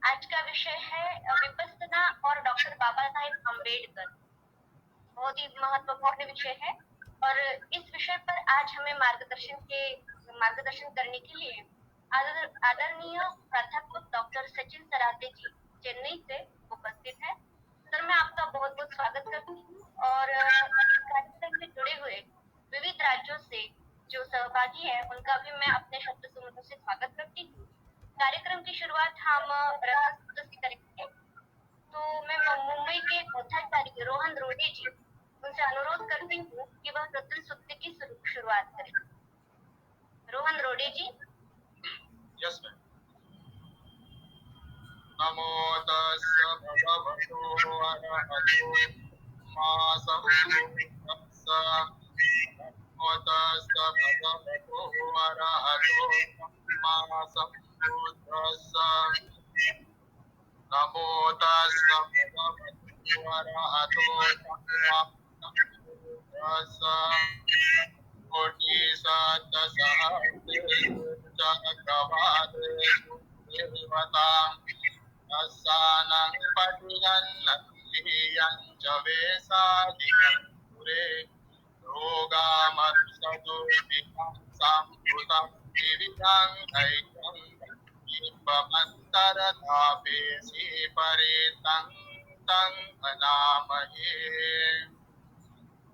आज का विषय है विपස්සना और डॉक्टर बाबा साहेब अम्बेडकर। बहुत ही महत्वपूर्ण विषय है और इस विषय पर आज हमें मार्गदर्शन करने के लिए आदरणीय प्राध्यापक डॉक्टर सचिन सराते जी चेन्नई से उपस्थित है। सर, मैं आपका बहुत बहुत स्वागत करती हूँ और इस कार्यक्रम में जुड़े हुए विविध राज्यों से जो सहभागी है उनका भी मैं अपने शब्द समूहों से स्वागत करती हूँ। कार्यक्रम की शुरुआत हम रतन सूत्र से करेंगे। तो मैं मुंबई के कोठाचार्य रोहन रोडे जी उनसे अनुरोध करती हूँ कि वह रतन सूत्र की शुरुआत करें। रोहन रोडे जी। Yes ma'am. नमो तस्य भगवतो अरहतो सम्मा सम्बुद्धिस्स। नमो तस्य भगवतो अरहतो सम्मा सम्बुद्धिस्स। नमो तस्य भगवतो अरहतो सम्मा सम्बुद्धिस्स। कोटि सहस्रेषु चक्रवालेषु देवताम् अस्सानं पठियन्नन्दियं च वेशादिकं पुरे रोगामरुसदुर्भिः सम्भुतं विविधं दैत्यं दीपमन्तरतापेशि परितं तं भजामहे।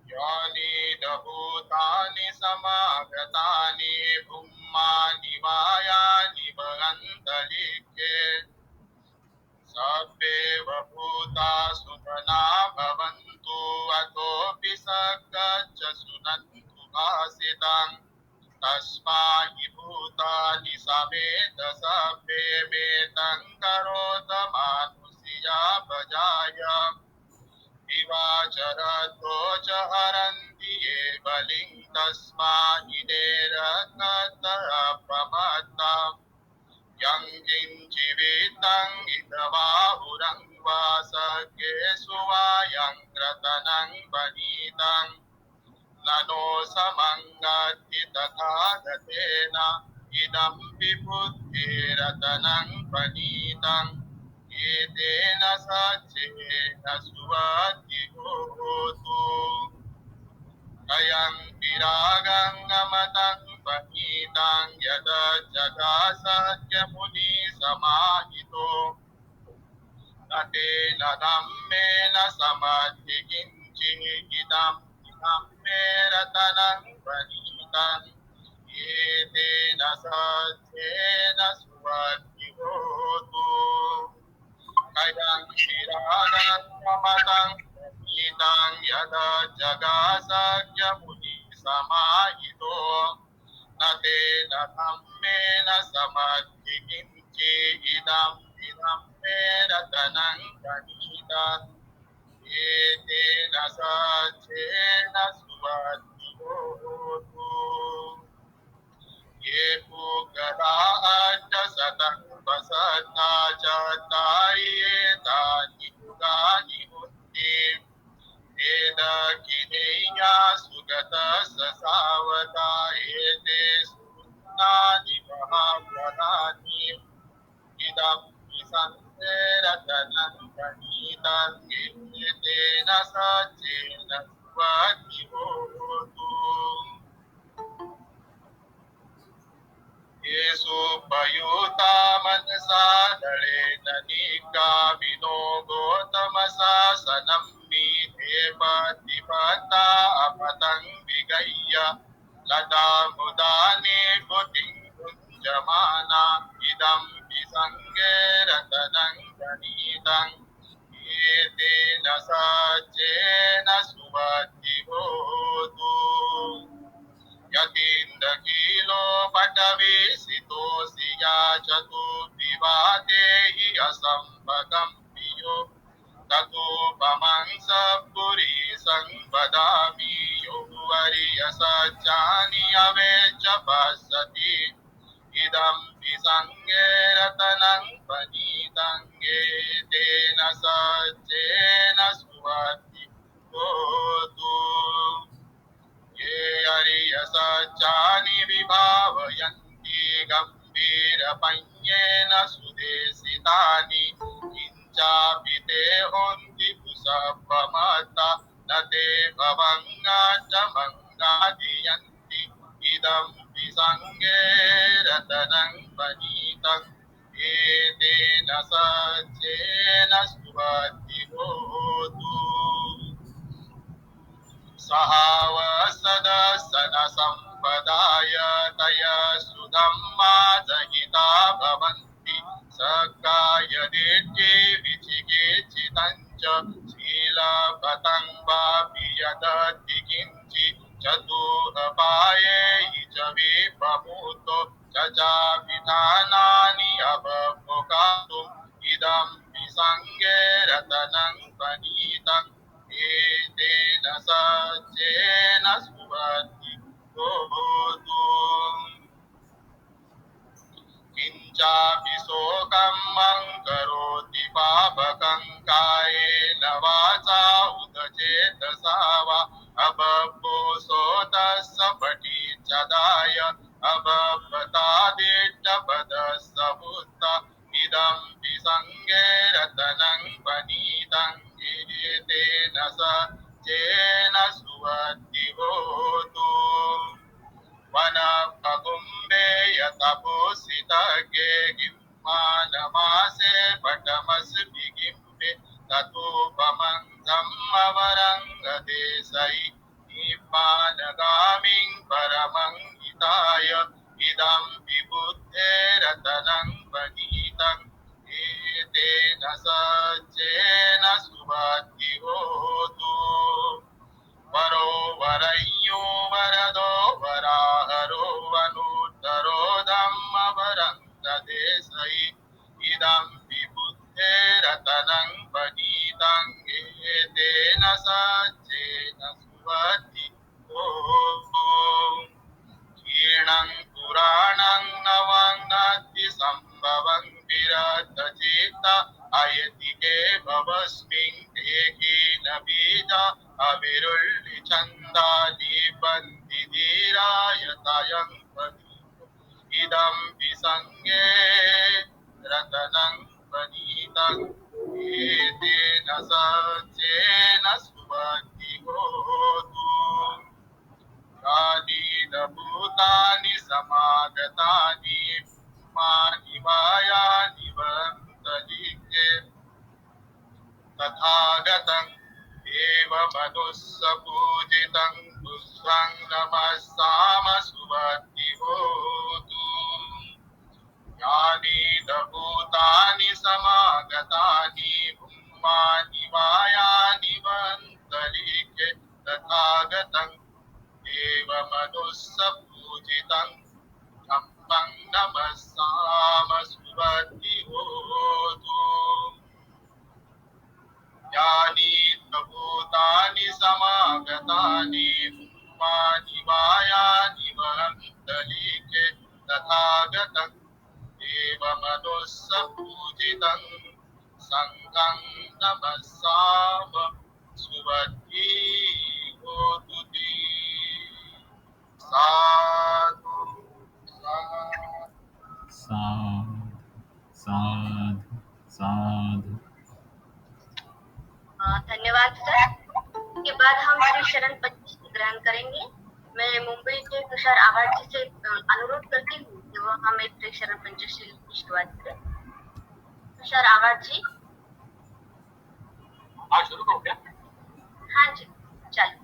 यानि भूतानि समागतानि भूमानि वायानि भगन्तलिखे सभ्येव भूता सुखना भवन्तु अतोऽपि सगच्छ सुनन्तु भासिताम् तस्माहि भूतानि समेत सभ्ये मेतं करोत मानुषीया प्रजाय विवाचरतो च हरन्ति ये बलिं तस्माहि प्रमत्तम् यं किञ्चिवितं इदवाहुरं वा सखेषु वा यं क्रतनं वनीतं ननो समङ्गति तथा गतेन इदं विबुद्धिरतनं वनीतं एतेन सच्चेन सुवद्धिहोतु अयं विरागं गमतं पनीतं यद जगासत्यमुनि समाहितो नटेन धम्मेन समधिकिञ्चिदिदं धम्मे रतनं पनीतं एतेन सत्येन सुवद्धिहोतु अयं विरागं गमतं पनीतं यद जगासत्यमुनि समाहितो न तेन धम्मेन समधिकिञ्चिदिदं मे रतनं गणितं एतेन सच्चेन सुवद्धिहोतु ये पुगदा अष्टशतं वसता चत्वारि युगानि मुक्ति वेदकिनेया सुगतस्य सावता एते सूनानि महाफलानि इदं विसन्ते रतनं गणितं एतेन सच्चेन सुवद्धिहोतु येषु पयुता मनसा दलेन निकामिनो गौतमशासनं मीते पतिपता अपतं विगह्य लता मुदाने भुतिं भुञ्जमाना इदं विसङ्गे रतनं गणितं एतेन सच्चेन सुवद्धिहोतु यतीन्द्रकीलो पटवीसितोऽसि या चतुर्विवादे हि असम्भगं पियो ततोपमं सपुरी संवदामि यो वर्यसज्जानि अवेच्च पश्यति इदं विसङ्गे रतनं पनीतं एतेन सच्चेन सुवद्धिहोतु ये अर्यसज्जानि विभावयन्ति गम्भीरपञ्येन सुदेशितानि चापि ते होन्ति कुसपमता न ते भवङ्गाचमङ्गादियन्ति इदं विसङ्गे रतनं पनीतम् एतेन सज्जेन सुवति होतु सहावसदसन सम्पदाय तय सुधं मादहिता भवन्ति सकाय दिट्टे विचिकित्सितं च शीलपतं वापि यदति किञ्चि चतुरपाये च विपमुतो विधानानि अवपोकातुम् इदं विसङ्गे रतनं पनीतम् एतेन सज्जेन सुवति होतु किञ्चापि शोकं मं करोति पापकं कायेन वाचा उत चेतसा वा अबद्धोऽसोतस्य पठिचदाय अबद्धतादिष्टपदस्य बुद्ध इदं विसङ्गे रतनं पनीतं एतेन सज्जेन सुवति होतु वनपगुम्बे यतपोषितगे गिम्मानमासे पटमस्मिगिम्बे ततोपमङ्गमवरङ्गदेशै निपानगामिं परमं हिताय इदं विबुद्धे रतनं पनीतम् एतेन सज्जेन सुवति होतु वरो वरय्यो वरदो वराहरो वनुत्तरो धम्मवरङ्गदेशै इदं विबुद्धे रतनं पनीतं एतेन सज्जेन सुवति होतु क्षीणं पुराणं नवं नद्य सम्भवं विरतचित्त अयतिके भवस्मिन् तेकीन बीजा अविरुल्लि छन्दानि बन्धि धीरायतायं पनीतो इदं विसङ्गे रतनं पनीतं एतेन सज्जेन सुवति होतु यानि भूतानि समागतानि मानि वायानि वन्तलिके तथागतं देवमनुस्सपूजितं पुष्पं नमस्साम सुवति होतु यानि भूतानि समागतानि ब्रह्माणि वायानि वन्तलिके तथागतं देवमनुस्सपूजितं धम्मं नमस्साम सुवति होतु यानि भूतानि समागतानि ब्रह्माणि वायानि वन्तलिके तथागतं देवमनुस्सपूजितं सङ्घं नमस्साम सुवति होतु साधु साधु साधु साधु। धन्यवाद सर। इसके बाद हम श्री शरण पंचशील ग्रहण करेंगे। मैं मुंबई के तुषार आवाज जी से अनुरोध करती हूँ कि वो हमें श्री शरण पंचशील की शुरुआत करें। तुषार आवाज जी। आज शुरू करो क्या? हाँ जी चलो।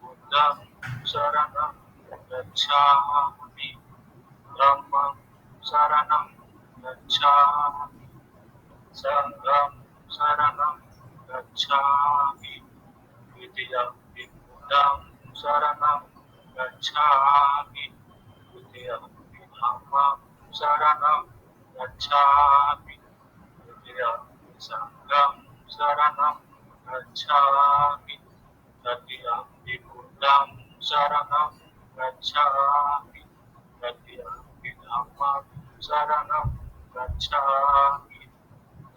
बुद्धं शरणं गच्छामि धम्मं शरणं गच्छामि संघं शरणं गच्छामि गच्छामि द्वितीयम्पि बुद्धं शरणं गच्छामि द्वितीयम्पि धम्मं शरणं गच्छामि तृतीयम्पि संघं शरणं गच्छामि तृतीयम्पि बुद्धं शरणं गच्छामि तृतीयम्पि धम्मं शरणं गच्छामि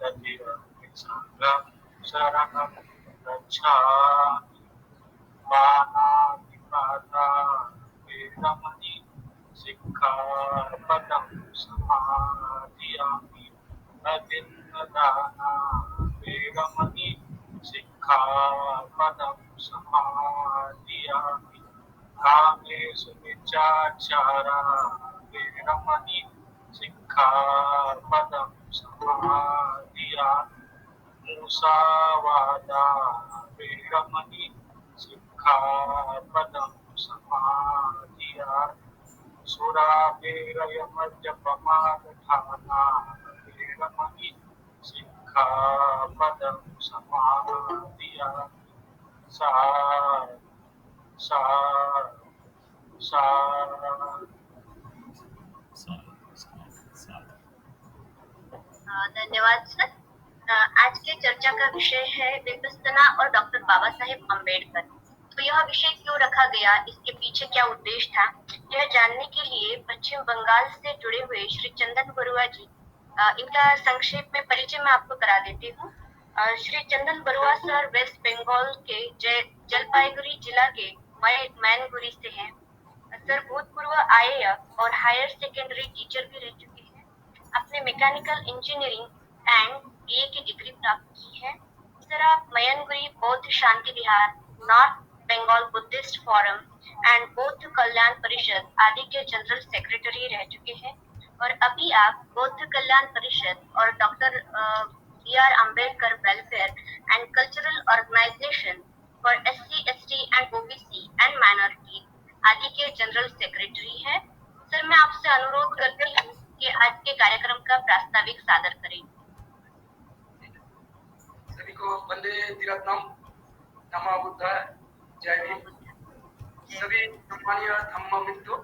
तृतीयम्पि संघं शरणं गच्छामि पाणातिपाता वेरमणि सिक्खापदं समादियामि अतिन्नदाना वेरमणि सिक्खापदं समादियामि कामेषु मिच्छाचारा वेरमणि सिक्खापदं समादियामि मुसावादा वेरमणि सिक्खापदं समादियामि सुरापेरयमद्यपमादधाना वेरमणि सिक्खापदं समादियामि सा सा सा धन्यवाद सर। आज के चर्चा का विषय है विपस्सना और डॉक्टर बाबा साहेब अम्बेडकर। तो यह विषय क्यों रखा गया, इसके पीछे क्या उद्देश्य था, यह जानने के लिए पश्चिम बंगाल से जुड़े हुए श्री चंदन बरुआ जी, इनका संक्षेप में परिचय मैं आपको करा देती हूँ। श्री चंदन बरुआ सर वेस्ट बंगाल के जलपाईगुड़ी जिला के मैनगुड़ी से हैं। सर भूतपूर्व IAS और हायर सेकेंडरी टीचर भी रह चुके हैं। अपने मैकेनिकल इंजीनियरिंग एंड BA की डिग्री प्राप्त की है। सर आप Mainaguri Bauddh Shanti Vihar, north Bengal Buddhist forum and Bauddh Kalyan परिषद आदि के जनरल सेक्रेटरी रह चुके हैं। और अभी आप बौद्ध कल्याण परिषद और doctor BR Ambedkar welfare and cultural organisation for SC, ST and OBC and minority आदि के जनरल सेक्रेटरी हैं। सर मैं आपसे अनुरोध करती हूँ कि आज के कार्यक्रम का प्रास्ताविक सादर करें। सभी को वंदे तिरत्नम, नमो बुद्धाय, जय भीम। सभी सम्मानीय धम्म मित्रों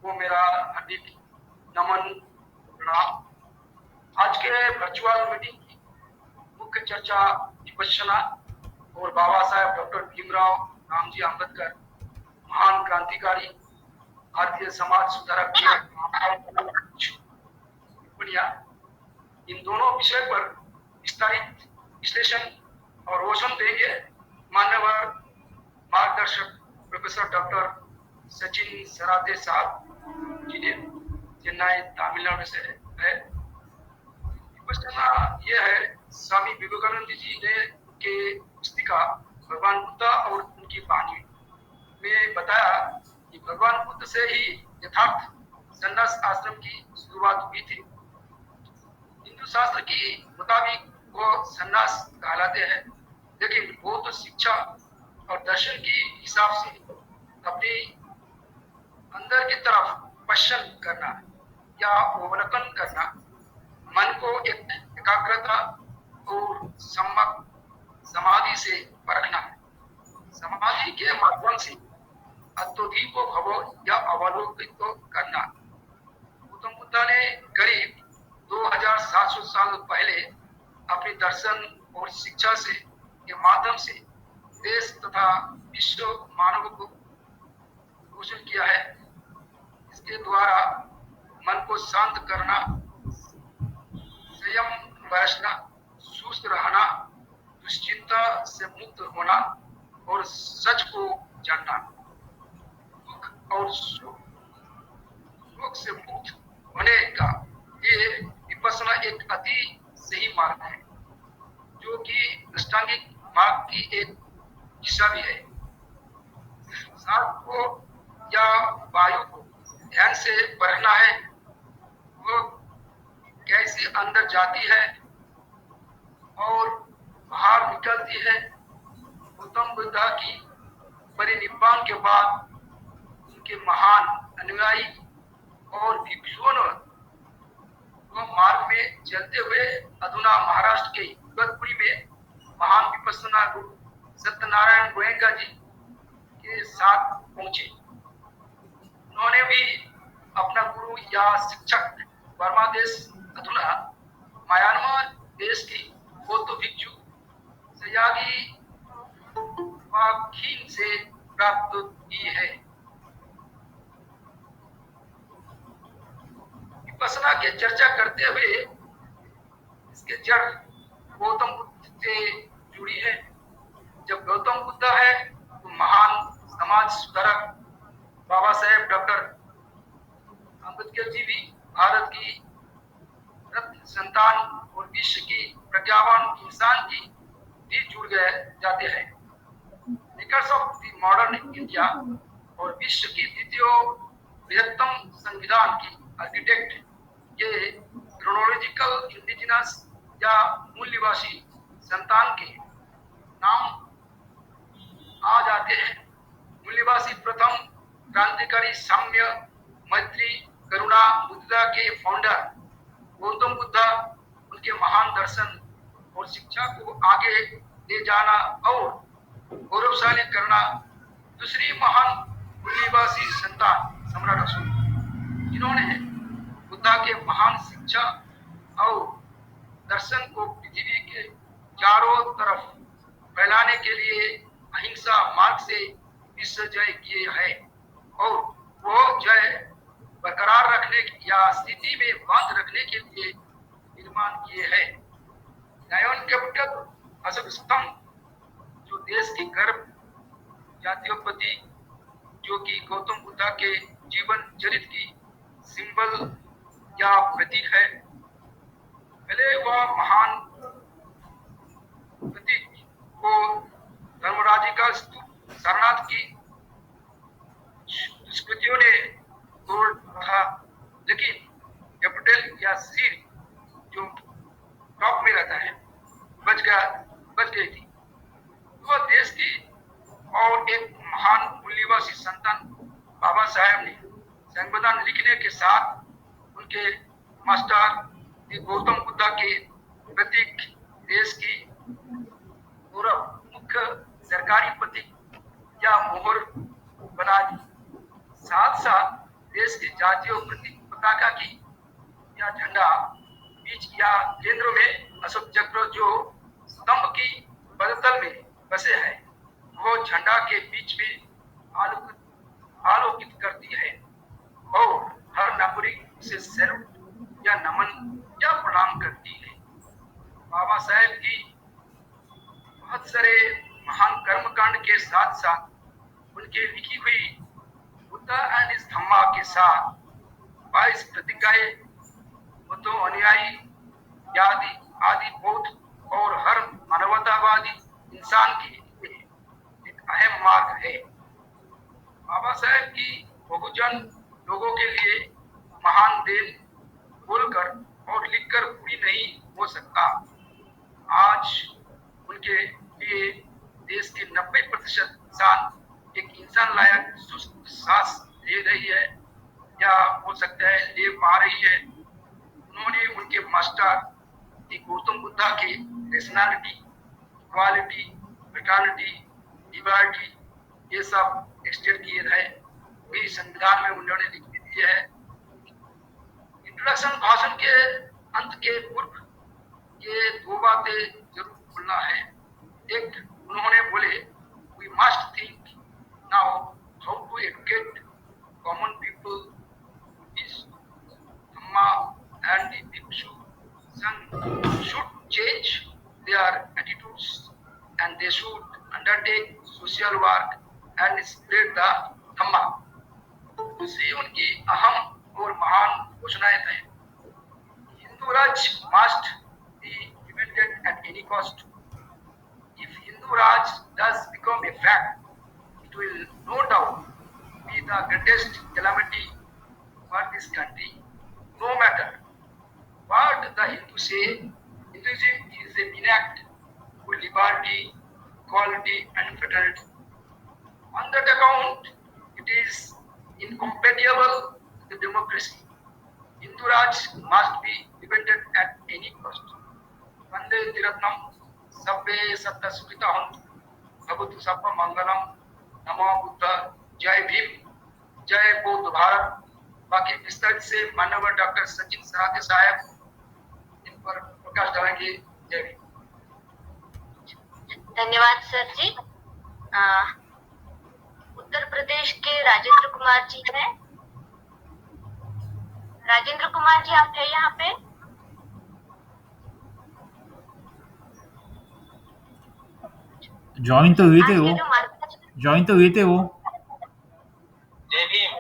को मेरा हार्दिक नमन प्रणाम। आज के वर्चुअल मीटिंग की मुख्य चर्चा विपश्यना और बाबा साहेब डॉक्टर भीमराव रामजी अम्बेडकर, महान क्रांतिकारी, भारतीय समाज सुधारक के टिप्पणियां, इन दोनों विषय पर विस्तारित विश्लेषण और रोशन देंगे मान्यवर मार्गदर्शक प्रोफेसर डॉक्टर सचिन सराते साहब जिन्हें चेन्नई तमिलनाडु से है। विपश्यना यह है, स्वामी विवेकानंद जी ने के पुस्तिका भगवान बुद्ध और उनकी वाणी में बताया कि भगवान बुद्ध से ही यथार्थ संन्यास आश्रम की शुरुआत हुई थी। हिंदू शास्त्र के मुताबिक वो संन्यास कहलाते हैं, लेकिन बौद्ध शिक्षा और दर्शन के हिसाब से अपने अंदर की तरफ पश्चिम करना या अवलोकन करना, मन को एक एकाग्रता और सम्यक समाधि से परखना है। समाधि के माध्यम से अत्वधि को भव या अवलोकित को करना। गौतम बुद्ध ने करीब 2700 साल पहले अपने दर्शन और शिक्षा से के माध्यम से देश तथा विश्व मानव को रोशन किया है। इसके द्वारा मन को शांत करना, संयम बैठना, सुस्त रहना, दुश्चिंता से मुक्त होना और सच को जानना, दुख और सुख से मुक्त होने का ये विपश्यना एक अति सही मार्ग है, जो कि अष्टांगिक मार्ग की एक दिशा भी है। सांस को या वायु को ध्यान से परखना है, वो कैसे अंदर जाती है और बाहर निकलती है। गौतम बुद्ध की परिनिब्बाण के बाद उनके महान अनुयायी और भिक्षुओं ने वो मार्ग में चलते हुए अधुना महाराष्ट्र के इगतपुरी में महान विपස්සना गुरु सत्यनारायण गोयंका जी के साथ पहुंचे। उन्होंने भी अपना गुरु या शिक्षक बर्मा देश अधुना म्यांमार देश की बौद्ध भिक्षु सयागी वाखीन से प्राप्त की है। विपස්සना की चर्चा करते हुए इसके जड़ गौतम बुद्ध से जुड़ी है। जब गौतम बुद्ध है तो महान समाज सुधारक बाबा साहेब डॉक्टर अम्बेडकर जी भी भारत की रत्न संतान और विश्व की प्रज्ञावान इंसान की भी जुड़ गए जाते हैं। Makers of the modern India और विश्व की द्वितीय बृहत्तम संविधान की आर्किटेक्ट ये क्रोनोलॉजिकल इंडिजिनस या मूल निवासी संतान के नाम आ जाते हैं। मूल निवासी प्रथम क्रांतिकारी साम्य मैत्री करुणा बुद्धा के फाउंडर गौतम बुद्ध उनके महान दर्शन और शिक्षा को आगे ले जाना और गौरवशाली करना। दूसरी महान मूल निवासी संतान सम्राट अशोक, जिन्होंने बुद्धा के महान शिक्षा और दर्शन को पृथ्वी के चारों तरफ फैलाने के लिए अहिंसा मार्ग से विश्व जय किए है और वो जय बरकरार रखने या स्थिति में बांध रखने के लिए निर्माण किए हैं। लायन कैपिटल अशोक स्तंभ जो देश की गर्भ जातीयोपति जो कि गौतम बुद्ध के जीवन चरित्र की सिंबल या प्रतीक है। पहले वह महान प्रतीक को धर्मराजी का स्तूप सारनाथ की दुष्कृतियों ने तोड़ रखा, लेकिन कैपिटल या सिर जो टॉप में रहता है बच गई थी। वह देश की और एक महान मूल निवासी संतान बाबा साहेब ने संविधान लिखने के साथ उनके मास्टर गौतम बुद्ध के प्रतीक देश की गौरव मुख्य सरकारी प्रतीक या मोहर बना दी। साथ साथ देश की जातीय प्रतीक पताका की या झंडा बीच या केंद्र में अशोक चक्र जो स्तंभ की बदतल में बसे है वो झंडा के बीच में आलोकित करती है और हर नागरिक उसे सैल्यूट या नमन या प्रणाम करती है। बाबा साहेब की बहुत सारे महान कर्मकांड के साथ साथ उनके लिखी हुई बुद्धा एंड इस धम्मा के साथ 22 प्रतिज्ञाएं बुद्धों अनुयायी आदि बौद्ध और हर मानवतावादी इंसान के लिए एक अहम मार्ग है। बाबा साहेब की बहुजन लोगों के लिए महान देन बोलकर और लिखकर पूरी नहीं हो सकता। आज उनके लिए देश के 90% इंसान एक इंसान लायक सांस ले रही है या हो सकता है ले पा रही है। उन्होंने उनके मास्टर गौतम बुद्ध के रेशनैलिटी, इक्वालिटी, फ्रेटर्निटी, लिबर्टी ये सब एक्सटेंड किए है, वही संविधान में उन्होंने लिख दिए है। इंट्रोडक्शन भाषण के अंत के पूर्व ये दो बातें जरूर बोलना है। एक, उन्होंने बोले we must think now how to educate common people इस Dhamma and the bhikshu should change their attitudes and they should undertake social work and spread the dhamma। दूसरी उनकी अहम और महान घोषणाएं थे। हिंदू राज must be prevented at any cost। If Hindu Raj does become a fact, it will no doubt be the greatest calamity for this country, no matter what the Hindus say. Hinduism is a enact for liberty, equality and fraternity. On that account, it is incompatible with democracy. Hindu Raj must be prevented at any cost। वंदे तिरत्नम सर्वे सत्ता सुखिता भवतु सबका मंगलम। नमो बुद्ध। जय भीम। जय बौद्ध भारत। बाकी विस्तार से माननीय डॉक्टर सचिन सराते साहब इन पर प्रकाश डालेंगे। जय भीम। धन्यवाद सर जी। उत्तर प्रदेश के राजेंद्र कुमार जी हैं। राजेंद्र कुमार जी, आप है यहाँ पे? ज्वाइन तो हुए थे आज वो, के जो मार्गदर्शन ज्वाइन तो हुए थे वो। जय भीम।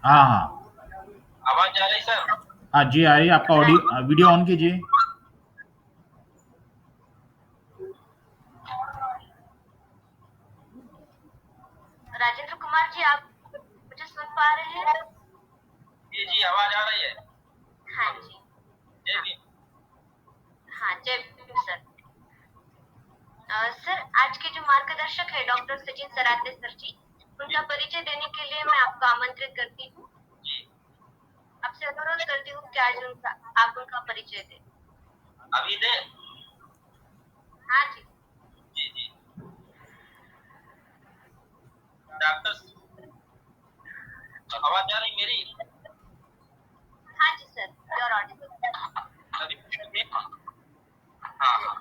हाँ हाँ आवाज आ रही सर? हाँ जी आ रही है। आपका ऑडियो वीडियो ऑन कीजिए। राजेंद्र कुमार जी, आप मुझे सुन पा रहे हैं? जी आवाज आ रही है। हाँ जी। जय भीम। हाँ, जय भीम सर। सर, आज के जो मार्गदर्शक है डॉक्टर सचिन सराते सर जी, उनका परिचय देने के लिए मैं आपको आमंत्रित करती हूँ। आपसे अनुरोध करती हूँ कि आज आप उनका परिचय दें। अभी दे। हाँ जी। जी जी। डॉक्टर आवाज आ रही मेरी? हाँ जी सर, योर ऑडिबल। हाँ हाँ।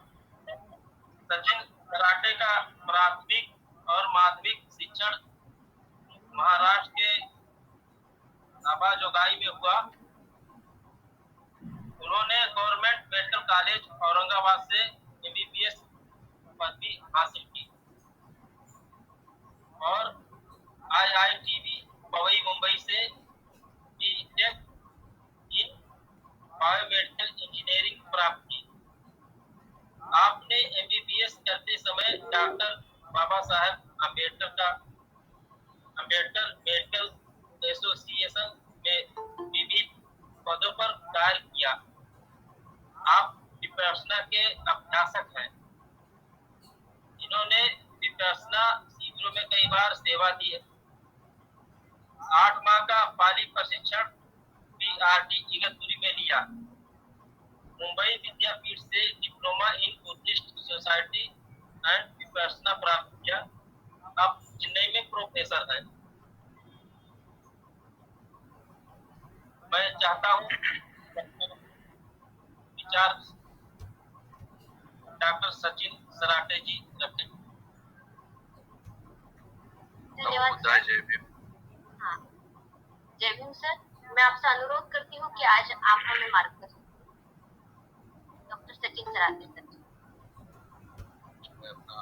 सचिन सराटे का प्राथमिक और माध्यमिक शिक्षण महाराष्ट्र के नाबाजोगाई में हुआ। उन्होंने गवर्नमेंट मेडिकल कॉलेज औरंगाबाद से एमबीबीएस पदवी हासिल की और आईआईटीबी पवई मुंबई से बीटेक इन बायोमेडिकल इंजीनियरिंग प्राप्त की। आपने एमबीबीएस करते समय doctor Baba Saheb Ambedkar medical association में विविध पदों पर कार्य किया। आप विपश्यना के अभ्यासक हैं। इन्होंने विपश्यना शिविरों में कई बार सेवा दी है। 8 माह का पाली प्रशिक्षण बीआरटी इगतपुरी में लिया। मुंबई विद्यापीठ से diploma in Buddhist society and Vipassana प्राप्त किया। अब चेन्नई में प्रोफेसर है। मैं चाहता हूँ विचार डॉक्टर सचिन सराटे जी रखें। धन्यवाद सर। जय भीम। हाँ, जय भीम सर। मैं आपसे अनुरोध करती हूँ कि आज आप हमें मार्गदर्शन डॉक्टर सचिन सराते सर जी। मैं अपना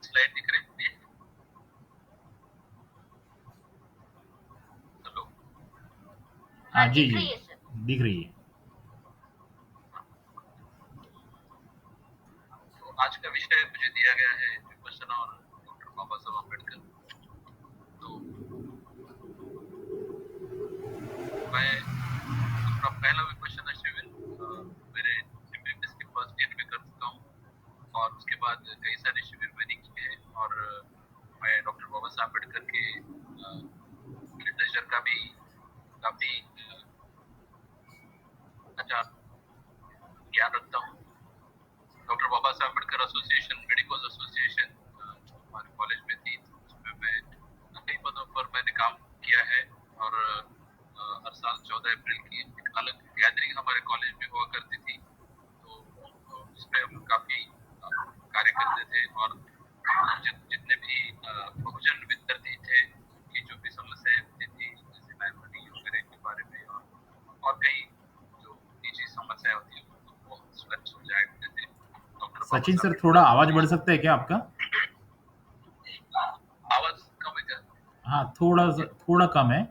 स्लाइड दिख रही है? हेलो। हाँ जी दिख जी रही है सर। दिख रही है। तो आज का विषय मुझे दिया गया है विपश्यना और डॉक्टर बाबा साहब अम्बेडकर। तो मैं अपना पहला विपश्यना शिविर मेरे एमबीबीएस के फर्स्ट ईयर में कर चुका हूँ और उसके बाद कई सारे शिविर मैंने किए हैं और मैं डॉक्टर बाबा साहब अम्बेडकर के लिटरेचर का भी काफी अच्छा ज्ञान रखता हूँ। डॉक्टर बाबा Saheb Ambedkar association medicos association जो हमारे कॉलेज में थी, उसमें मैं कई पदों पर मैंने काम किया है और हर साल 14 अप्रैल की एक अलग गैदरिंग हमारे कॉलेज में हुआ करती थी। तो उसमें हम काफी कार्य करते थे और जितने भी बहुजन विद्यार्थी थे उनकी जो भी समस्याएं होती थी जैसे लाइब्रेरी वगैरह के बारे में और कई जो निजी समस्याएं होती है वो स्वयं सुलझाए करते थे। सचिन सर, थोड़ा आवाज बढ़ सकता है क्या आपका? आवाज कम है क्या? हाँ, थोड़ा कम है।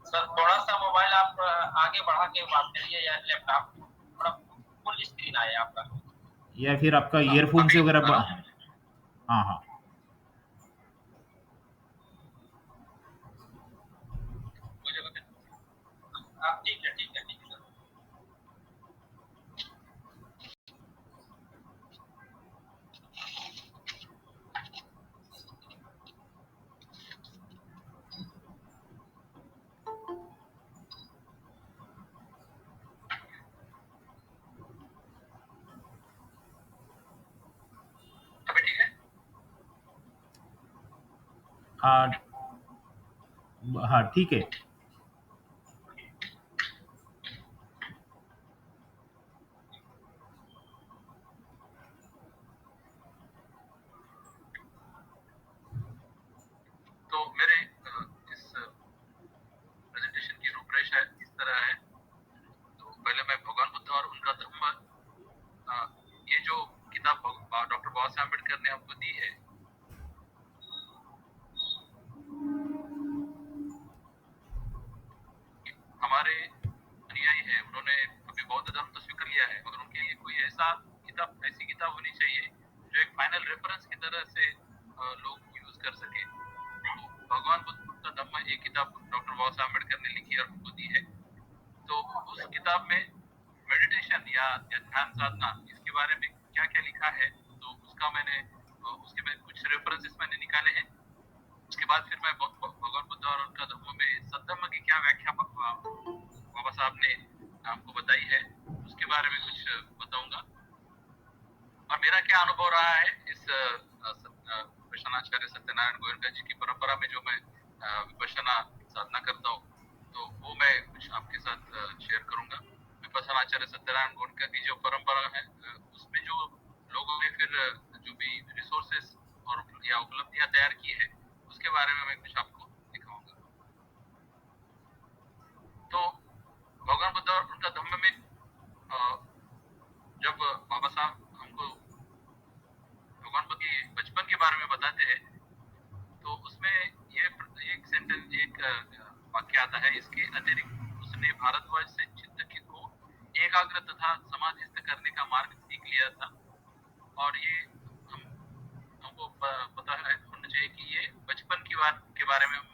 सर थोड़ा सा मोबाइल आप आगे बढ़ा के बात करिए या लैपटॉप थोड़ा फुल स्क्रीन आए आपका। या फिर आपका ईयरफोन से वगैरह हाँ हाँ। हाँ हाँ ठीक है। तो मेरे इस प्रेजेंटेशन की रूपरेखा इस तरह है। तो पहले मैं भगवान बुद्ध और उनका धम्म, अ, ये जो किताब डॉक्टर बाबा साहब अम्बेडकर ने हमको दी है, हमारे अनुयायी है, उन्होंने कभी बौद्ध धर्म तो स्वीकार लिया है, मगर उनके लिए कोई ऐसी किताब होनी चाहिए जो एक फाइनल रेफरेंस की तरह से लोग यूज कर सके। तो भगवान बुद्ध का धम्म एक किताब डॉक्टर बाबा साहब अम्बेडकर ने लिखी और हमको दी है। तो उस किताब में मेडिटेशन या ध्यान साधना इसके बारे में क्या क्या लिखा है, तो उसके में कुछ रेफरेंसेस मैंने निकाले हैं। उसके बाद फिर मैं भगवान बुद्ध और उनका धम्म में सद्धम्म की क्या व्याख्या बाबा साहब ने हमको बताई है, उसके बारे में कुछ बताऊंगा। और मेरा क्या अनुभव रहा है इस विपश्यनाचार्य सत्यनारायण गोयनका जी की परंपरा में, जो मैं विपश्यना साधना करता हूँ, तो वो मैं कुछ आपके साथ शेयर करूंगा। विपश्यनाचार्य सत्यनारायण गोयनका की जो परंपरा है, उसमें जो लोगों ने फिर जो भी रिसोर्सेस और या उपलब्धियां तैयार की है, उसके बारे में मैं कुछ आपको दिखाऊंगा। तो भगवान बुद्ध और उनका धम्म में जब बाबा साहब हमको भगवान बुद्ध के बचपन के बारे में बताते हैं, तो उसमें ये एक सेंटेंस, एक वाक्य आता है, इसके अतिरिक्त उसने भारतवर्ष से चित्त को एकाग्र तथा समाधिस्थ करने का मार्ग सीख लिया था। और ये हमको पता है होना चाहिए कि ये बचपन की बात के बारे में हम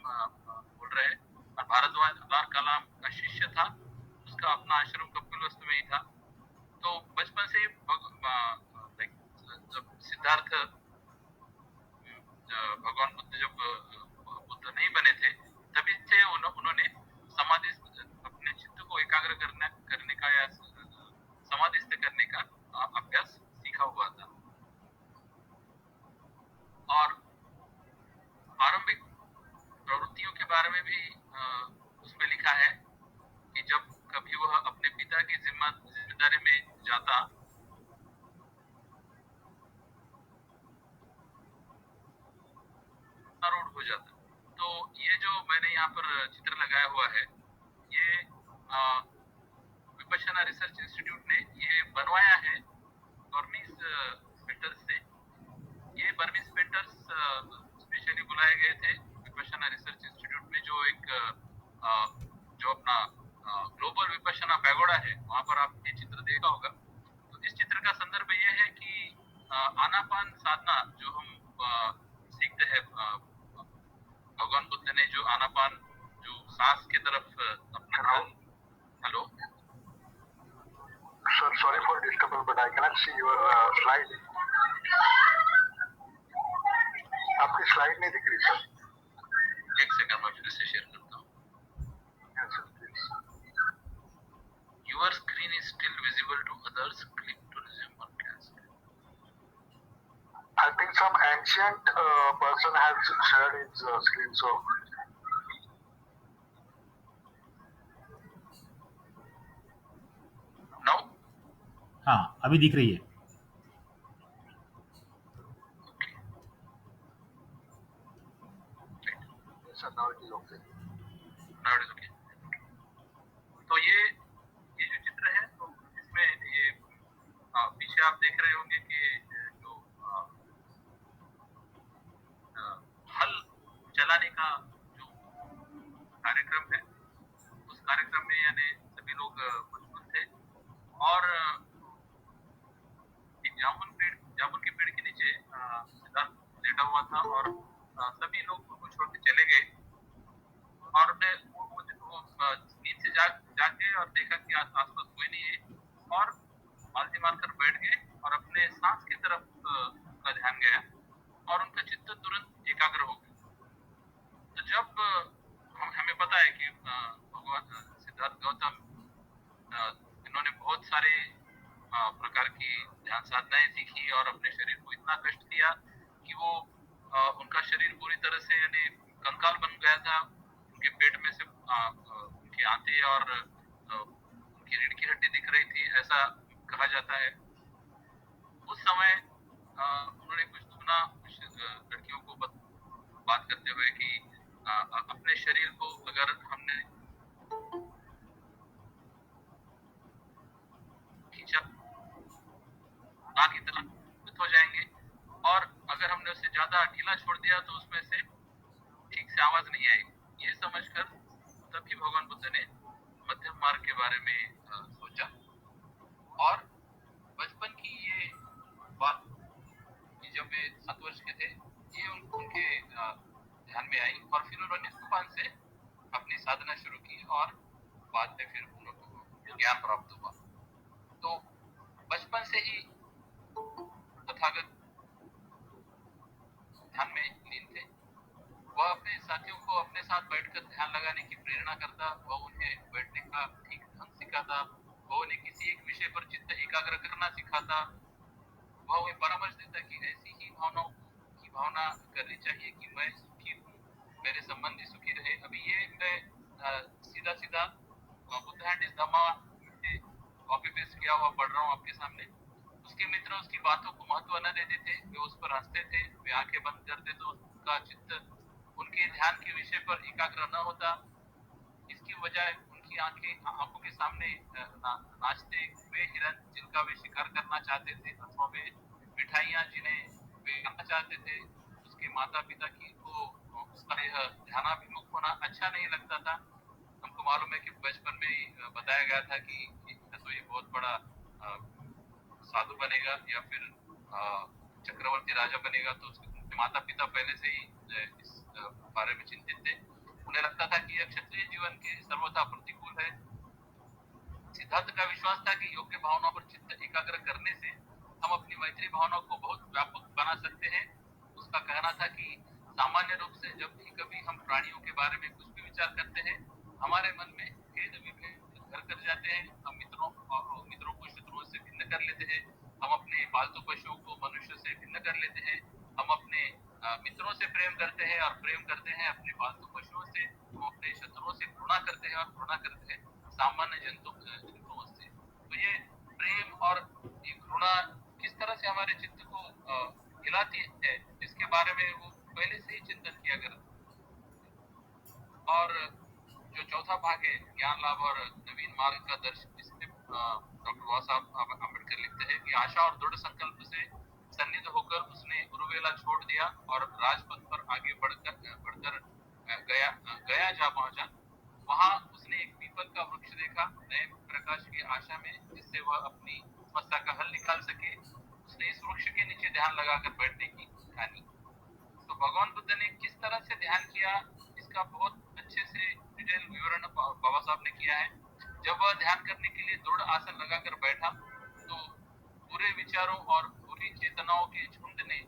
बोल रहे हैं। और भारद्वाज अब्दुल कलाम का शिष्य था, उसका अपना आश्रम कपिलवस्तु में ही था। तो बचपन से ही जब सिद्धार्थ भगवान बुद्ध जब बुद्ध नहीं बने थे, तभी से उन्होंने समाधि अपने चित्त को एकाग्र करने का या समाधिस्थ करने का अभ्यास सीखा हुआ था। और आरंभिक प्रवृत्तियों के बारे में भी उसमें लिखा है कि जब कभी वह अपने पिता की जिम्मेदारी में जाता, आरूढ़ हो जाता। तो ये जो मैंने यहाँ पर चित्र लगाया हुआ है, ये विपश्यना रिसर्च इंस्टीट्यूट ने ये बनवाया है बर्मीज पेंटर्स से। ये बर्मीज पेंटर्स स्पेशली बुलाए गए थे विपश्यना रिसर्च इंस्टीट्यूट में, जो अपना ग्लोबल विपश्यना पैगोडा है, वहां पर आप ये चित्र देखा होगा। तो इस चित्र का संदर्भ ये है कि आनापान साधना जो हम सीखते हैं, भगवान बुद्ध ने जो आनापान, जो सांस की तरफ अपना ध्यान। Hello Sir, sorry for disturbance, but I cannot see your slide. आपकी स्लाइड नहीं दिख रही सर। एक सेकंड मैं फिर से शेयर करता हूँ। Yes, sir, please. Your screen is still visible to others. Click to resume or cancel. I think some ancient person has shared his screen, so Now, हाँ अभी दिख रही है। yes, sir, now it is okay. now it is okay. तो ये जो चित्र है, तो इसमें ये पीछे आप देख रहे होंगे कि जो हल चलाने का जो कार्यक्रम है, उस कार्यक्रम में यानी सभी लोग मशगूल थे। और एक जामुन के पेड़ के नीचे सिद्धार्थ लेटा हुआ था, और सभी लोग उसको छोड़ के चले गए। और उसने वो नींद से जागे और देखा कि आसपास कोई नहीं है, और मालती मारकर बैठ गए और अपने सांस की तरफ उनका ध्यान गया, और उनका चित्त तुरंत एकाग्र हो गया। तो जब हमें पता है कि भगवान सिद्धार्थ गौतम इन्होंने बहुत सारे प्रकार की ध्यान साधनाएं सीखी और अपने शरीर को इतना कष्ट दिया कि वो उनका शरीर पूरी तरह से यानी उनके पेट में से उनके आंतें और उनकी रीढ़ की हड्डी दिख रही थी, ऐसा कहा जाता है। उस समय उन्होंने कुछ सुना, कुछ लड़कियों को बात करते हुए कि अपने शरीर को अगर हमने खींचा ना की तरह हो जाएंगे, और अगर हमने उसे ज्यादा ढीला छोड़ दिया तो उसमें से ठीक से आवाज नहीं आएगी। ये समझकर तभी भगवान बुद्ध ने मध्यम मार्ग के बारे में सोचा, और बचपन की ये बात कि जब वे 7 वर्ष के थे, ये उनके ध्यान में आई, और फिर उन्होंने सुपान से अपनी साधना शुरू की, और बाद में फिर उनको ज्ञान प्राप्त हुआ। तो बचपन से ही तथागत ध्यान में लीन थे। वह अपने साथियों को अपने साथ बैठकर ध्यान लगाने की प्रेरणा करता, वह उन्हें बैठने का ठीक ढंग सिखाता, वह उन्हें किसी एक विषय पर चित्त एकाग्र करना सिखाता, वह उन्हें परामर्श देता कि ऐसी ही भावनाओं की भावना करनी चाहिए कि मैं सुखी हूँ, मेरे संबंधी सुखी रहे। अभी ये मैं सीधा सीधा Buddha hand is Dhamma copy paste किया हुआ पढ़ रहा हूँ आपके सामने। उसके मित्र उसकी बातों को महत्व न देते थे, वे उस पर हंसते थे, वे आंखें बंद करते तो उसका चित्त उनके ध्यान के विषय पर एकाग्र न होता। इसकी बजाय उनकी आंखों के सामने नाचते वे हिरन जिनका वे शिकार करना चाहते थे, अथवा वे मिठाइयाँ जिन्हें वे खाना चाहते थे। उसके माता पिता की को उसका यह ध्यानाभिमुख होना अच्छा नहीं लगता था। हमको मालूम है कि बचपन में ही बताया गया था कि तो ये बहुत बड़ा साधु बनेगा या फिर चक्रवर्ती राजा बनेगा, तो उसके माता पिता पहले से ही इस बारे में चिंतित थे। उन्हें लगता था कि यह क्षत्रिय जीवन के सर्वथा प्रतिकूल है। सिद्धार्थ का विश्वास था कि योग्य भावनाओं पर चित्त एकाग्र करने से हम अपनी मैत्री भावनाओं को बहुत व्यापक बना सकते हैं। उसका कहना था कि सामान्य रूप से जब भी कभी हम प्राणियों के बारे में कुछ भी विचार करते हैं, हमारे मन में भेद विभेद घर कर जाते हैं। हम मित्रों को शत्रुओं से भिन्न कर लेते हैं, हम अपने पालतू पशुओं को मनुष्य से भिन्न कर लेते हैं, हम अपने मित्रों से प्रेम करते हैं और प्रेम करते हैं अपने पालतू पशुओं से, हम अपने शत्रुओं से घृणा करते हैं और घृणा करते हैं सामान्य जंतुओं से। तो ये प्रेम और ये घृणा किस तरह से हमारे चित्त को हिलाती है, इसके बारे में वो पहले से ही चिंतन किया करते। और जो चौथा भाग है ज्ञान लाभ और नवीन मार्ग का दर्शन, इसमें डॉक्टर बाबा साहब अम्बेडकर लिखते हैं कि आशा और दृढ़ संकल्प से सन्निध होकर उसने गुरुवेला छोड़ दिया और राजपथ पर आगे बढ़कर गया जा पहुंचा। वहां उसने एक पीपल का वृक्ष देखा, नए प्रकाश की आशा में, जिससे वह अपनी समस्या का हल निकाल सके। उसने इस वृक्ष के नीचे ध्यान लगाकर बैठने की ठानी। तो भगवान बुद्ध ने किस तरह से ध्यान किया, इसका बहुत अच्छे से डिटेल विवरण बाबा साहब ने किया है। जब वह ध्यान करने के लिए दृढ़ आसन लगाकर बैठा तो बुरे विचारों और बुरी चेतनाओं के झुंड ने,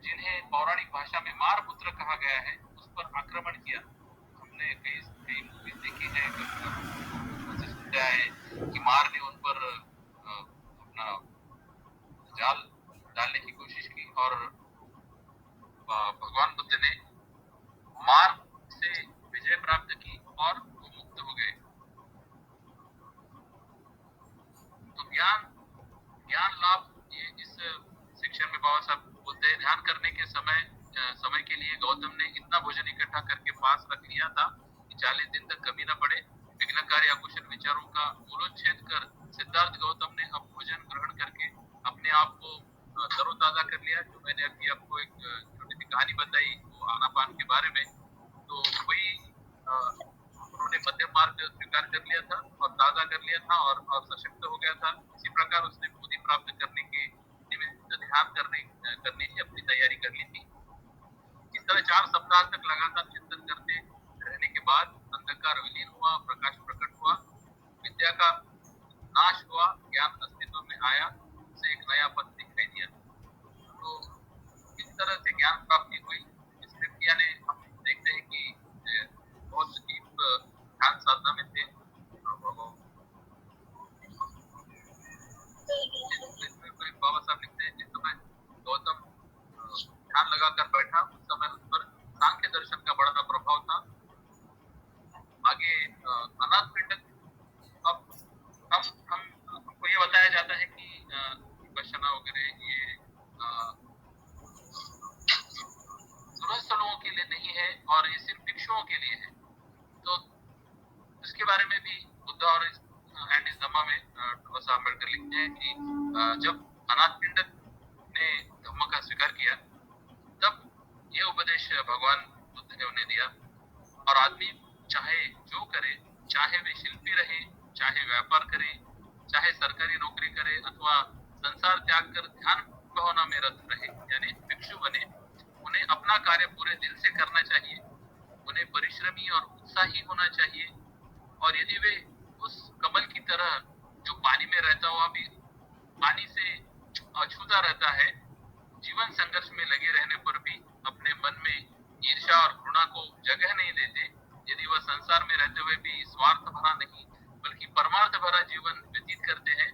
जिन्हें पौराणिक भाषा में मारपुत्र कहा गया है, उस पर आक्रमण किया। हमने कई मूवीज देखी है, सुनते आए कि मार ने उन पर अपना जाल डालने की कोशिश की, और भगवान बुद्ध ने मार से विजय प्राप्त की और वो मुक्त हो गए। तो ज्ञान लाभ, ये इस शिक्षा में बाबा साहब बोलते हैं, ध्यान करने के समय के लिए गौतम ने इतना भोजन इकट्ठा करके पास रख लिया था कि 40 दिन तक कमी न पड़े। विघ्नकारी अकुशल विचारों का मूलोच्छेद कर सिद्धार्थ गौतम ने अब भोजन ग्रहण करके अपने आप को तरोताजा कर लिया। जो मैंने अभी आपको एक छोटी सी कहानी बताई वो आनापान के बारे में, तो वही उन्होंने मध्यम मार्ग स्वीकार कर लिया था और ताजा कर लिया था और सशक्त हो गया था। इसी प्रकार उसने बोधि प्राप्त करने के निमित्त ध्यान करने की अपनी तैयारी कर ली थी। इस तरह 4 सप्ताह तक लगातार चिंतन करते रहने के बाद अंधकार विलीन हुआ, प्रकाश प्रकट हुआ, विद्या का नाश हुआ, ज्ञान अस्तित्व में आया, उसे एक नया पथ दिखाई दिया। तो इस तरह से ज्ञान प्राप्ति हुई। इस व्यक्ति ने, हम देखते हैं कि बहुत डीप ध्यान साधना में थे। बाबा साहब लिखते हैं जिस समय गौतम ध्यान लगाकर बैठा उस समय उस पर सांख्य दर्शन का बड़ा प्रभाव था। आगे अनाथ पिंडक, अब हमको ये बताया जाता है कि विपश्यना वगैरह ये गृहस्थ लोगों के लिए नहीं है और ये सिर्फ भिक्षुओं के लिए है। तो इसके बारे में भी बुद्ध और एंड इस धम्मा में डॉक्टर साहब अम्बेडकर लिखते हैं कि जब अनाथ पिंडक ने धम्म का स्वीकार किया तब ये उपदेश भगवान बुद्ध ने उन्हें दिया, और आदमी चाहे जो करे, चाहे वे शिल्पी रहे, चाहे व्यापार करे, चाहे सरकारी नौकरी करे अथवा संसार त्याग कर ध्यान भावना में रत रहे, यानी भिक्षु बने, उन्हें अपना कार्य पूरे दिल से करना चाहिए, उन्हें परिश्रमी और उत्साही होना चाहिए, और यदि वे उस कमल की तरह जो पानी में रहता हुआ भी पानी से अछूता रहता है, जीवन संघर्ष में लगे रहने पर भी अपने मन में ईर्ष्या और घृणा को जगह नहीं देते, यदि वह संसार में रहते हुए भी स्वार्थ भरा नहीं बल्कि परमार्थ भरा जीवन व्यतीत करते हैं,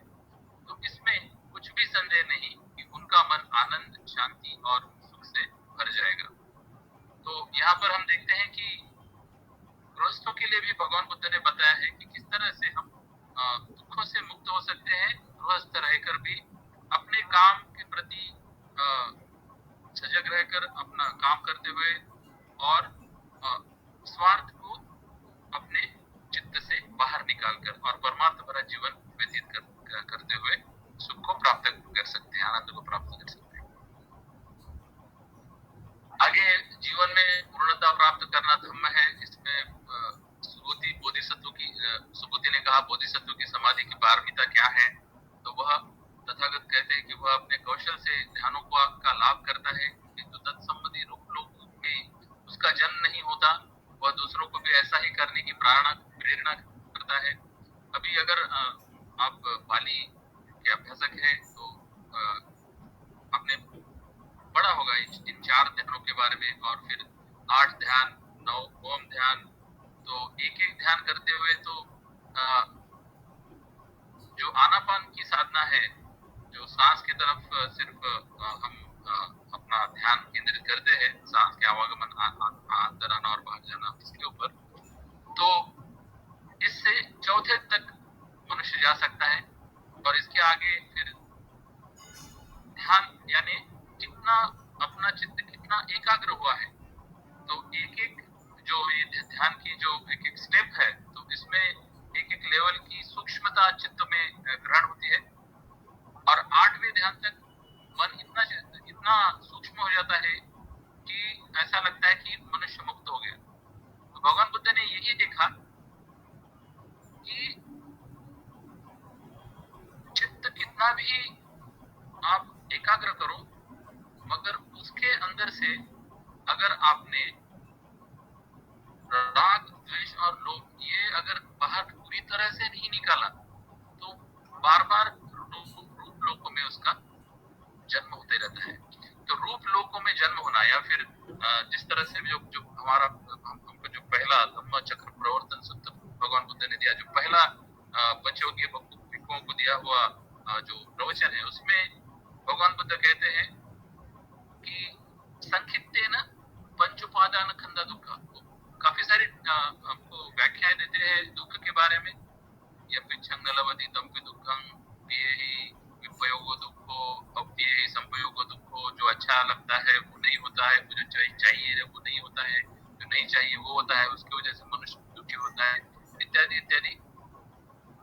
तो इसमें कुछ भी संदेह नहीं कि उनका मन आनंद, शांति और सुख से भर जाएगा। तो यहाँ पर हम देखते हैं कि गृहस्थों के लिए भी भगवान बुद्ध ने बताया है कि किस तरह से हम दुखों से मुक्त हो सकते हैं, गृहस्थ रहकर भी अपने काम के प्रति सजग रहकर अपना काम करते हुए और स्वार्थ को अपने चित्त से बाहर निकालकर और परमार्थ भरा जीवन व्यतीत करते हुए सुख को प्राप्त कर सकते हैं, आनंद को प्राप्त कर सकते हैं। आगे जीवन में पूर्णता प्राप्त करना धम्म है। इसमें सुबुद्धि सुबुद्धि ने कहा बोधिसत्व की समाधि की पारमिता क्या है, तो वह तथागत कहते हैं कि वह अपने कौशल से ध्यानों का लाभ करता है, किंतु तत्संबंधी रूप लोग में उसका जन्म नहीं होता, वह दूसरों को भी ऐसा ही करने की प्रेरणा करता है। अभी अगर आप पाली के अभ्यासक हैं तो आपने पढ़ा होगा इन 4 ध्यानों के बारे में, और फिर 8 ध्यान, 9 ओम ध्यान। तो एक एक ध्यान करते हुए तो जो आनापान की साधना है, जो सांस की तरफ सिर्फ हम अपना ध्यान केंद्रित करते हैं, सांस के आवागमन, अंदर आना और बाहर जाना, इसके ऊपर, तो इससे चौथे तक मनुष्य जा सकता है। और इसके आगे फिर ध्यान यानी कितना अपना चित्त कितना एकाग्र हुआ है, तो एक एक जो ये ध्यान की जो एक एक स्टेप है, तो इसमें एक एक लेवल की सूक्ष्मता चित्त में ग्रहण होती है, और 8वें ध्यान तक मन इतना सूक्ष्म हो जाता है कि ऐसा लगता है कि मनुष्य मुक्त हो गया। तो भगवान बुद्ध ने यही देखा कि चित्त कितना भी आप एकाग्र करो, मगर उसके अंदर से अगर आपने राग, द्वेष और लोभ ये अगर बाहर पूरी तरह से नहीं निकाला, तो बार बार रूप लोकों में उसका जन्म होते रहता है। तो रूप लोकों में जन्म होना, या फिर जिस तरह से जो हमारा हमको जो पहला धम्म चक्र प्रवर्तन सूत्र भगवान बुद्ध ने दिया, जो पहला पंचयोगी भिक्षुओं को दिया हुआ जो प्रवचन है, उसमें भगवान बुद्ध कहते हैं कि संक्षिप्तेन पंच उपादान खंदा दुख, काफी सारी हमको व्याख्याएं देते हैं दुख के बारे में। यपिच्छंगलवति तंपि दुखं पियेहि विपयोगो दुखो अप्येहि संपयोगो दुखो, जो अच्छा लगता है वो नहीं होता है, जो चाहिए वो नहीं होता है, जो नहीं चाहिए वो होता है, उसकी वजह से मनुष्य दुखी होता है, इत्यादि इत्यादि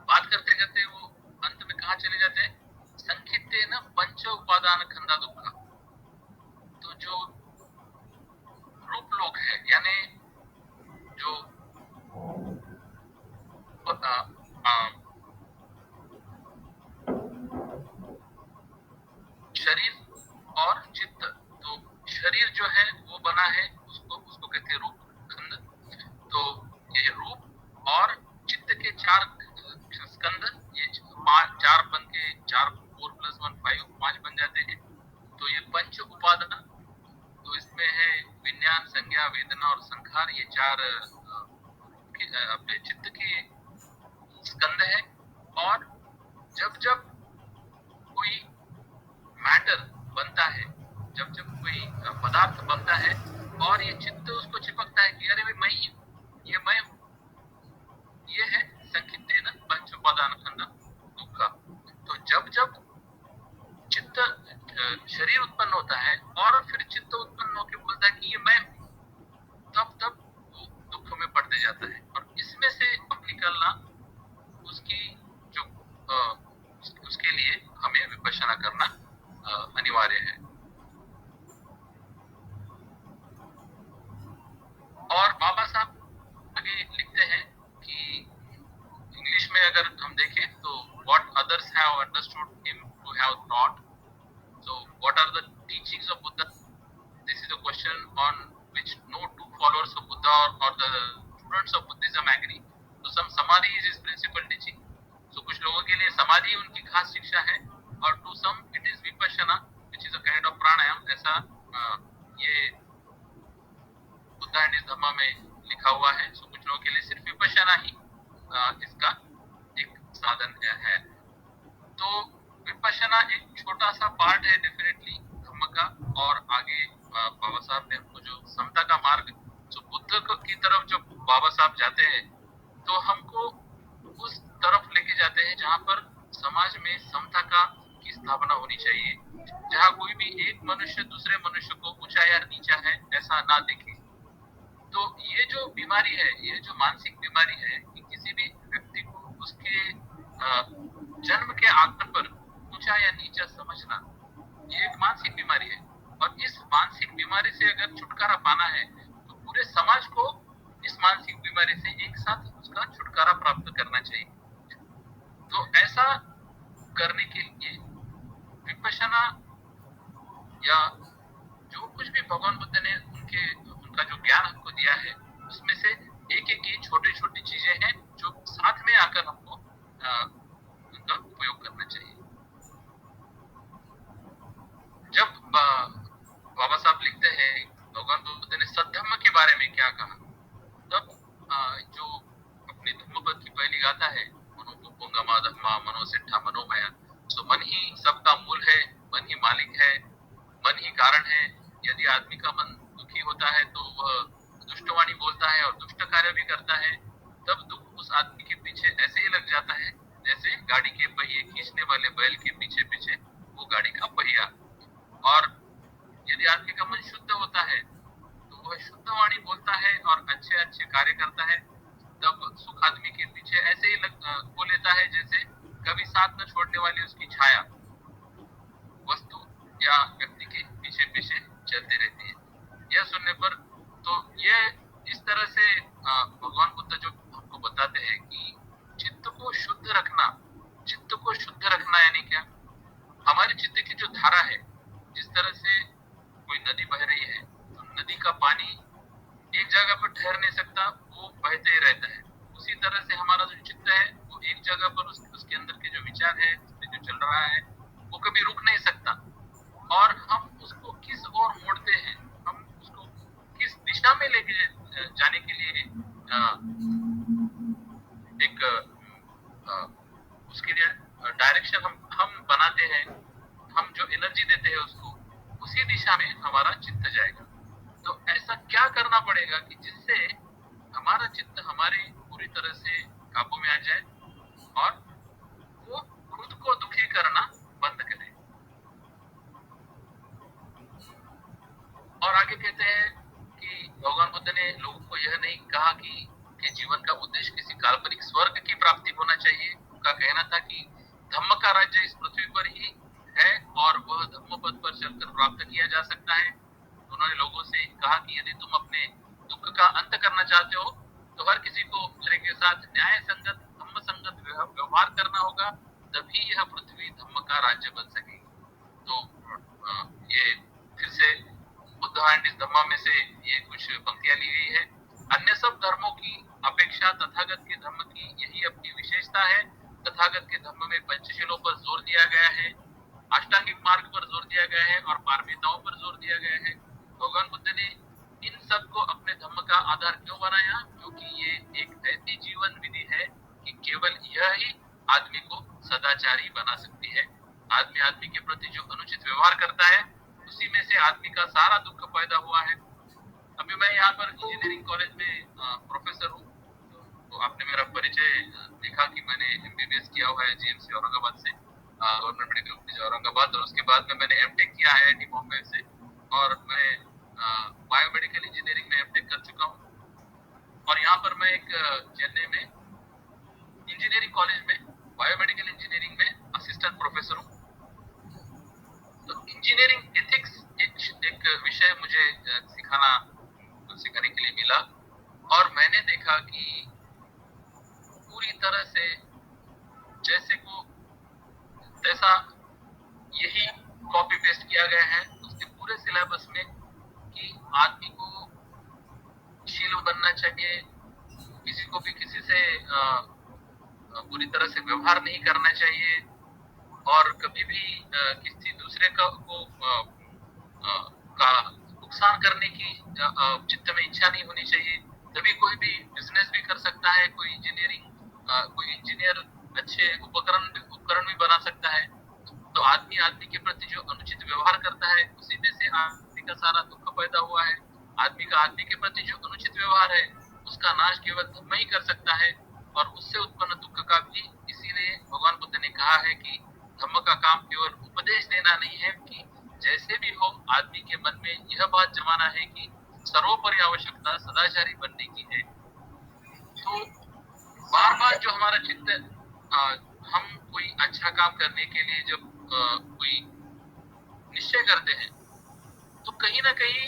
बात करते करते वो अंत में कहाँ चले जाते हैं, संक्षिप्तेन पंच उपादान खंदा दुख। तो जो रूप लोग है, यानी जो शरीर और चित्त, तो शरीर जो है वो बना है, उसको कहते हैं रूप खंड। तो ये रूप और चित्त के 4 स्कंद, ये 4 बन के 4 4 + 1 5 बन जाते हैं। तो ये पंच उपादान, तो इसमें है विज्ञान, संज्ञा, वेदना और संखार, ये 4 अपने चित्त के स्कंद है। और जब जब कोई मैटर बनता है, जब जब कोई पदार्थ बनता है और ये चित्त उसको चिपकता है कि अरे भाई मैं हूँ, ये मैं हूँ, understood him to have thought. So, what are the teachings of Buddha? This is a question on which no two followers of Buddha or the students of Buddhism agree. So, some samadhi is his principal teaching. So, कुछ लोगों के लिए समाधि उनकी खास शिक्षा है, और to some it is vipassana, which is a kind of pranayam. ऐसा ये बुद्धा एंड इस धम्मा में लिखा हुआ है. सो कुछ लोगों के लिए सिर्फ विपश्यना ही इसका एक साधन है. तो विपश्यना एक छोटा सा पार्ट है डेफिनेटली धम्म का. और आगे बाबा साहब ने हमको जो समता का मार्ग, जो बुद्ध की तरफ जब बाबा साहब जाते हैं तो हमको उस तरफ लेके जाते हैं जहाँ पर समाज में समता की स्थापना होनी चाहिए, जहाँ कोई भी एक मनुष्य दूसरे मनुष्य को ऊंचा या नीचा है ऐसा ना देखे. तो ये जो बीमारी है, ये जो मानसिक बीमारी है कि किसी भी व्यक्ति को उसके जन्म के आधार पर ऊंचा या नीचा समझना, ये एक मानसिक बीमारी है. और इस मानसिक बीमारी से अगर छुटकारा पाना है तो पूरे समाज को इस मानसिक बीमारी से एक साथ उसका छुटकारा प्राप्त करना चाहिए. तो ऐसा करने के लिए विपश्यना या जो कुछ भी भगवान बुद्ध ने उनका जो ज्ञान हमको दिया है, उसमें से एक एक ये छोटी छोटी चीजें हैं जो साथ में आकर हमको उनका उपयोग करना चाहिए. जब बाबा साहब लिखते हैं भगवान बुद्ध ने सद्धम्म के बारे में क्या कहा, तब जो अपने धम्मपद की पहली गाथा है, मनो पुंगमा धम्मा मनो सिद्धा मनोमया. तो मन ही सबका मूल है, मन ही मालिक है, मन ही कारण है. यदि आदमी का मन दुखी होता है तो वह दुष्टवाणी बोलता है और दुष्ट कार्य भी करता है. तब दुख उस आदमी के पीछे ऐसे ही लग जाता है जैसे गाड़ी के पहिए खींचने वाले बैल के पीछे पीछे वो गाड़ी का पहिया. और यदि आदमी का मन शुद्ध होता है तो वह शुद्ध वाणी बोलता है और अच्छे अच्छे कार्य करता है. तब सुख आदमी के पीछे ऐसे ही हो लेता है जैसे कभी साथ न छोड़ने वाली उसकी छाया वस्तु या व्यक्ति के पीछे पीछे चलती रहती है. यह सुनने पर तो ये इस तरह से भगवान बुद्ध जो हमको बताते हैं कि चित्त को शुद्ध रखना. चित्त को शुद्ध रखना यानी क्या? हमारे चित्त की जो धारा है, जिस तरह से कोई नदी बह रही है तो नदी का पानी एक जगह पर ठहर नहीं सकता, वो बहते ही रहता है. उसी तरह से हमारा जो चित्त है वो एक जगह पर उसके अंदर के जो विचार है, उसमें जो चल रहा है, वो कभी रुक नहीं सकता. और हम उसको किस ओर मोड़ते हैं, हम उसको किस दिशा में लेके जाने के लिए एक उसके लिए डायरेक्शन हम बनाते हैं, हम जो एनर्जी देते हैं उसको, उसी दिशा में हमारा चित्त जाएगा. तो ऐसा क्या करना पड़ेगा कि जिससे हमारा चित्त हमारे पूरी तरह से काबू में आ जाए और वो खुद को दुखी करना बंद करे. और आगे कहते हैं कि भगवान बुद्ध ने लोगों को यह नहीं कहा कि जीवन का उद्देश्य किसी काल्पनिक स्वर्ग की प्राप्ति होना चाहिए. उनका कहना था कि धम्म का राज्य इस पृथ्वी पर ही है और वह धम्म पद पर चलकर प्राप्त किया जा सकता है. उन्होंने लोगों से कहा कि यदि तुम अपने दुख का अंत करना चाहते हो तो हर किसी को दूसरे के साथ न्याय संगत धम्म संगत व्यवहार करना होगा, तभी यह पृथ्वी धम्म का राज्य बन सकेगी. तो ये फिर से बुद्ध एंड इस धम्मा में से ये कुछ पंक्तियां ली गई है. अन्य सब धर्मों की अपेक्षा तथागत के धम्म की यही अपनी विशेषता है. तथागत के धम्म में पंचशीलों पर जोर दिया गया है, अष्टांगिक मार्ग पर जोर दिया गया है और पारमिताओं पर जोर दिया गया है. भगवान बुद्ध ने इन सब को अपने धम्म का आधार क्यों बनाया? क्योंकि ये एक ऐसी जीवन विधि है कि केवल यह ही आदमी को सदाचारी बना सकती है. आदमी के प्रति जो अनुचित व्यवहार करता है उसी में से आदमी का सारा दुख पैदा हुआ है. अभी मैं यहाँ पर इंजीनियरिंग कॉलेज में प्रोफेसर हूँ. तो आपने मेरा परिचय देखा कि मैंने एमबीबीएस किया हुआ है जीएमसी औरंगाबाद से, गवर्नमेंट मेडिकल कॉलेज औरंगाबाद. और उसके बाद में मैंने एमटेक किया है आईआईटी बॉम्बे से, और मैं बायोमेडिकल इंजीनियरिंग में एमटेक कर चुका हूँ. और यहाँ पर मैं एक चेन्नई में इंजीनियरिंग कॉलेज में बायोमेडिकल इंजीनियरिंग में असिस्टेंट प्रोफेसर हूँ. तो इंजीनियरिंग एथिक्स एक विषय मुझे सिखाने के लिए मिला, और मैंने देखा कि पूरी तरह से जैसे बुरी तरह से व्यवहार नहीं करना चाहिए और कभी भी किसी दूसरे का नुकसान करने की चित्त में इच्छा नहीं होनी चाहिए। तभी कोई भी बिजनेस भी कर सकता है, कोई इंजीनियर अच्छे उपकरण भी बना सकता है। तो आदमी आदमी के प्रति जो अनुचित व्यवहार करता है उसी में से आदमी का सारा दुख पैदा हुआ है। आदमी का आदमी के प्रति जो अनुचित व्यवहार है उसका नाश केवल धर्म ही कर सकता है और उससे उत्पन्न दुख का भी। इसीलिए भगवान बुद्ध ने कहा है कि धम्म का काम केवल उपदेश देना नहीं है कि जैसे भी हो आदमी के मन में यह बात जमाना है कि सर्वोपरि आवश्यकता सदाचारी बनने की है। तो बार बार जो हमारा चित्त हम कोई अच्छा काम करने के लिए जब कोई निश्चय करते हैं तो कहीं ना कहीं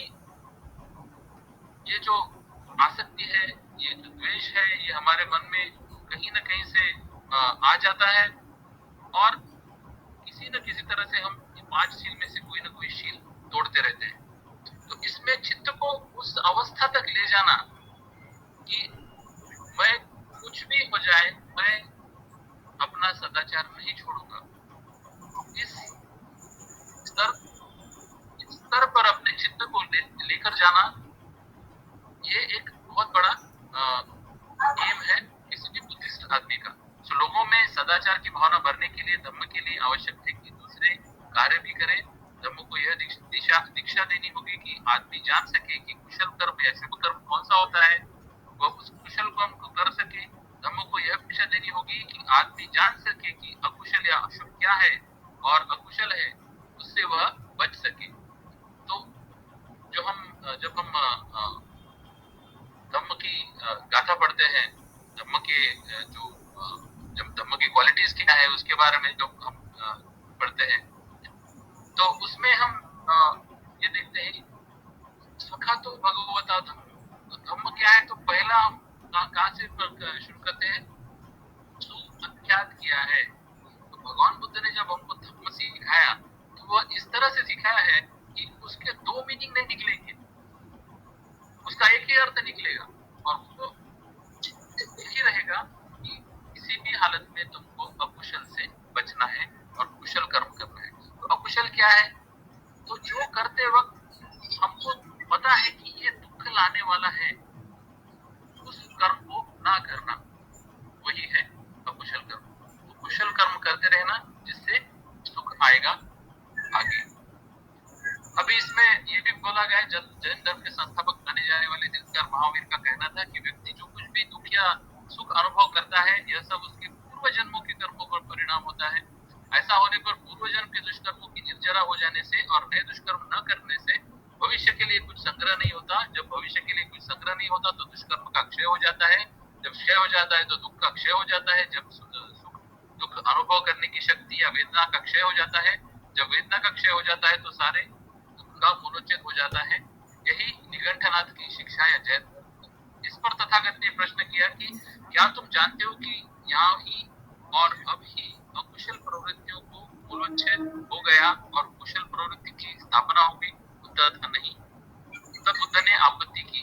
ये जो आसक्ति है, ये जो द्वेष है, ये हमारे मन में कहीं ना कहीं से आ जाता है और किसी न किसी तरह से हम 5 शील में से कोई ना कोई शील तोड़ते रहते हैं। तो इसमें चित्त को उस अवस्था तक ले जाना कि मैं कुछ भी हो जाए मैं अपना सदाचार नहीं छोड़ूंगा, इस स्तर पर अपने चित्त को लेकर जाना, ये एक बहुत बड़ा एम है किसी भी बुद्धिस्ट आदमी का। तो लोगों में सदाचार की भावना भरने के लिए धम्म के लिए आवश्यक है कि दूसरे कार्य भी करें। धम्म को यह दीक्षा देनी होगी कि आदमी जान सके कि कुशल कर्म या शुभ कर्म कौन सा होता है, वह उस कुशल कर्म को कर सके। धम्म को यह दीक्षा देनी होगी कि आदमी जान सके कि अकुशल या अशुभ क्या है और अकुशल है उससे वह बच सके। तो जब हम धम्म की गाथा पढ़ते हैं, धम्म के जब धम्म की क्वालिटीज क्या है उसके बारे में जब हम पढ़ते हैं तो उसमें हम ये देखते हैं सखा तो भगवता धम्म। तो धम्म क्या है, तो पहला हम कहाँ से शुरू करते हैं, सुअख्यात किया है। तो भगवान बुद्ध ने जब हमको धम्म सिखाया तो वह इस तरह से सिखाया है कि उसके 2 मीनिंग नहीं निकलेंगे, उसका एक ही अर्थ निकलेगा और वो एक ही रहेगा कि किसी भी हालत में तुमको अकुशल से बचना है और कुशल कर्म करना है। तो अकुशल क्या है, तो जो करते वक्त हमको पता है कि ये दुख लाने वाला है, उस कर्म को ना करना, वही है अकुशल कर्म। तो कुशल कर्म करते रहना जिससे सुख आएगा आगे। अभी इसमें ये भी बोला गया है, जैन धर्म के संस्थापक माने जाने वाले तीर्थंकर महावीर का कहना था कि व्यक्ति जो कुछ भी दुख या सुख अनुभव करता है यह सब उसके पूर्व जन्मों के कर्मों पर परिणाम होता है। ऐसा होने पर पूर्व जन्म के दुष्कर्मों की निर्जरा हो जाने से और नए दुष्कर्म न करने से भविष्य के लिए कुछ संग्रह नहीं होता। जब भविष्य के लिए कुछ संग्रह नहीं होता तो दुष्कर्म का क्षय हो जाता है। जब क्षय हो जाता है तो दुख का क्षय हो जाता है। जब दुख अनुभव करने की शक्ति या वेदना का क्षय हो जाता है। जब वेदना का क्षय हो जाता है तो सारे का मूलोच्छेद हो जाता है। यही निगंठनाथ की शिक्षा या जैन। इस पर तथागत ने प्रश्न किया कि क्या तुम जानते हो कि यहाँ ही और अब ही अकुशल प्रवृत्तियों को मूलोच्छेद हो गया और कुशल प्रवृत्ति की स्थापना हो गई? उत्तर था नहीं। तब बुद्ध ने आपत्ति की,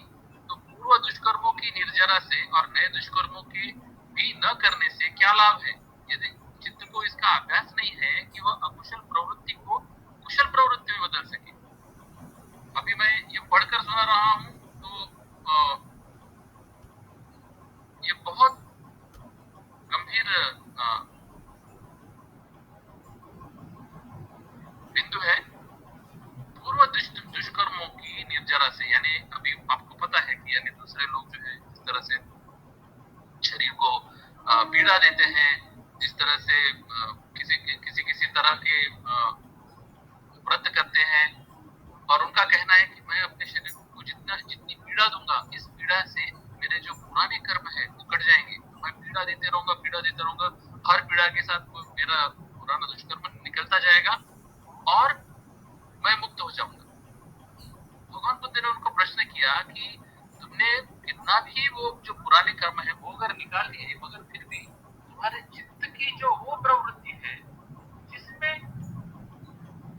तो पूर्व दुष्कर्मों की निर्जरा से और नए दुष्कर्मों के भी न करने से क्या लाभ है, यदि चित्त को इसका अभ्यास नहीं है कि वह अकुशल प्रवृत्ति को कुशल प्रवृत्ति में बदल सके। अभी मैं ये पढ़कर सुना रहा हूँ तो ये बहुत गंभीर बिंदु है। पूर्व दुष्कर्मों की निर्जरा से, यानी अभी आपको पता है कि यानी दूसरे लोग जो है इस तरह से शरीर को पीड़ा देते हैं, जिस तरह से किसी तरह के व्रत करते हैं और उनका कहना है कि मैं अपने शरीर को जितनी पीड़ा दूंगा, इस पीड़ा से मेरे जो पुराने कर्म है वो कट जाएंगे। मैं पीड़ा देते रहूंगा, हर पीड़ा के साथ मेरा पुराना दुष्कर्म निकलता जाएगा और मैं मुक्त हो जाऊंगा। भगवान बुद्ध ने उनको प्रश्न किया कि तुमने कितना भी वो जो पुराने कर्म है वो अगर निकाल लिए, मगर फिर भी तुम्हारे चित्त की जो वो प्रवृत्ति है जिसमें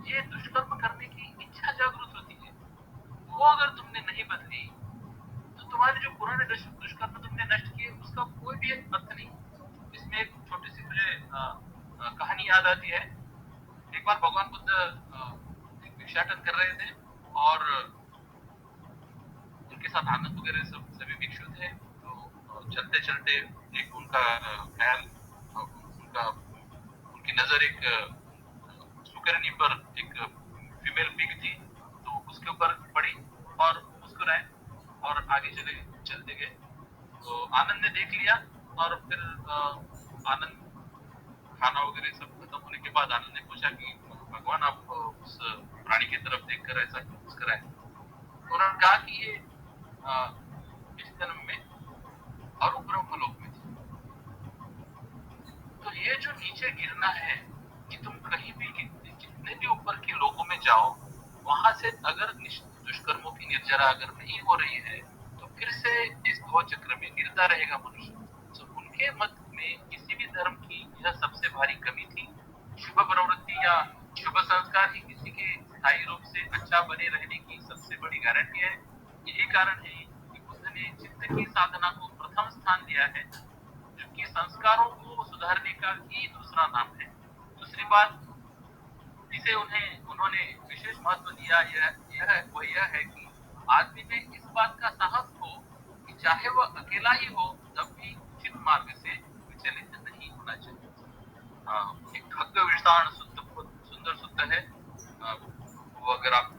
ये दुष्कर्म करने की इच्छा जागृत होती है, वो अगर तुमने नहीं बदली तो तुम्हारे जो पुराने दुष्कर्म तुमने नष्ट किए उसका कोई भी अर्थ नहीं। रहती है। एक बार भगवान बुद्ध एक भिक्षाटन कर रहे थे और उनके साथ आनंद वगैरह सब सभी भिक्षु थे। तो चलते चलते एक उनका ख्याल उनकी नजर एक सुकरनी पर एक फीमेल पिग थी, तो उसके ऊपर पड़ी और मुस्कुराए और आगे चलते गए। तो आनंद ने देख लिया और फिर आनंद खाना वगैरह सब खत्म होने के बाद आनंद ने पूछा कि भगवान आप उस प्राणी की तरफ देखकर ऐसा क्यों मुस्कुराए। तो उन्होंने कहा कि ये इस जन्म में और ब्रह्मलोक में थी। तो ये जो नीचे गिरना है कि तुम कहीं भी जितने भी ऊपर के लोगों में जाओ, वहां से अगर दुष्कर्मों की निर्जरा अगर नहीं हो रही है तो फिर से इस दो चक्र में गिरता रहेगा मनुष्य। तो उनके मत में किसी भी धर्म की यह सबसे भारी कमी थी। शुभ प्रवृत्ति या शुभ संस्कार ही किसी के स्थायी रूप से अच्छा बने रहने की सबसे बड़ी गारंटी है। यही कारण है कि बुद्ध ने चित्त की साधना को प्रथम स्थान दिया है, जबकि संस्कारों को सुधारने का ही दूसरा नाम है। दूसरी बात जिसे उन्होंने विशेष महत्व दिया यह है कि आदमी में इस बात का साहस हो कि चाहे वह अकेला ही हो तब भी उचित मार्ग से विचलित नहीं होना चाहिए। एक खग्ग विषाण सुंदर सूत्र है, वो अगर आप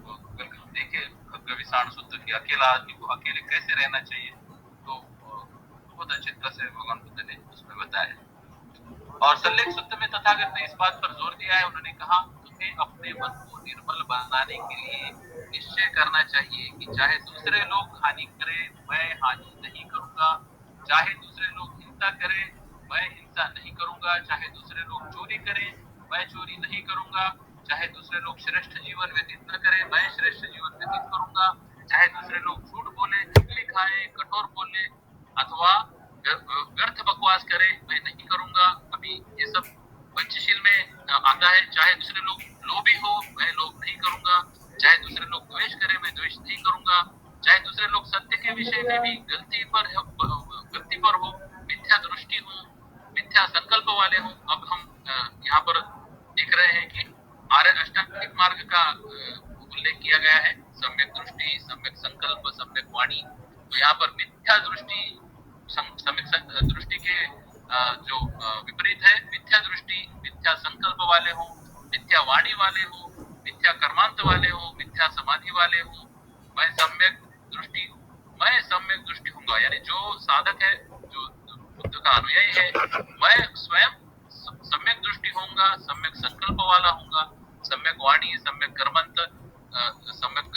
देखें खग्ग विषाण सूत्र की अकेला आदमी को अकेले कैसे रहना चाहिए, तो बहुत अच्छी तरह से भगवान बुद्ध ने उसमें बताया। और सल्लेख सूत्र में तथागत ने इस बात पर जोर दिया है, उन्होंने कहा तुम्हें अपने मन को निर्मल बनाने के लिए निश्चय करना चाहिए कि चाहे दूसरे लोग हानि करें मैं हानि नहीं करूंगा, चाहे दूसरे लोग हिंसा करें मैं हिंसा नहीं करूंगा, चाहे दूसरे लोग चोरी करें मैं चोरी नहीं करूंगा, चाहे दूसरे लोग श्रेष्ठ जीवन व्यतीत न करें मैं श्रेष्ठ जीवन व्यतीत करूंगा, चाहे दूसरे लोग झूठ बोले, चुगली खाएं, कठोर बोले अथवा व्यर्थ बकवास करे मैं नहीं करूंगा। अभी ये सब पंचशील में आता है। चाहे दूसरे लोग लोभी हो मैं लोभ नहीं करूंगा, चाहे दूसरे लोग द्वेष करे मैं द्वेष नहीं करूंगा, चाहे दूसरे लोग सत्य के विषय में भी गलती पर हो, मिथ्या दृष्टि हो, मिथ्या संकल्प वाले हो। अब हम यहाँ पर देख रहे हैं कि आर्य अष्टांगिक मार्ग का उल्लेख किया गया है, सम्यक दृष्टि, सम्यक संकल्प, सम्यक वाणी। तो यहाँ पर मिथ्या दृष्टि दृष्टि के जो विपरीत है, मिथ्या दृष्टि मिथ्या संकल्प वाले हो, मिथ्या वाणी वाले हो, मिथ्या कर्मांत वाले हो, मिथ्या समाधि वाले हो, मैं सम्यक दृष्टि हूंगा। यानी जो साधक है, जो बुद्ध का अनुयायी है, मैं स्वयं सम्यक दृष्टि होऊंगा, सम्यक संकल्प वाला होऊंगा, सम्यक वाणी, सम्यक कर्मांत, सम्यक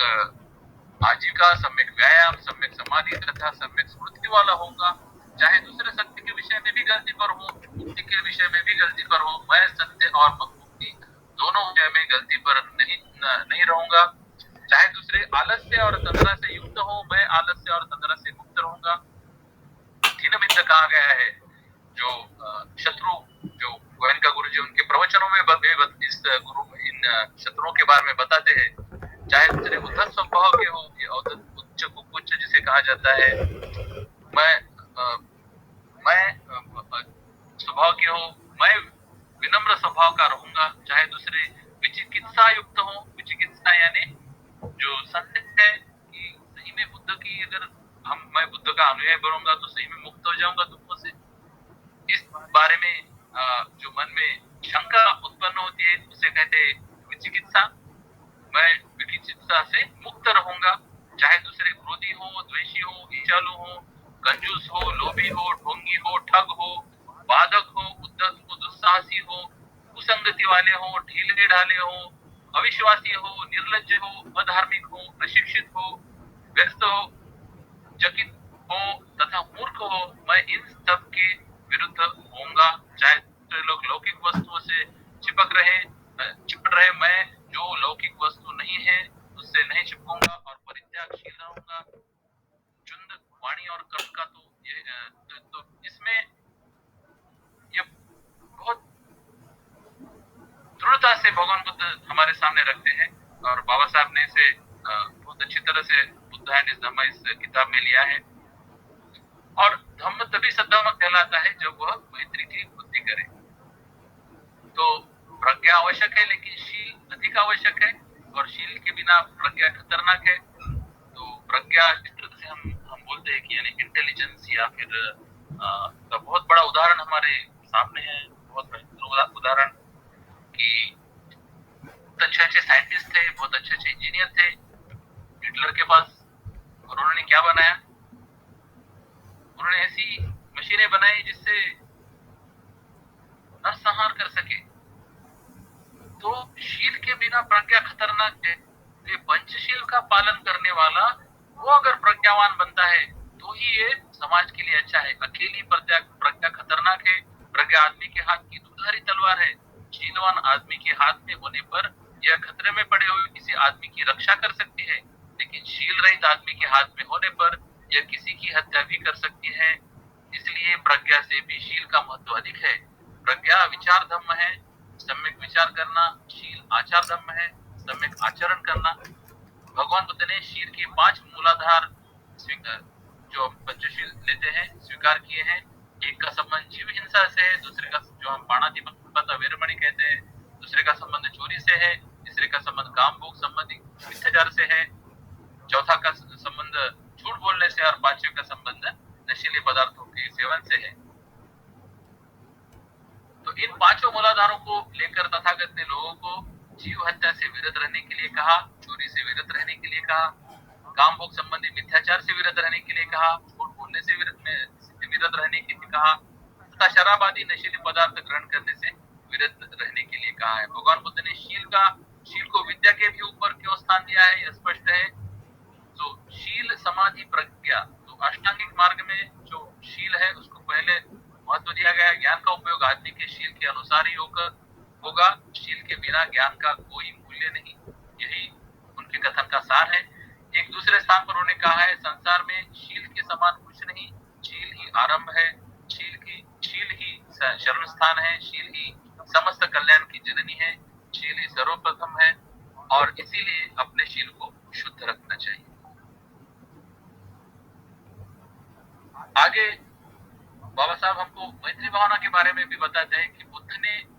आजीविका, सम्यक व्यायाम, सम्यक समाधि तथा सम्यक स्मृति वाला होगा। चाहे दूसरे सत्य के विषय में भी गलती पर हो, मुक्ति के विषय में भी गलती पर हो, मैं सत्य और मुक्ति दोनों विषय में गलती पर नहीं रहूंगा। चाहे दूसरे आलस्य और तंद्रा से युक्त हो, मैं आलस्य और तंद्रा से मुक्त रहूंगा। तीन मित्र कहा गया है, जो शत्रु, जो गोविंद का गुरु जी उनके प्रवचनों में इन शत्रुओं के बारे में बताते हैं। चाहे दूसरे उद्धत स्वभाव के हो या उच्च कुकुच्च जिसे कहा जाता है, मैं स्वभाव के हो, मैं विनम्र स्वभाव का रहूंगा। चाहे दूसरे विचिकित्सा युक्त हो, विचिकित्सा यानी जो संदिग्ध है कि सही में बुद्ध की अगर मैं बुद्ध का अनुयायी बनूंगा तो सही में मुक्त हो जाऊंगा दुखों से, इस बारे में जो मन में शंका उत्पन्न होती है उसे कहते हैं विचिकित्सा। मैं विचिकित्सा से मुक्त रहूंगा। चाहे दूसरे क्रोधी हो, द्वेषी हो, ईचालु हो, कंजूस हो, लोभी हो, ढोंगी हो, ठग हो, बाधक हो, उद्धत हो, दुस्साहसी हो, कुसंगति वाले हो, ढीले ढाले हो, अविश्वासी हो, निर्लज्ज हो, अधार्मिक हो, अशिक्षित हो, व्यस्त हो, चकित हो तथा मूर्ख हो, मैं इन सब के विरुद्ध होऊंगा। चाहे दूसरे लोग लौकिक वस्तुओं से चिपट रहे, मैं जो लौकिक वस्तु नहीं है उससे नहीं चिपकूंगा और परित्यागशील रहूंगा। चुंद वाणी और कर्म का तो इसमें ये बहुत दृढ़ता से भगवान बुद्ध हमारे सामने रखते हैं और बाबा साहब ने इसे बहुत अच्छी तरह से बुद्ध एंड हिज धम्म इस किताब में लिया है। और धम्म तभी सद्धम्म कहलाता है जब वह मैत्री की बुद्धि करे। तो प्रज्ञा आवश्यक है लेकिन शील अधिक आवश्यक है, और शील के बिना प्रज्ञा खतरनाक है। तो प्रज्ञा जिस तरह से हम बोलते हैं कि यानी इंटेलिजेंस या फिर का बहुत बड़ा उदाहरण हमारे सामने है, बहुत बेहतरीन उदाहरण कि बहुत अच्छे अच्छे साइंटिस्ट थे, बहुत अच्छे अच्छे इंजीनियर थे हिटलर के पास, और उन्होंने क्या बनाया? उन्होंने ऐसी मशीनें बनाई जिससे नरसंहार कर सके। तो शील के बिना प्रज्ञा खतरनाक है। ये पंचशील का पालन करने वाला वो अगर प्रज्ञावान बनता है तो ही ये समाज के लिए अच्छा है। अकेली प्रज्ञा खतरनाक है। प्रज्ञा आदमी के हाथ की दुधारी तलवार है। शीलवान आदमी के हाथ में होने पर यह खतरे में पड़े हुए किसी आदमी की रक्षा कर सकती है, लेकिन शील रहित आदमी के हाथ में होने पर यह किसी की हत्या भी कर सकती है। इसलिए प्रज्ञा से भी शील का महत्व अधिक है। प्रज्ञा विचार धम्म है, सम्यक विचार करना। शील आचार धम्म है, सम्यक आचरण करना। भगवान बुद्ध ने शील के 5 मूलाधार जो पंचशील लेते हैं स्वीकार किए हैं। एक का संबंध जीव हिंसा से है, दूसरे का जो हम पाणातिपात वीरमणि कहते हैं, दूसरे का संबंध चोरी से है, तीसरे का संबंध काम भोग संबंधी मिथ्याचार से है, चौथा का संबंध झूठ बोलने से, और पांचवे का संबंध नशीले पदार्थों के सेवन से है। तो इन 5 मूलाधारों को लेकर तथागत ने लोगों को जीव हत्या से विरत रहने के लिए कहा, चोरी से विरत रहने के लिए कहा, काम भोग संबंधी मिथ्याचार से विरत रहने के लिए कहा, झूठ बोलने से विरत रहने के लिए कहा, तथा शराब आदि नशीले पदार्थ ग्रहण करने से विरत रहने के लिए कहा है। भगवान बुद्ध ने शील को विद्या के भी ऊपर क्यों स्थान दिया है, यह स्पष्ट है। तो शील समाधि प्रज्ञा, तो अष्टांगिक मार्ग में जो शील है उसको पहले महत्व दिया गया। ज्ञान का उपयोग आदमी के शील के अनुसार ही होगा। शील के बिना ज्ञान का कोई मूल्य नहीं, यही उनके कथन का सार है। एक दूसरे स्थान पर उन्होंने कहा है, संसार में शील के समान कुछ नहीं, शील ही आरंभ है, शील ही शरण स्थान है, शील ही समस्त कल्याण की जननी है, शील ही सर्वप्रथम है, और इसीलिए अपने शील को शुद्ध रखना चाहिए। आगे बाबा साहब हमको मैत्री भावना के बारे में भी बताते हैं कि बुद्ध ने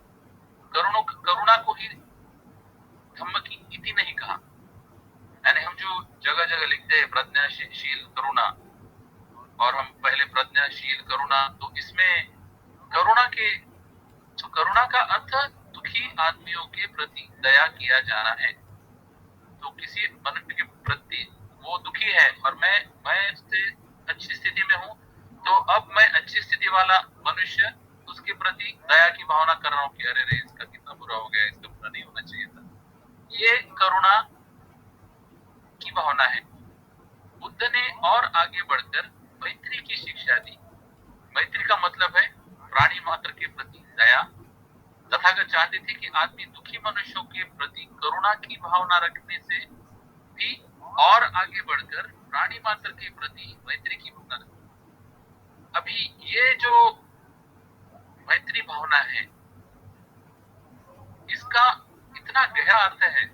करुणा को ही धम्म की इति नहीं कहा। यानी हम जो जगह जगह लिखते हैं प्रज्ञाशील करुणा, और हम पहले प्रज्ञाशील करुणा, तो इसमें करुणा का अर्थ दुखी आदमियों के प्रति दया किया जाना है। तो किसी मनुष्य के प्रति वो दुखी है और मैं उससे अच्छी स्थिति में हूँ, तो अब मैं अच्छी स्थिति वाला मनुष्य उसके प्रति दया की भावना कर रहा हूँ कि अरे रे इसका कितना बुरा हो गया, इसका बुरा नहीं होना चाहिए था। ये करुणा की भावना है। बुद्ध ने और आगे बढ़कर मैत्री की शिक्षा दी। मैत्री का मतलब है प्राणी मात्र के प्रति दया। तथागत चाहते थे कि आदमी दुखी मनुष्यों के प्रति करुणा की भावना रखने से भी और आगे बढ़कर प्राणी मात्र के प्रति मैत्री की भावना रखे। अभी ये जो मैत्री भावना है, इसका इतना गहरा अर्थ है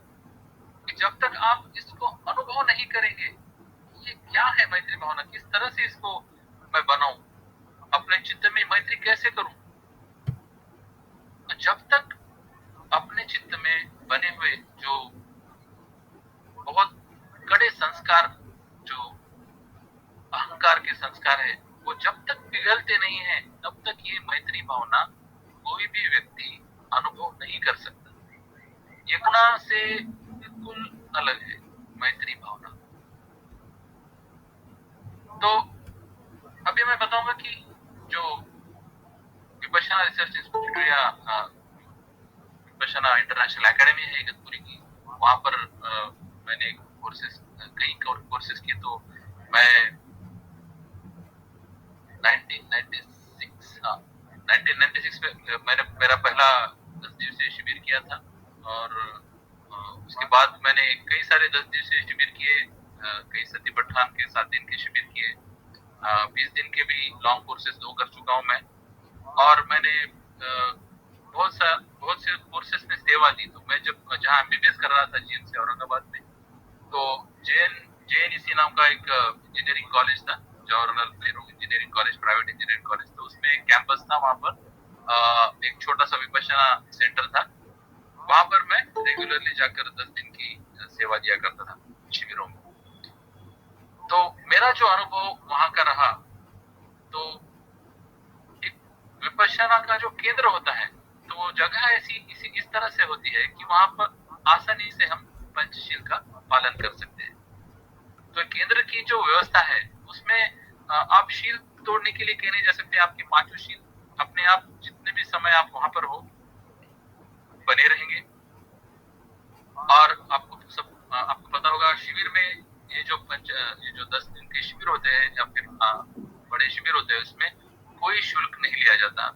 कि जब तक आप इसको अनुभव नहीं करेंगे, ये क्या है मैत्री भावना, किस तरह से इसको मैं बनाऊं, अपने चित्त में मैत्री कैसे करूं, तो जब तक अपने चित्त में बने हुए जो बहुत कड़े संस्कार, जो अहंकार के संस्कार है, वो जब तक पिघलते नहीं है, तब तक ये मैत्री भावना कोई भी व्यक्ति अनुभव नहीं कर सकता। ये गुणा से बिल्कुल अलग है मैत्री भावना। तो अभी मैं बताऊंगा कि जो विपश्यना रिसर्च इंस्टीट्यूट या विपश्यना इंटरनेशनल एकेडमी है इगतपुरी की, वहां पर मैंने कई कोर्सेज किए। तो मैं 1996 में मेरा पहला 10 दिवसीय शिविर किया था, और उसके बाद मैंने कई सारे 10 दिवसीय शिविर किए, कई सती पठान के 7 दिन के शिविर किए, 20 दिन के भी लॉन्ग कोर्सेज 2 कर चुका हूँ मैं, और मैंने बहुत से कोर्सेज में सेवा दी। तो मैं जब जहाँ MBBS कर रहा था GNC औरंगाबाद में, तो JNEC नाम का एक इंजीनियरिंग कॉलेज था, Jawaharlal Nehru engineering college, private engineering college. तो उसमें एक कैंपस था, वहाँ पर एक छोटा सा विपश्यना सेंटर था, वहां पर मैं रेगुलरली जाकर 10 दिन की सेवा दिया करता था शिविरों में। तो मेरा जो अनुभव वहां का रहा, तो एक विपश्यना का जो केंद्र होता है, तो वो जगह ऐसी इस तरह से होती है कि वहां पर आसानी से हम पंचशील का पालन कर सकते हैं। तो केंद्र की जो व्यवस्था है उसमें आप शील तोड़ने के लिए कह नहीं जा सकते। आपके पांचों शील अपने आप जितने भी समय आप वहां पर हो बने रहेंगे। और आपको पता होगा शिविर में ये जो 10 दिन के शिविर होते हैं या फिर बड़े शिविर होते हैं, उसमें कोई शुल्क नहीं लिया जाता।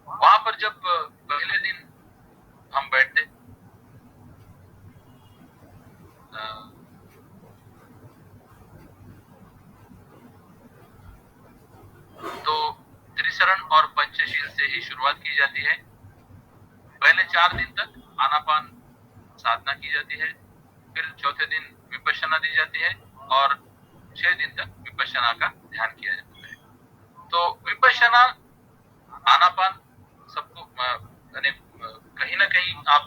वहां पर जब पहले दिन हम बैठते तो त्रिशरण और पंचशील से ही शुरुआत की जाती है। पहले 4 दिन तक आनापान साधना की जाती है, फिर चौथे दिन विपश्यना दी जाती है और 6 दिन तक विपश्यना का ध्यान किया जाता है। तो विपश्यना आनापान सबको कहीं ना कहीं आप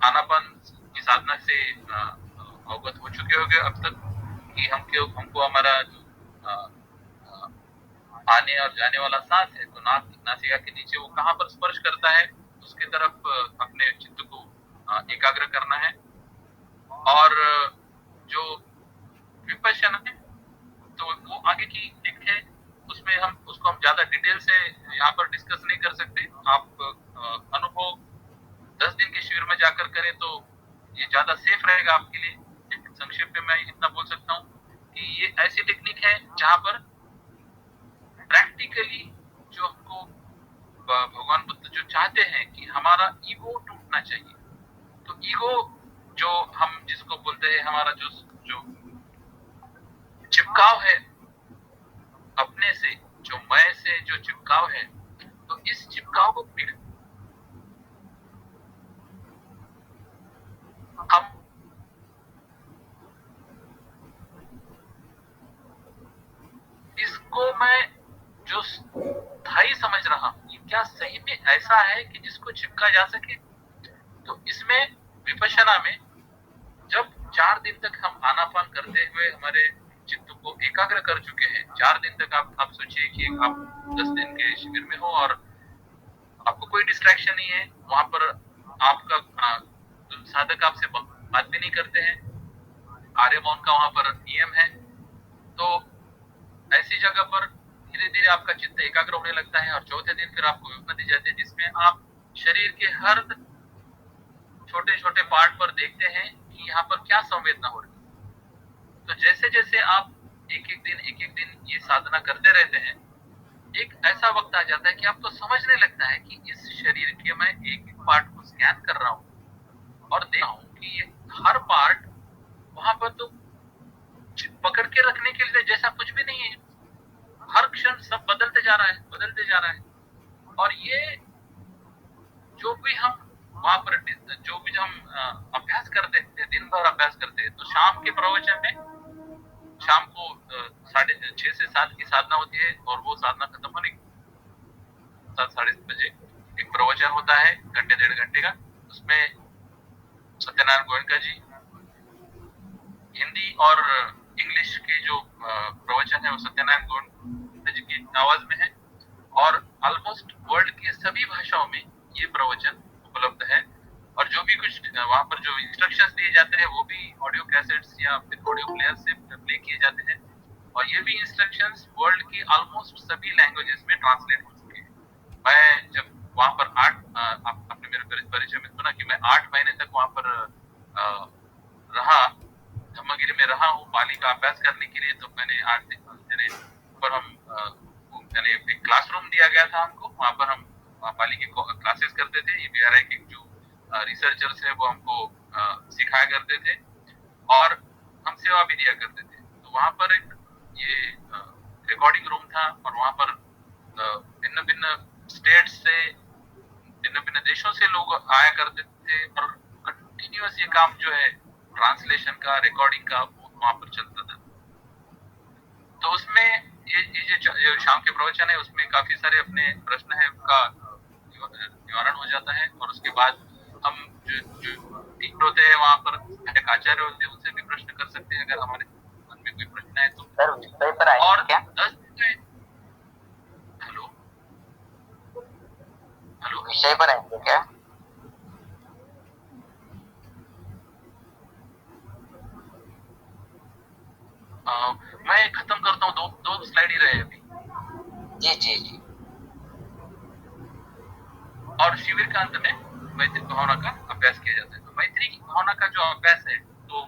आनापान की साधना से अवगत हो चुके होंगे अब तक कि हमको हमारा जो आने और जाने वाला सांस है, तो नासिका के नीचे वो कहाँ पर स्पर्श करता है उसके तरफ अपने चित्त को एकाग्र करना है। और जो विपश्यना है तो वो आगे की एक है, उसमें उसको हम ज्यादा डिटेल से यहाँ पर डिस्कस नहीं कर सकते। आप अनुभव 10 दिन के शिविर में जाकर करें तो ये ज्यादा सेफ रहेगा आपके लिए। संक्षेप में मैं इतना बोल सकता हूँ कि ये ऐसी टेक्निक है जहां पर प्रैक्टिकली जो हमको भगवान बुद्ध जो चाहते हैं कि हमारा ईगो टूटना चाहिए। तो ईगो जो हम जिसको बोलते हैं, हमारा जो चिपकाव है अपने से, जो मैं से जो चिपकाव है, तो इस चिपकाव को हम इसको मैं जो स्थायी समझ रहा हूं, ये क्या सही में ऐसा है कि जिसको चिपका जा सके। तो इसमें विपश्यना में जब 4 दिन तक हम आनापान करते हुए हमारे चित्त को एकाग्र कर चुके हैं, 4 दिन तक आप सोचिए कि आप 10 दिन के शिविर में हो और आपको कोई डिस्ट्रैक्शन नहीं है। वहां पर आपका साधक आपसे बात भी नहीं करते हैं, आर्य मौन का वहां पर नियम है। तो ऐसी जगह पर धीरे धीरे आपका चित्त एकाग्र होने लगता है और चौथे दिन फिर आपको विपन्ना दी जाती है, जिसमें आप शरीर के हर छोटे छोटे पार्ट पर देखते हैं कि यहाँ पर क्या संवेदना हो रही है। तो जैसे जैसे आप एक एक दिन ये साधना करते रहते हैं, एक ऐसा वक्त आ जाता है कि आपको समझने लगता है कि इस शरीर के मैं एक एक पार्ट को स्कैन कर रहा हूँ और देख रहा हूँ कि ये हर पार्ट वहां पर तो पकड़ के रखने के लिए जैसा कुछ भी नहीं है। हर क्षण सब बदलते जा रहा है। और ये जो भी हम वहां पर जो भी हम अभ्यास करते थे, दिन भर अभ्यास करते हैं, तो शाम के प्रवचन में शाम को 6:30 से 7 की साधना होती है और वो साधना खत्म होने 7 साढ़े 7 बजे एक प्रवचन होता है, घंटे 1.5 घंटे का। उसमें सत्यनारायण गोयनका जी हिंदी और इंग्लिश के जो प्रवचन है वो सत्यनारायण गोयनका जी की आवाज में है और ऑलमोस्ट वर्ल्ड के सभी भाषाओं में ये प्रवचन उपलब्ध है। और जो भी कुछ वहां पर जो इंस्ट्रक्शंस दिए जाते हैं वो भी ऑडियो कैसेट्स या फिर ऑडियो प्लेयर से प्ले किए जाते हैं और ये भी इंस्ट्रक्शंस वर्ल्ड की ऑलमोस्ट सभी लैंग्वेजेस में ट्रांसलेट हो चुके हैं। मैं जब वहां पर आपने मेरे परिचय में सुना कि मैं 8 महीने तक वहां पर रहा, धम्मगिरी में रहा हूँ पाली का अभ्यास करने के लिए। तो मैंने 8 दिन पर एक क्लासरूम दिया गया था हमको, वहां पर हम पाली के क्लासेस करते थे। ये BRI के जो रिसर्चर्स है वो हमको सिखाया करते थे और हम सेवा भी दिया करते थे। तो वहां पर एक ये रिकॉर्डिंग रूम था और वहां पर भिन्न भिन्न स्टेट से, भिन्न भिन्न देशों से लोग आया करते थे और कंटिन्यूअस ये काम जो है ट्रांसलेशन का, रिकॉर्डिंग का, वहां पर चलता था। तो उसमें ये जो शाम के प्रवचन है उसमें काफी सारे अपने प्रश्न है उनका निवारण हो जाता है और उसके बाद हम जो टीचर होते हैं वहाँ पर एक आचार्य होते हैं, उनसे भी प्रश्न कर सकते हैं अगर हमारे मन में कोई प्रश्न है तो। सर विषय पर आएंगे और क्या? 10 दिन में हेलो हेलो विषय पर आएंगे क्या? मैं खत्म करता हूँ, दो स्लाइड ही रहे अभी। जी जी जी। और शिविर का अंत में मैत्री भावना का अभ्यास किया जाता है। तो मैत्री की भावना का जो अभ्यास है, तो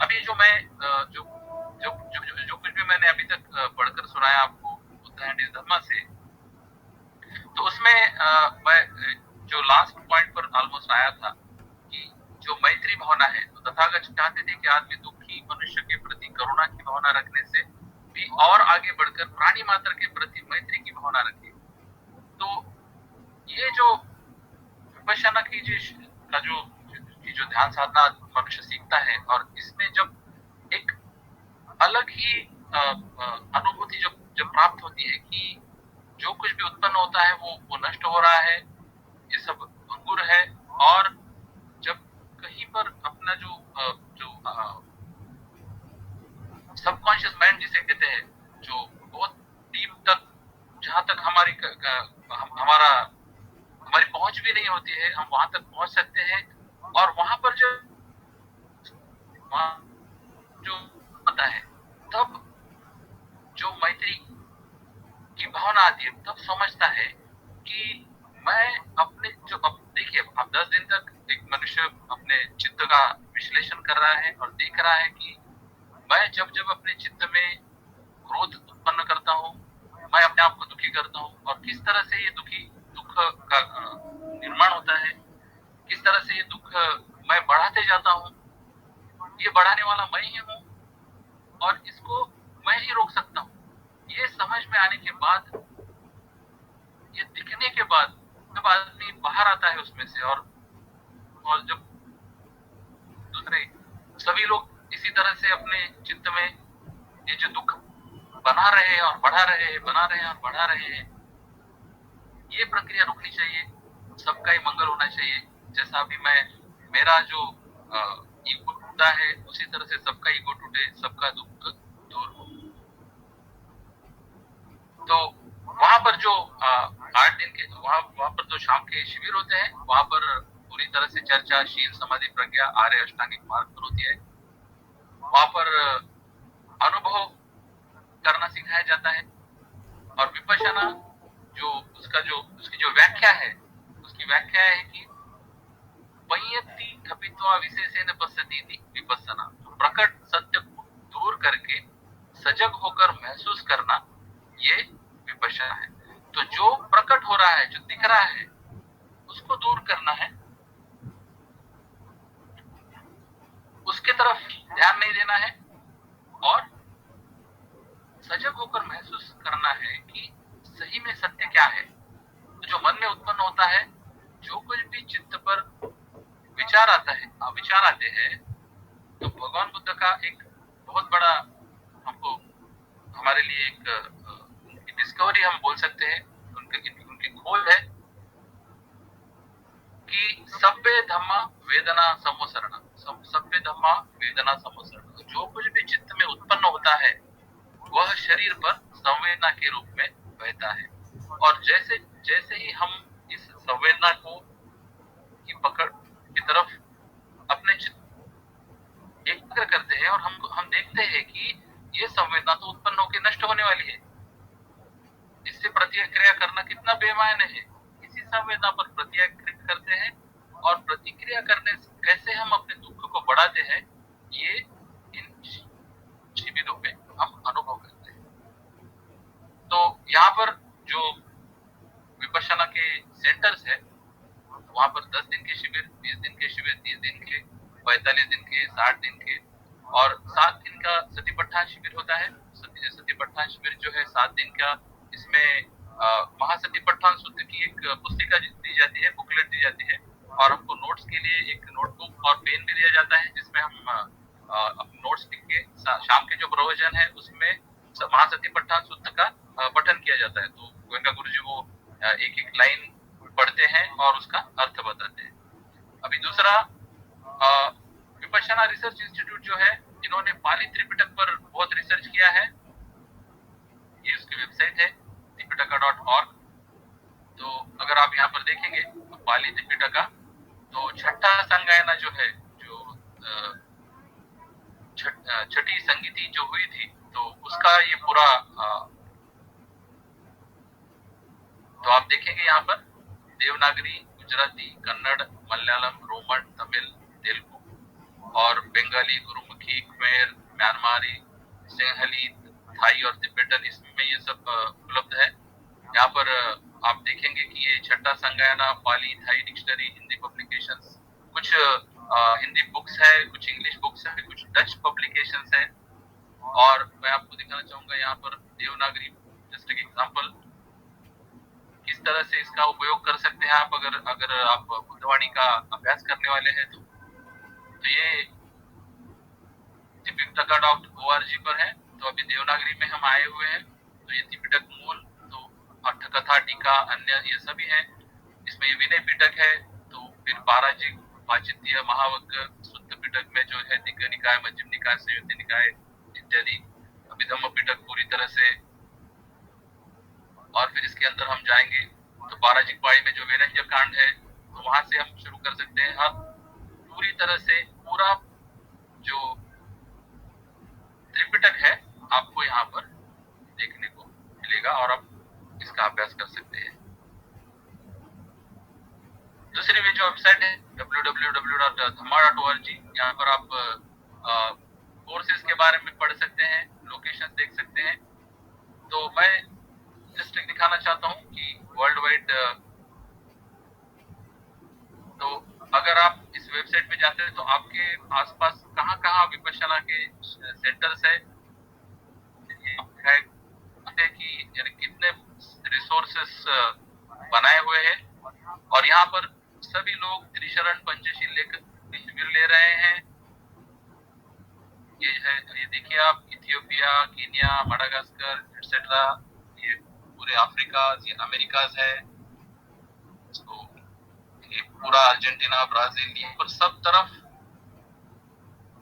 अभी जो मैं जो जो जो, जो, जो कुछ भी मैंने अभी तक पढ़कर सुनाया आपको बुद्ध धम्मा से, तो उसमें मैं जो लास्ट पॉइंट पर ऑलमोस्ट आया था कि जो मैत्री भावना है, तो तथागत चाहते थे कि आदमी दुखी मनुष्य के प्रति करुणा की भावना रखने से भी और आगे बढ़कर प्राणी मात्र के प्रति मैत्री की भावना रखे। तो ये जो विपश्यना की जो ध्यान साधना मनुष्य सीखता है, और इसमें जब एक अलग ही अनुभूति जब प्राप्त होती है कि जो कुछ भी उत्पन्न होता है वो नष्ट हो रहा है, ये सब अंकुर है। और जब कहीं पर अपना जो सबकॉन्शियस माइंड जिसे कहते हैं, जो बहुत डीप तक, जहां तक हमारी पहुंच भी नहीं होती है, हम वहां तक पहुंच सकते हैं। और वहां पर जो होता है, तब जो मैत्री की भावना आती है, तब समझता है कि मैं अपने देखिए, अब 10 दिन तक एक मनुष्य अपने चित्त का विश्लेषण कर रहा है और देख रहा है कि मैं जब अपने चित्त में क्रोध उत्पन्न करता हूँ, मैं अपने आप को दुखी करता हूँ, और किस तरह से ये दुख का निर्माण होता है, किस तरह से ये दुख मैं बढ़ाते जाता हूँ, ये बढ़ाने वाला मैं ही हूँ और इसको मैं ही रोक सकता हूँ। ये समझ में आने के बाद, ये दिखने के बाद, जब आदमी बाहर आता है उसमें से, और जब दूसरे सभी लोग इसी तरह से अपने चित्त में ये जो दुख बना रहे हैं और बढ़ा रहे हैं, बना रहे हैं और बढ़ा रहे हैं, ये प्रक्रिया रुकनी चाहिए। सबका ही मंगल होना चाहिए। जैसा अभी मेरा जो ईगो टूटा है, उसी तरह से सबका ईगो टूटे, सबका दुख दूर हो। तो वहां पर जो 8 दिन के वहां पर जो शाम के शिविर होते हैं, वहां पर पूरी तरह से चर्चा शील समाधि प्रज्ञा आर्य अष्टांगिक मार्ग पर होती है। वहां पर अनुभव करना सिखाया जाता है। और विपश्यना उसकी जो व्याख्या है, उसकी व्याख्या है कि पय्यति कपित्वा विशेषेण पश्यति विपश्यना, प्रकट सत्य को दूर करके सजग होकर महसूस करना, ये विपश्यना है। तो जो प्रकट हो रहा है, जो दिख रहा है, उसको दूर करना है, उसके तरफ ध्यान नहीं देना है, और सजग होकर महसूस करना है कि सही में सत्य क्या है। तो जो मन में उत्पन्न होता है, जो कुछ भी चित्त पर विचार आता है, विचार आते हैं, तो भगवान बुद्ध का एक बहुत बड़ा हमारे लिए एक डिस्कवरी हम बोल सकते हैं, उनकी खोज है कि सभ्य धम्मा वेदना समोसरण, सभ्य धम्मा वेदना समोसरण। जो कुछ भी चित्त में उत्पन्न होता है, वह शरीर पर संवेदना के रूप में बहता है। और जैसे ही हम इस संवेदना को की पकड़ की तरफ अपने एकाग्र करते हैं, और हम देखते हैं कि ये संवेदना तो उत्पन्न होकर नष्ट होने वाली है, इससे प्रतिक्रिया करना कितना बेमायने है। इसी संवेदना पर प्रतिक्रिया करते हैं, और प्रतिक्रिया करने से कैसे हम अपने दुख को बढ़ाते हैं, ये इन शिविरों में हम अनुभव करते हैं। तो यहाँ पर जो विपश्यना के सेंटर्स है, वहां पर 10 दिन के शिविर, 20 दिन के शिविर, 30 दिन के, 45 दिन के, 60 दिन के, और 7 दिन का सतिपट्ठान शिविर होता है। सतिपट्ठान शिविर जो है 7 दिन का, इसमें महासतिपट्ठान सूत्र की एक पुस्तिका दी जाती है, बुकलेट दी जाती है, और हमको नोट्स के लिए एक नोटबुक और पेन भी दिया जाता है, जिसमें हम नोट्स लिख के शाम के जो प्रवचन है उसमें महासतिपट्ठान सूत्र का पठन किया जाता है। तो गोयनका गुरु जी वो एक लाइन पढ़ते हैं और उसका अर्थ बताते हैं। अभी दूसरा विपश्यना रिसर्च इंस्टीट्यूट जो है, इन्होंने पाली त्रिपिटक पर बहुत रिसर्च किया है। ये उसकी वेबसाइट है tripitaka.org। तो अगर आप यहाँ पर देखेंगे तो पाली त्रिपिटका, तो छठा संगायना जो है, जो छठी संगीति जो हुई थी, तो उसका ये पूरा तो आप देखेंगे यहाँ पर देवनागरी, गुजराती, कन्नड़, मलयालम, रोमन, तमिल, तेलुगु और बंगाली, गुरुमुखी, खमेर, म्यांमारी, सिंहली, थाई और तिब्बतन, इसमें ये सब उपलब्ध है। यहाँ पर आप देखेंगे कि ये छठा संगायना, पाली, थाई डिक्शनरी, हिंदी पब्लिकेशंस, कुछ हिंदी बुक्स है, कुछ इंग्लिश बुक्स है, कुछ डच पब्लिकेशंस है। और मैं आपको दिखाना चाहूंगा यहाँ पर देवनागरी, जस्ट एक एग्जांपल, किस तरह से इसका उपयोग कर सकते हैं आप अगर आप बुद्धवाणी का अभ्यास करने वाले हैं तो ये tripitaka.org पर है। तो अभी देवनागरी में हम आए हुए हैं, तो ये त्रिपिटक मूल, तो अट्ठकथा, टीका, अन्य ये सभी हैं। इसमें ये विनय पिटक है, तो फिर पाराजिक, पाचित्य, महावक्र, शुद्ध पिटक में जो है दिग्ग निकाय, मध्यम निकाय, संयुक्त निकाय इत्यादि। अभी धम्म पिटक पूरी तरह से, और फिर इसके अंदर हम जाएंगे तो पाराजिक पाड़ी में जो वेरंजक कांड है, तो वहां से हम शुरू कर सकते हैं। अब पूरी तरह से पूरा जो त्रिपिटक है आपको यहाँ पर देखने को मिलेगा और आप इसका अभ्यास कर सकते हैं। दूसरी भी जो वेबसाइट है www.dhamma.org, यहाँ पर आप कोर्सेज के बारे में पढ़ सकते हैं, लोकेशन देख सकते हैं। तो मैं जस्ट दिखाना चाहता हूँ कि वर्ल्ड वाइड, तो अगर आप इस वेबसाइट पे जाते हैं तो आपके आसपास कहाँ कहाँ विपश्यना के सेंटर्स है, कि यानी कितने रिसोर्सेस बनाए हुए हैं। और यहाँ पर सभी लोग त्रिशरण पंचशील लेकर शिविर ले रहे हैं। ये है, ये देखिए आप, इथियोपिया, कीनिया, मडागास्कर एटसेट्रा, ये पूरे अफ्रीका, ये अमेरिकाज है, तो ये पूरा अर्जेंटीना, ब्राजील, यहाँ पर सब तरफ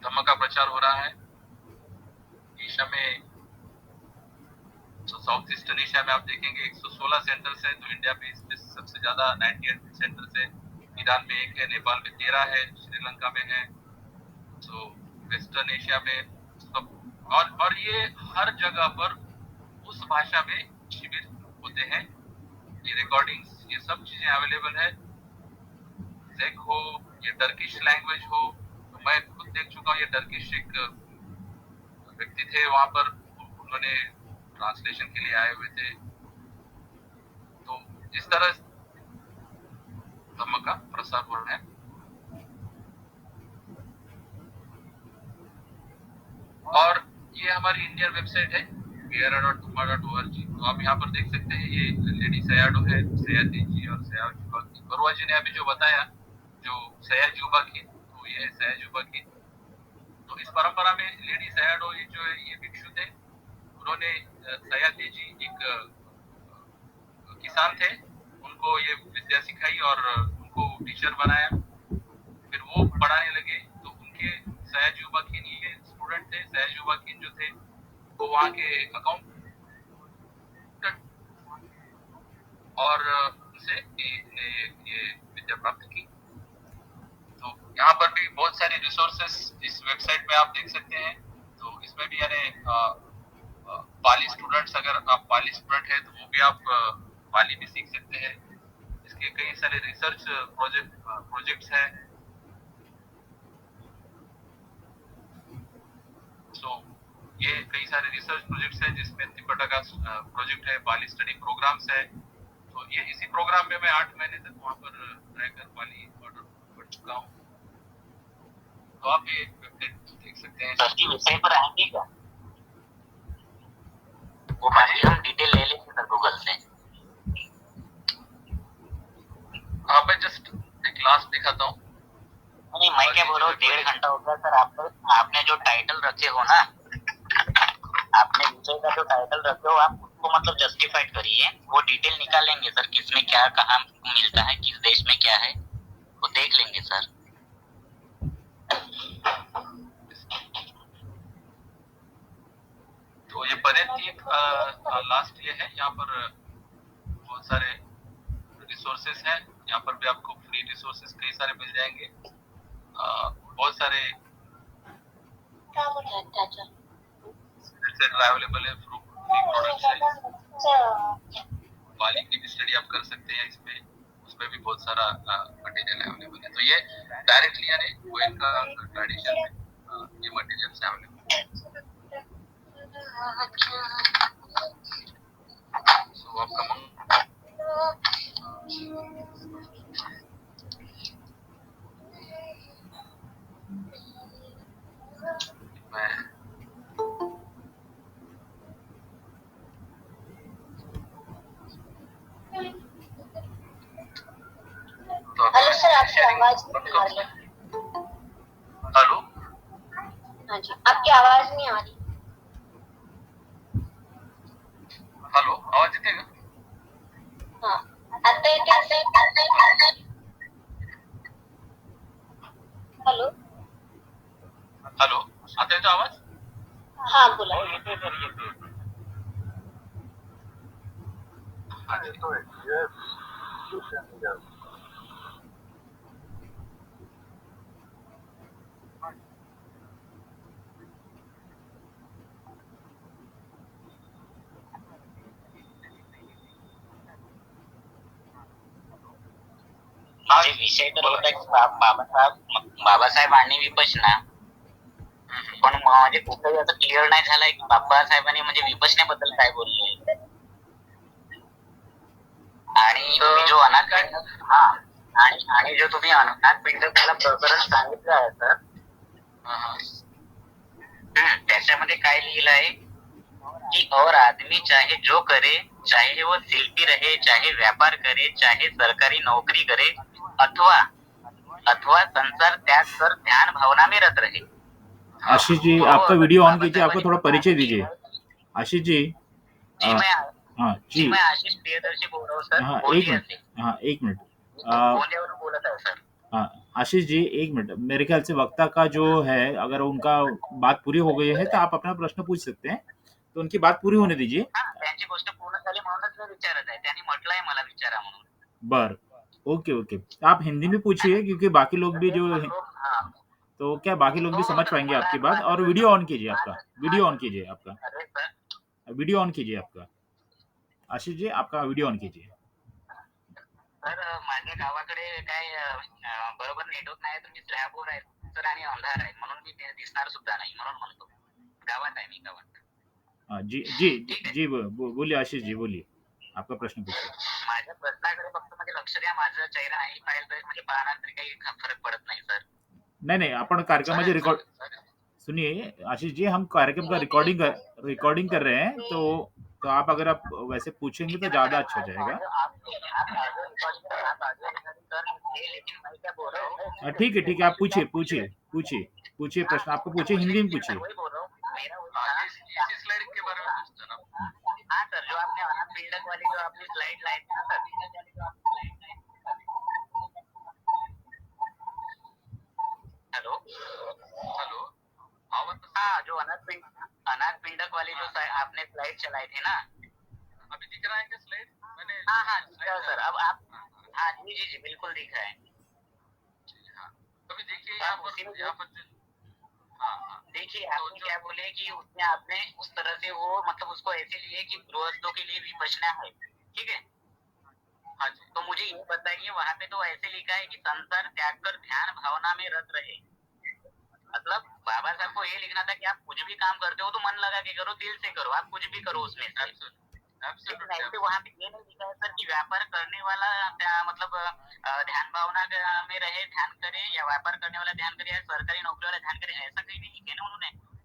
धम्म का प्रचार हो रहा है। एशिया में, तो साउथ ईस्टर्न एशिया में आप देखेंगे 116 सेंटर्स है, तो इंडिया में इसमें सबसे ज्यादा 98 सेंटर्स है। ईरान में 1 है, नेपाल में 13 है, श्रीलंका में है, तो वेस्टर्न एशिया में सब। और ये हर जगह पर उस भाषा में शिविर होते हैं। ये रिकॉर्डिंग्स, ये सब चीजें अवेलेबल है। जेक हो, ये टर्किश लैंग्वेज हो, तो मैं खुद देख चुका हूँ। ये टर्किश एक व्यक्ति थे वहां पर, उन्होंने ट्रांसलेशन के लिए आए हुए थे। तो इस तरह धम्म का प्रसार हो रहा है। और ये हमारी इंडियन वेबसाइट है viera.dhamma.org। तो आप यहाँ पर देख सकते हैं, ये लेडी सयाडो है, सयादी जी और सयाजुबा की। बरुआ जी ने अभी जो बताया, जो सयाजुबा की, तो ये है सयाजुबा की। तो इस परंपरा में लेडी सयाडो ये जो है, ये भिक्षु थे। उन्होंने सयादी जी एक किसान थे, उनको ये विद्या सिखाई और उनको टीचर बनाया। फिर वो पढ़ाने लगे, तो उनके सयाजुबाकिन ये स्टूडेंट थे। सयाजुबाकिन जो थे वो वहाँ के अकाउंट और उनसे ये विद्या प्राप्त की। तो यहाँ पर भी बहुत सारे रिसोर्सेस इस वेबसाइट में आप देख सकते हैं। तो इसमें भी यानी पाली स्टूडेंट्स, अगर आप पाली स्टूडेंट है तो वो भी आप पाली भी सीख सकते हैं। इसके कई सारे रिसर्च प्रोजेक्ट्स हैं। तो ये कई सारे रिसर्च प्रोजेक्ट्स हैं, जिसमें त्रिपिटका प्रोजेक्ट है, पाली स्टडी प्रोग्राम्स है। तो ये इसी प्रोग्राम में मैं 8 महीने तक वहाँ पर रहकर पाली पढ़ चुका हूँ। तो आप ये वेबसाइट देख सकते हैं। सर की वेबसाइट पर आएंगे क्या? वो बाकी हम डिटेल ले लेंगे सर गूगल से। हाँ, मैं जस्ट एक लास्ट दिखाता हूँ। नहीं, मैं क्या बोल रहा हूँ, 1.5 घंटा हो गया सर। आपने जो टाइटल रखे हो ना, आपने विषय का जो टाइटल रखे हो, आप उसको मतलब जस्टिफाइड करिए। वो डिटेल निकालेंगे सर, किसमें क्या कहाँ मिलता है, किस देश में क्या है, वो देख लेंगे सर। सारे रिसोर्सेज हैं, यहाँ पर भी आपको फ्री रिसोर्सेज कई सारे मिल जाएंगे। बहुत सारे अवेलेबल है, फ्री प्रोडक्ट्स है, वाली की भी स्टडी आप कर सकते हैं इसमें, उसमें भी बहुत सारा मटेरियल अवेलेबल है। तो ये डायरेक्टली यानी कोइन का ट्रेडिशन में ये मटेरियल अवेलेबल है। सो आपका हेलो सर, आपकी आवाज नहीं आ रही। हेलो, हाँ जी, आपकी आवाज नहीं आ रही। हेलो, आवाज येते का? हाँ, आता येते। हेलो हेलो, आता येतो आवाज? हाँ बोला। हाँ जी। Yes, you can hear. म्हणजे विषय तर होता की बाबासाहेब आणि विपश्यना, पण म्हणजे कुठेही असं क्लिअर नाही झालंय की बाबासाहेबांनी म्हणजे विपश्यनेबद्दल काय बोलले. आणि तुम्ही जो अनाथपिंड आणि जो तुम्ही अनाथपिंडकाला प्रकरण सांगितलं आहे सर, त्याच्यामध्ये काय लिहिलं आहे कि और आदमी चाहे जो करे, चाहे वो शिल्पी रहे, चाहे व्यापार करे, चाहे सरकारी नौकरी करे, अथवा संसार त्याग कर ध्यान भावना में रत रहे. आशीष जी, आपका वीडियो ऑन कीजिए, आपका थोड़ा परिचय दीजिए। आशीष जी, जी हाँ जी, मैं आशीष प्रियदर्शी बोल रहा हूँ सर. हाँ एक बोलिए मिनट, असे. हाँ एक मिनट, बोलण्यावरून बोलत आहे सर. हाँ आशीष जी एक मिनट, मेरे ख्याल से वक्ता का जो है, अगर उनका बात पूरी हो गई है तो आप अपना प्रश्न पूछ सकते हैं, तो उनकी बात पूरी होने दीजिए। हा, त्यांची गोष्ट पूर्ण झाली म्हणूनच मी विचारत आहे. त्यांनी म्हटलंय मला विचारा म्हणून. बर, ओके ओके, तो आप हिंदी में पूछिए क्योंकि बाकी लोग भी जो है, हाँ. तो क्या बाकी लोग भी समझ पाएंगे आपकी बात। और वीडियो ऑन कीजिए, आपका वीडियो ऑन कीजिए, आपका अरे सर, वीडियो ऑन कीजिए, आपका आशीष जी आपका वीडियो ऑन कीजिए। सर माझ्या गावाकडे काय बरोबर नेटवर्क नाही, तर मी स्लॅबवर आहे सर आणि अंधार आहे, म्हणून मी ते दिसणार सुद्धा नाही, म्हणून म्हणतो. गावात आहे मी, गावात. हाँ जी जी जी, बोलिए आशीष जी, बोलिए, आपका प्रश्न पूछिए। माझ्या प्रश्नाकडे फक्त म्हणजे लक्ष द्या. माझा चेहरा नाही पाहिलं तर म्हणजे पाहणार तरी काही फरक पडत नाही सर. नहीं नहीं, अपन कार्यक्रम में रिकॉर्ड, सुनिए आशीष जी, हम कार्यक्रम का रिकॉर्डिंग कर रहे हैं, तो आप अगर आप वैसे पूछेंगे तो ज्यादा अच्छा जाएगा। ठीक है ठीक है, आप पूछिए पूछिए पूछिए पूछिए, प्रश्न आपको पूछिए, हिंदी में पूछिए। इसी स्लाइड के बारे में पूछता ना। हाँ सर, जो आपने अनाथपिंडक वाली जो आपने स्लाइड लाई थी ना सर, हेलो हेलो, आवाज हाँ, जो अनाथपिंडक वाली जो आपने स्लाइड चलाई थी ना, अभी दिख रहा है क्या स्लाइड? मैंने हाँ दिख रहा है सर. अब आप, हाँ जी जी जी बिल्कुल दिख रहा है. हाँ, अभी देखिए यहाँ पर देखिए आपने क्या बोले कि उसमें आपने उस तरह से वो मतलब उसको ऐसे लिए कि गृहस्थों के लिए विपश्यना है, ठीक है. हाँ जी, तो मुझे ये बताइए, वहाँ पे तो ऐसे लिखा है कि संसार त्याग कर ध्यान भावना में रत रहे. मतलब बाबा साहब को ये लिखना था कि आप कुछ भी काम करते हो तो मन लगा के करो, दिल से करो, आप कुछ भी करो उसमें से. लेकिन ऐसे वहाँ पे ये नहीं लिखा है सर कि व्यापार करने वाला मतलब ध्यान भावना में रहे, ध्यान करे, या व्यापार करने वाला ध्यान करे, या सरकारी नौकरी वाला ध्यान करे, ऐसा कहीं नहीं लिखे ना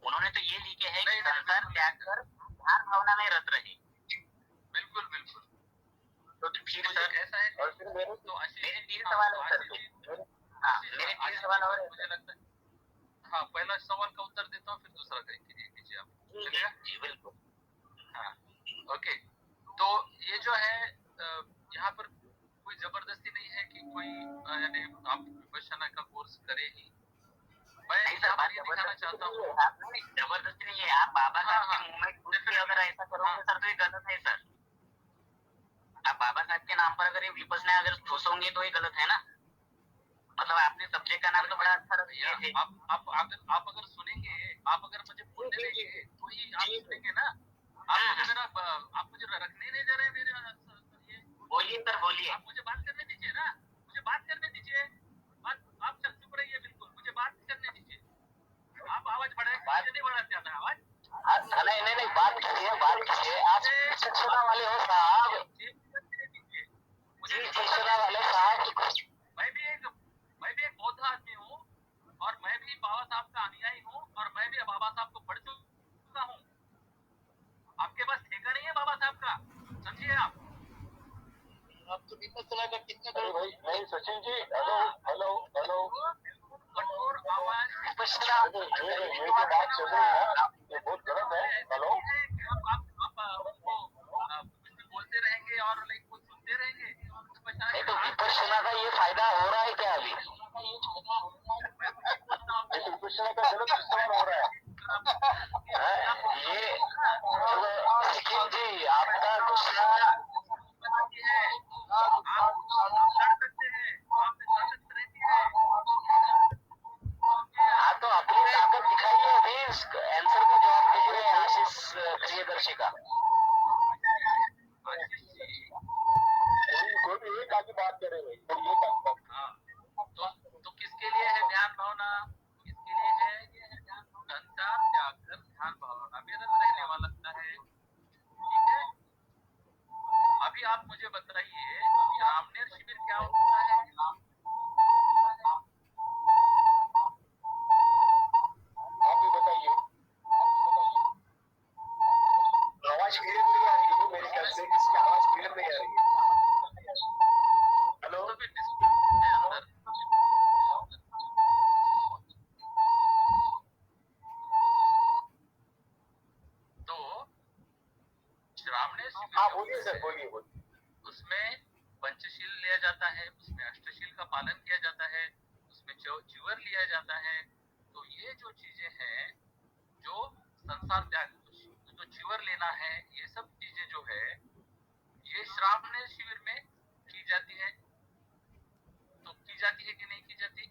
उन्होंने तो ये लिखे है कि संसार त्याग कर ध्यान भावना में रत रहे. बिल्कुल बिल्कुल. तो फिर सर ऐसा है, और फिर मेरे मेरे 3 सवाल है सर. मेरे 3 सवाल और है. मुझे लगता है, हाँ, पहला सवाल का उत्तर देता हूँ, फिर दूसरा कीजिए आप, चलेगा? जी बिल्कुल. हाँ, ओके. तो ये जो है यहाँ पर कोई जबरदस्ती नहीं है कि कोई यानी आप विपश्यना का कोर्स करे ही. मैं यहाँ पर ये दिखाना चाहता हूँ, जबरदस्ती नहीं है. आप बाबा साहब के मूवमेंट अगर ऐसा करोगे सर तो ये गलत है सर. आप बाबा साहब के नाम पर अगर ये विपसना अगर ठूसोगे तो ये गलत है ना। मतलब आपने सब्जेक्ट का नाम तो बड़ा अच्छा रख दिया थे। आप अगर सुनेंगे, आप अगर मुझे बोलने देंगे तो ही आप सुनेंगे ना। आप मुझे रखने नहीं दे रहे मेरे ये। बोलिए सर, बोलिए। आप मुझे बात करने दीजिए ना, मुझे बात करने दीजिए। आप चुप रहिए, बिल्कुल मुझे बात करने दीजिए। आप आवाज बढ़ाए, मुझे नहीं बढ़ाते आता आवाज। नहीं, बात कीजिए। आप शिक्षण वाले हो साहब। मुझे शिक्षण वाले साहब। मैं भी एक बौद्ध आदमी हूँ और मैं भी बाबा साहब का अनुयायी हूँ और मैं भी बाबा साहब को पढ़ चुका हूँ। आपके पास ठेका नहीं है बाबा साहब का, समझिए आप तो विपसना का कितना भाई नहीं सचिन जी। हेलो कठोर आवाज विपसना ये जो बात चल रही है ये बहुत गलत है। हेलो आप उनको कुछ भी बोलते रहेंगे और लाइक कुछ सुनते रहेंगे। नहीं तो विपसना का ये फायदा हो रहा है क्या अभी? विपसना का गलत इस्तेमाल हो रहा है। ये सचिन जी आपका गुस्सा आप लड़ सकते हैं, आप में ताकत रहती है। हाँ तो अपनी ताकत दिखाइए अभी। आंसर का जवाब दीजिए आशीष प्रियदर्शी का। आशीष जी कोई भी एक आगे बात करे भाई, कोई एक आगे। हाँ तो किसके लिए है ध्यान भावना? किसके लिए है? संसार त्याग कर ध्यान भावना मेरा रहने वाला है। ठीक है, अभी आप मुझे बताइए रामनेर शिविर क्या होता है? आप ही बताइए। आवाज क्लियर नहीं आ रही है मेरे ख्याल से, इसकी आवाज क्लियर नहीं आ रही है। हेलो तो फिर अंदर तो श्रावणेर शिविर हाँ बोलिए सर, बोलिए। उसमें पंचशील लिया जाता है, उसमें अष्टशील का पालन किया जाता है, उसमें च्यूअर लिया जाता है। तो ये जो चीजें हैं, जो संसार त्याग, जो च्यूअर लेना है, ये सब चीजें जो है ये श्रावणेर शिविर में की जाती है। तो की जाती है कि नहीं की जाती?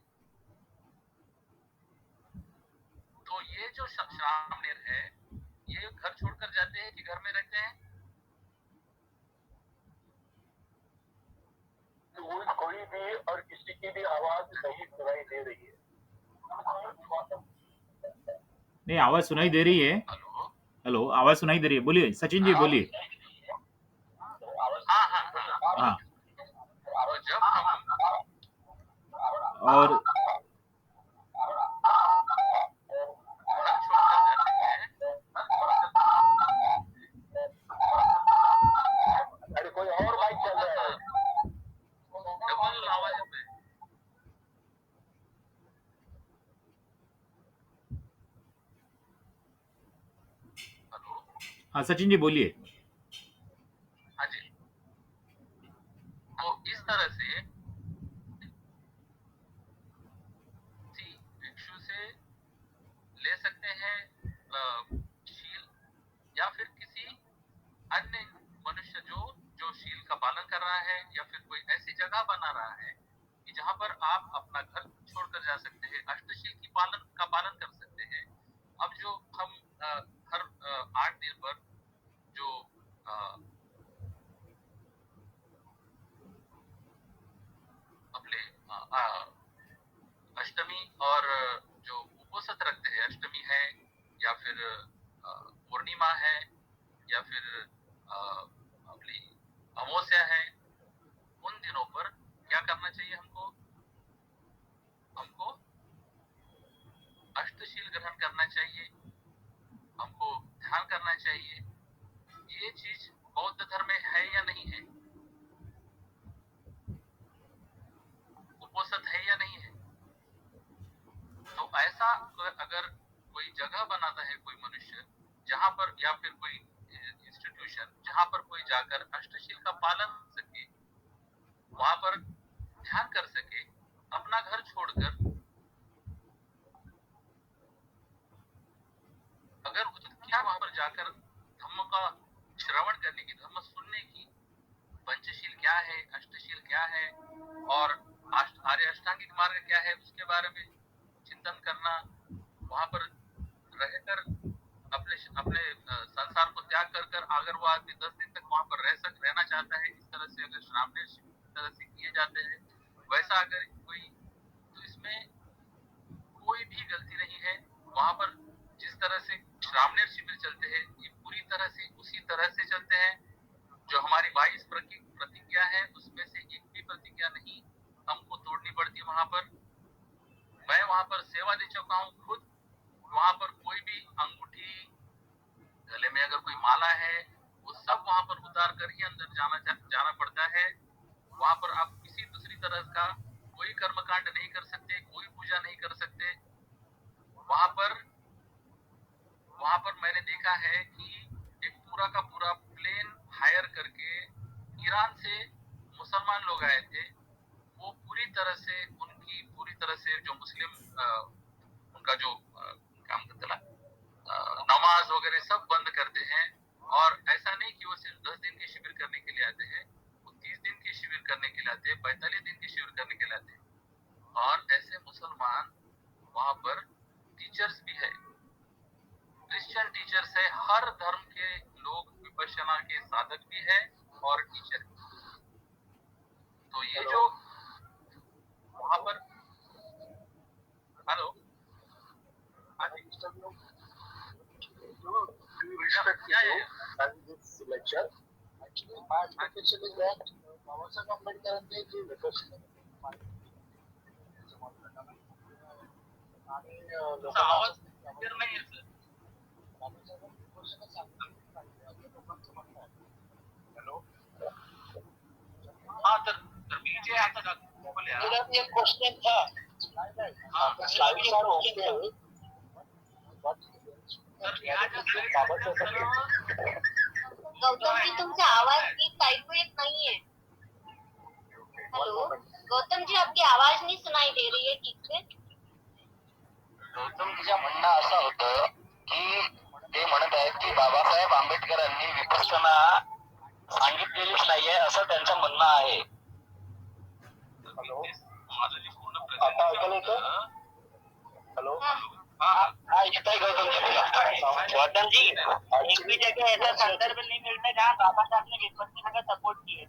तो ये जो श्रावणेर है ये घर छोड़कर जाते हैं कि घर में रहते हैं? कोई भी और किसी की भी आवाज नहीं सुनाई दे रही है। नहीं, आवाज सुनाई दे रही है। हेलो हेलो, आवाज सुनाई दे रही है, बोलिए सचिन जी, बोलिए। हाँ हाँ, तो जब हम और घर छोड़कर जाते हैं, अरे कोई और बाइक चल रहा है। डबल आवाज में हेलो हाँ सचिन जी, बोलिए। हाँ जी। तो इस तरह से भिक्षु से ले सकते हैं शील, या फिर किसी अन्य मनुष्य जो शील का पालन कर रहा है, या फिर कोई ऐसी जगह बना रहा है कि जहां पर आप अपना घर छोड़कर जा सकते हैं, अष्टशील की पालन कर सकते हैं। अब जो हम हर 8 दिन पर जो अपने अष्टमी और जो उपवास रखते हैं, अष्टमी है या फिर पूर्णिमा है या फिर अपनी अमावस्या है, उन दिनों पर क्या करना चाहिए हमको? अष्टशील ग्रहण करना चाहिए, हमको ध्यान करना चाहिए। ये चीज बौद्ध धर्म में है या नहीं है? उपवास है या नहीं है? तो ऐसा अगर कोई जगह बनाता है कोई मनुष्य, जहां पर या फिर कोई इंस्टीट्यूशन जहां पर कोई जाकर अष्टशील का पालन कर सके, वहां पर ध्यान कर सके, अपना घर छोड़कर अगर क्या वहां पर जाकर धम्म का श्रवण करने की, धम्म सुनने की पंचशील क्या है, अष्टशील क्या है और आर्य अष्टांगिक मार्ग क्या है उसके बारे में चिंतन करना, वहां पर रहकर अपने अपने संसार को त्याग कर कर अगर वो आदमी 10 दिन तक वहां पर रहना चाहता है, इस तरह से अगर श्रावण इस तरह से किए जाते हैं, वैसा अगर कोई, तो इसमें कोई भी गलती नहीं है। वहां पर जिस तरह से श्रावण शिविर चलते हैं, ये पूरी तरह से उसी तरह से चलते हैं। जो हमारी 22 प्रतिज्ञा है उसमें से एक भी प्रतिज्ञा नहीं हमको तोड़नी पड़ती है वहां पर। मैं वहां पर सेवा दे चुका हूँ खुद। वहां पर कोई भी अंगूठी, गले में अगर कोई माला है, वो सब वहां पर उतार कर ही अंदर जाना पड़ता है। वहां पर आप किसी दूसरी तरह का कोई कर्मकांड नहीं कर सकते, कोई पूजा नहीं कर सकते। वहां पर मैंने देखा है कि एक पूरा का पूरा प्लेन हायर करके ईरान से मुसलमान लोग आए थे। वो पूरी तरह से जो मुस्लिम उनका जो काम करते नमाज वगैरह सब बंद करते हैं। और ऐसा नहीं कि वो सिर्फ 10 दिन के शिविर करने के लिए आते हैं, वो 30 दिन के शिविर करने के लिए आते हैं, 45 दिन के शिविर करने के लिए आते हैं। और ऐसे मुसलमान वहां पर टीचर्स भी है, क्रिश्चियन टीचर्स है, हर धर्म के लोग विपश्यना के साधक भी है और टीचर भी। तो ये जो वहां पर, hello, respect to you and this lecture. Actually, my expectation is that Babasaheb आंबेडकरांनी जी विकसित आणि आवाज क्लियर नाही आहे सर. हॅलो, हाँ तर मी जे आता बोले मेरा भी एक क्वेश्चन था। स्लाइड सर ओके है, सर या जो गौतम जी तुमचा आवाज ठीक टाइप में नहीं है। हेलो गौतम जी, आपकी आवाज नहीं सुनाई दे रही है ठीक से। गौतमजीचं म्हणणं असं होतं की ते म्हणत आहेत की बाबासाहेब आंबेडकरांनी विपश्यना सांगितलेलीच नाहीये असं त्यांचं म्हणणं आहे. हॅलो, माझं जे पूर्ण आता ऐकायला येतं? हॅलो, हाँ इतना ही गौतम जी बोला। गौतम जी, एक भी जगह ऐसा संदर्भ नहीं मिलता जहाँ बाबा साहब ने विपश्यना का सपोर्ट किया है।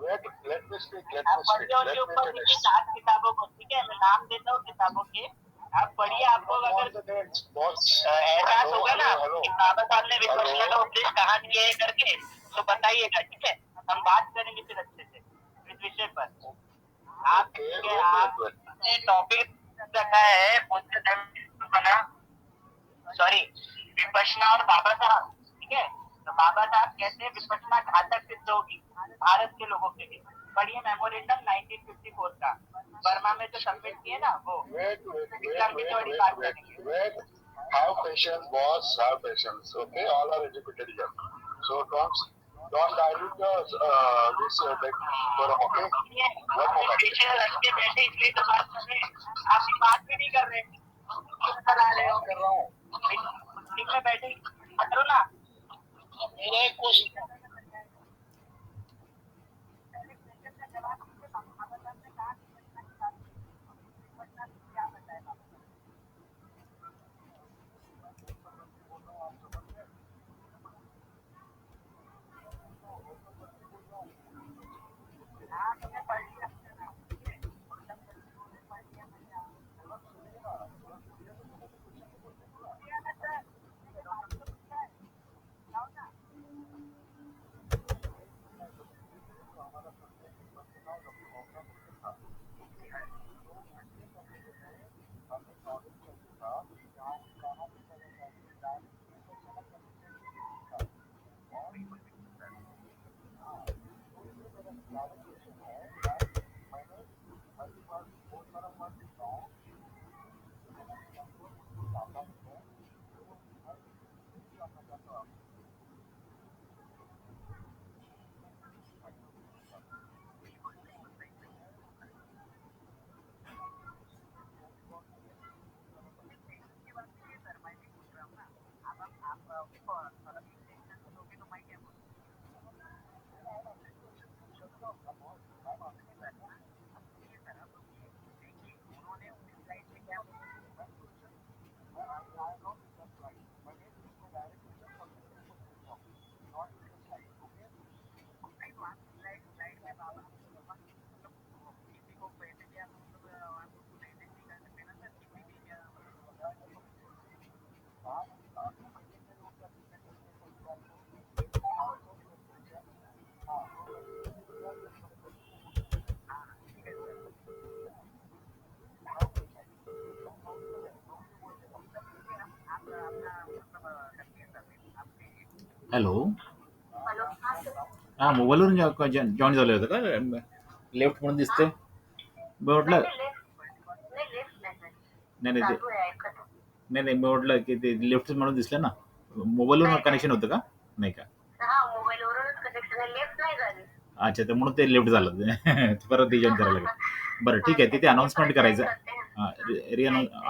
let me speak. आप पढ़िए उनके ऊपर किसी 7 किताबों को, ठीक है, मैं नाम देता हूँ किताबों के, आप पढ़िए। आपको अगर एहसास होगा ना कि बाबा साहब ने विपश्यना का उपदेश कहाँ किया है करके, तो बताइएगा, ठीक है। हम बात करेंगे फिर अच्छे से इस विषय पर। आपने टॉपिक रखा है बुद्ध धर्म बना, सॉरी, विपश्यना और बाबा साहब, ठीक है। तो बाबा साहब कहते हैं विपश्यना घातक सिद्ध होगी भारत के लोगों के लिए। पढ़िए मेमोरेंडम 1954 का, बर्मा में जो सबमिट किए ना वो। Have patience, boss. Have patience. Okay, all are educated here. So don't dilute this forum. Okay. One moment. रस्ते बैठे इसलिए तो बात कर रहे हैं, आप बात भी नहीं कर रहे, चला रहे हो। कर रहा हूँ। में बैठे करो ना। मेरा एक क्वेश्चन हॅलो. हॅलो हा सर. हा, मोबाईलवरून जॉईन झालं होतं का? लेफ्ट म्हणून दिसतंय. मी म्हटलं लेफ्ट नाही नाही नाही ते चालू आहे ऐकत. नाही मी म्हटलं की ते लेफ्ट म्हणून दिसलं ना. मोबाईलवरून नाही, कनेक्शन होतं का? नाही का? हा मोबाईलवरूनच कनेक्शन आहे, लेफ्ट नाही झाली. अच्छा, तर म्हणून ते लेफ्ट झालं ते. परत रिजॉईन करायला लागेल. बरं ठीक आहे, तिथे अनाउन्समेंट करायचं.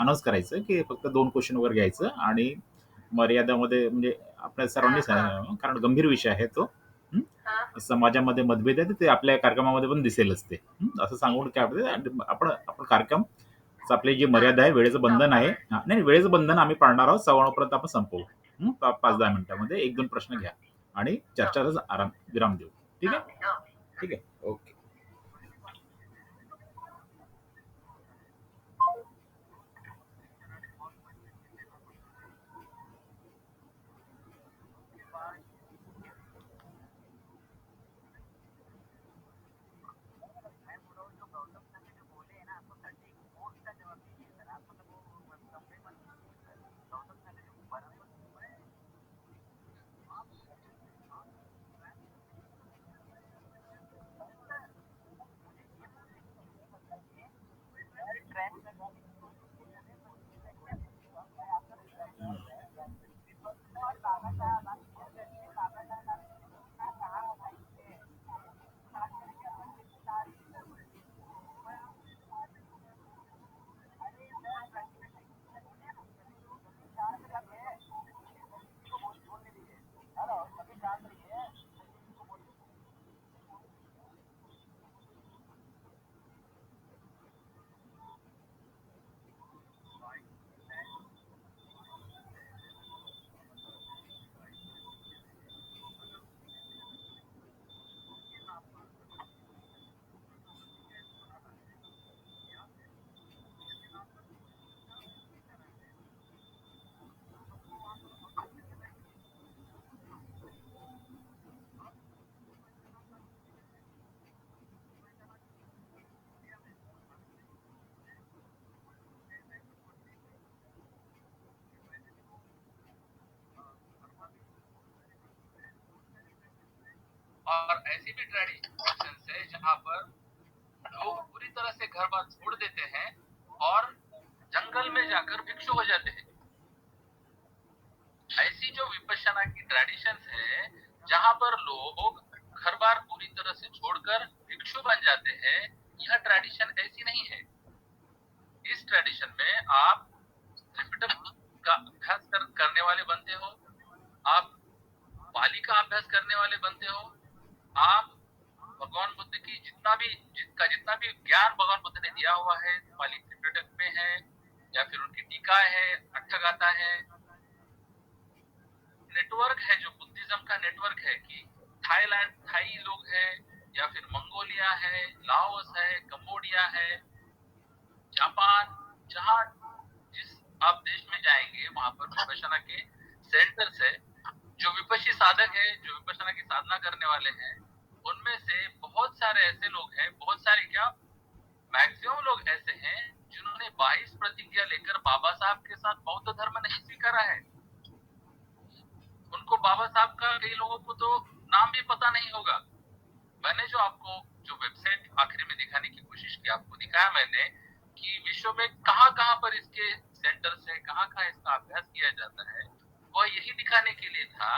अनाऊन्स करायचं की फक्त 2 क्वेश्चन वगैरे घ्यायचं आणि मर्यादामध्ये म्हणजे आपल्या सर्वांनीच कारण गंभीर विषय आहे तो. हं? समाजामध्ये मतभेद आहे ते आपल्या कार्यक्रमामध्ये पण दिसेलच ते. असं सांगून काय होतं आणि आपण आपण कार्यक्रम आपली जी मर्यादा आहे, वेळेचं बंधन आहे. नाही वेळेचं बंधन आम्ही पाळणार आहोत. 9:15 आपण संपवू. 5-10 मिनिटामध्ये 1-2 प्रश्न घ्या आणि चर्चाचा आराम विराम देऊ. ठीक आहे? ठीक आहे. ओके. और ऐसी भी ट्रेडिशन है जहाँ पर लोग पूरी तरह से घर बार छोड़ देते हैं और जंगल में जाकर भिक्षु हो जाते हैं। ऐसी जो विपश्यना की ट्रेडिशन है जहाँ पर लोग घर बार पूरी तरह से छोड़कर भिक्षु बन जाते हैं, यह ट्रेडिशन ऐसी नहीं है। इस ट्रेडिशन में आप त्रिपिटक का अभ्यास करने वाले बनते हो, आप पाली का अभ्यास करने वाले बनते हो, आप भगवान बुद्ध की जितना भी ज्ञान भगवान बुद्ध ने दिया हुआ है पाली त्रिपिटक में है या फिर उनकी टीका है, अट्ठगाथा है, नेटवर्क है जो बुद्धिज्म का नेटवर्क है कि थाई लोग हैं या फिर मंगोलिया है, लाओस है, कंबोडिया है, जापान, जहाँ जिस आप देश में जाएंगे वहां पर विपश्यना के सेंटर्स है। जो विपश्ची साधक है, जो विपश्यना की साधना करने वाले हैं, उनमें से बहुत सारे ऐसे लोग हैं, बहुत सारे क्या मैक्सिमम लोग ऐसे हैं जिन्होंने 22 प्रतिज्ञा लेकर बाबा साहब के साथ बौद्ध धर्म नहीं स्वीकारा है। उनको बाबा साहब का कई लोगों को तो नाम भी पता नहीं होगा। मैंने जो आपको जो वेबसाइट आखिरी में दिखाने की कोशिश की, आपको दिखाया मैंने कि विश्व में कहाँ पर इसके सेंटर से कहाँ इसका अभ्यास किया जाता है, वह यही दिखाने के लिए था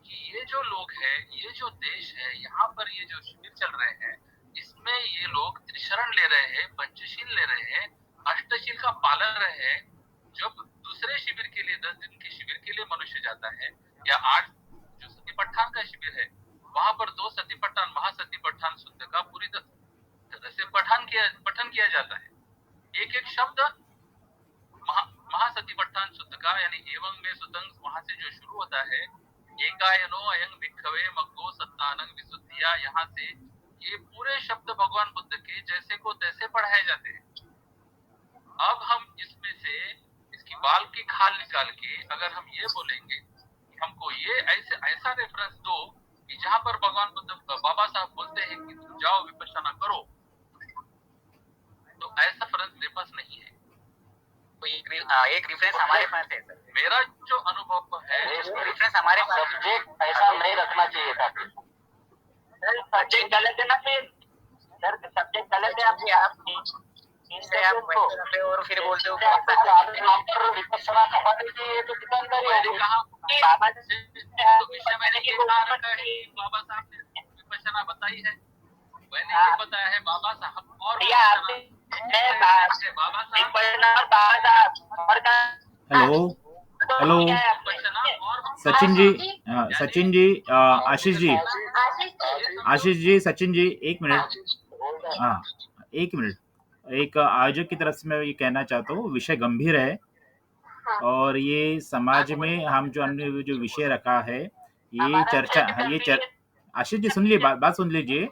कि ये जो लोग हैं, ये जो देश है, यहाँ पर ये जो शिविर चल रहे हैं, इसमें ये लोग त्रिशरण ले रहे हैं, पंचशील ले रहे हैं, अष्टशील का पालन रहे हैं। जब दूसरे शिविर के लिए 10 दिन के शिविर के लिए मनुष्य जाता है या 8 जो सती पठान का शिविर है, वहां पर 2 सती पठान महासती पठान शुद्ध का पूरी तरह से पठन किया जाता है। एक शब्द महासती पठान शुद्ध का यानी एवं में सुतंग वहां से जो शुरू होता है, एकायनो अयं भिक्खवे मग्गो सत्तानंग विसुद्धिया, यहाँ से ये पूरे शब्द भगवान बुद्ध के जैसे को तैसे पढ़ाए जाते हैं। अब हम इसमें से इसकी बाल की खाल निकाल के अगर हम ये बोलेंगे कि हमको ये ऐसा रेफरेंस दो कि जहां पर भगवान बुद्ध बाबा साहब बोलते हैं कि तुम जाओ विपश्यना करो, तो ऐसा रेफरेंस मेरे पास नहीं है। तो एक रेफरेंस हमारे पास है सर। मेरा जो अनुभव है रेफरेंस रेफरेंस हमारे पास सब्जेक्ट ऐसा नहीं रखना चाहिए था। सब्जेक्ट गलत है ना फिर सर, सब्जेक्ट गलत है आपके आप और फिर बोलते हो विपස්සना खपाने की तो दुकानदारी होगी। बाबा विषय मैंने ये कहा रखा है कि बाबा साहब ने विपश्यना बताई है, मैंने ये बताया है बाबा साहब और बाबा साहब। हेलो हेलो सचिन जी, सचिन जी, आशीष जी, आशीष जी, सचिन जी, एक मिनट, हाँ एक मिनट। एक आयोजक की तरफ से मैं ये कहना चाहता हूँ, विषय गंभीर है और ये समाज में हम जो हमने जो विषय रखा है ये चर्चा, आशीष जी सुन लीजिए, बात सुन लीजिए।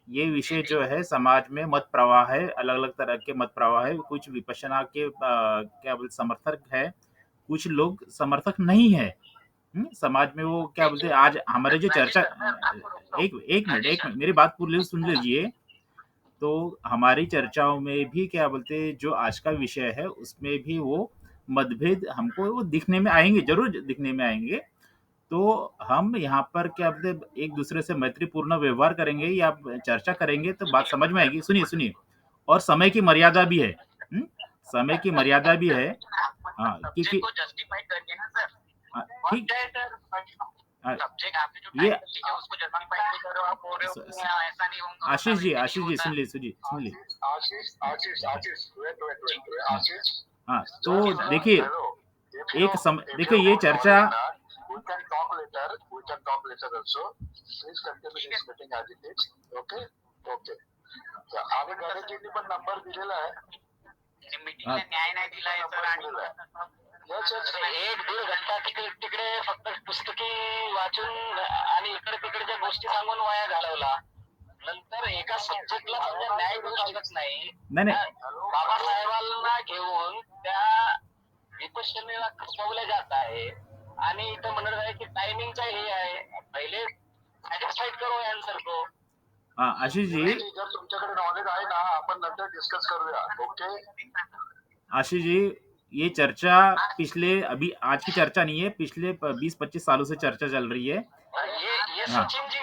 ये विषय जो है समाज में मत प्रवाह है, अलग अलग तरह के मत प्रवाह है। कुछ विपश्यना के क्या बोलते समर्थक है, कुछ लोग समर्थक नहीं है। समाज में वो क्या बोलते हैं, आज हमारे जो चर्चा, एक मिनट मेरी बात पूरी सुन लीजिए। तो हमारी चर्चाओं में भी क्या बोलते हैं, जो आज का विषय है उसमें भी वो मतभेद हमको वो दिखने में आएंगे, जरूर दिखने में आएंगे। तो हम यहाँ पर क्या बोलते एक दूसरे से मैत्रीपूर्ण व्यवहार करेंगे या चर्चा करेंगे तो बात समझ में आएगी। सुनिए, और समय की मर्यादा भी है, समय की मर्यादा भी है। हाँ, क्योंकि जस्टिफाई करिए ना सर, ठीक, सब्जेक्ट आपने जो ये टाइटल लिखा है उसको जस्टिफाई नहीं कर रहे हो, आप बोल रहे हो कि ऐसा नहीं होगा। आशीष जी सुन लीजिए। हाँ, तो देखिए देखिए ये चर्चा, we can talk later also. Please continue this meeting as it is. Okay. आम्ही गणेशजींनी पण नंबर दिलेला आहे, मीटिंगला न्याय नाही दिला आहे सर। आणि 1-1.5 घंटा तिकडे फक्त पुस्तकी वाचून आणि इकडे तिकडच्या गोष्टी सांगून वाया घालवला। नंतर एका सब्जेक्टला समजा न्याय देऊ शकत नाही। बाबासाहेबांना घेऊन त्या विपश्यनेला खपवलं जात आहे आणि इथं म्हणत आहे की टायमिंगचा हे आहे, पहिले सॅटिस्फाईड करो आन्सर को। आशीष जी, जर तुमच्याकडे नॉलेज आहे ना, आपण नंतर डिस्कस करूया। ओके आशीष जी, ये चर्चा अभी आज की चर्चा नहीं है, पिछले 20-25 सालों से चर्चा चल रही है। ये सचिन जी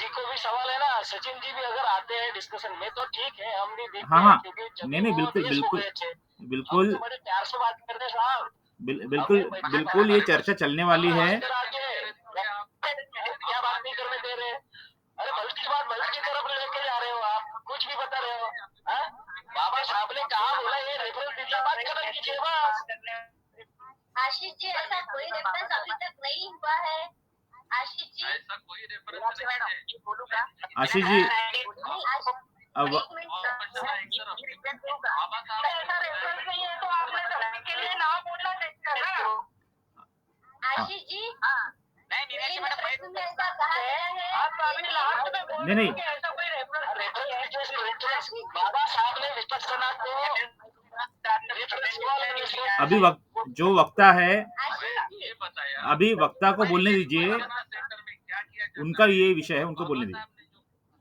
को भी सवाल है ना, सचिन जी भी अगर आते हैं डिस्कशन में तो ठीक है, हम भी देखते हाँ, नहीं, बिल्कुल प्यार से बात करते साहब, बिल्कुल ये चर्चा चलने वाली है। क्या बात नहीं करने दे रहे? अरे भल्ट की तरफ लेके जा रहे हो आप, कुछ भी बता रहे हो। बाबा साहब ने कहा बोला ये रेफरेंस दीजिए, बात करने कीजिए बस। आशीष जी, ऐसा कोई रेफरेंस अभी तक नहीं हुआ है। आशीष जी, ऐसा कोई रेफरेंस नहीं है। आशीष जी, अब आशीष जी, नहीं बाबा साहब ने विपश्यना को अभी जो वक्ता है, अभी वक्ता को बोलने दीजिए, उनका ये विषय है, उनको बोलने दीजिए।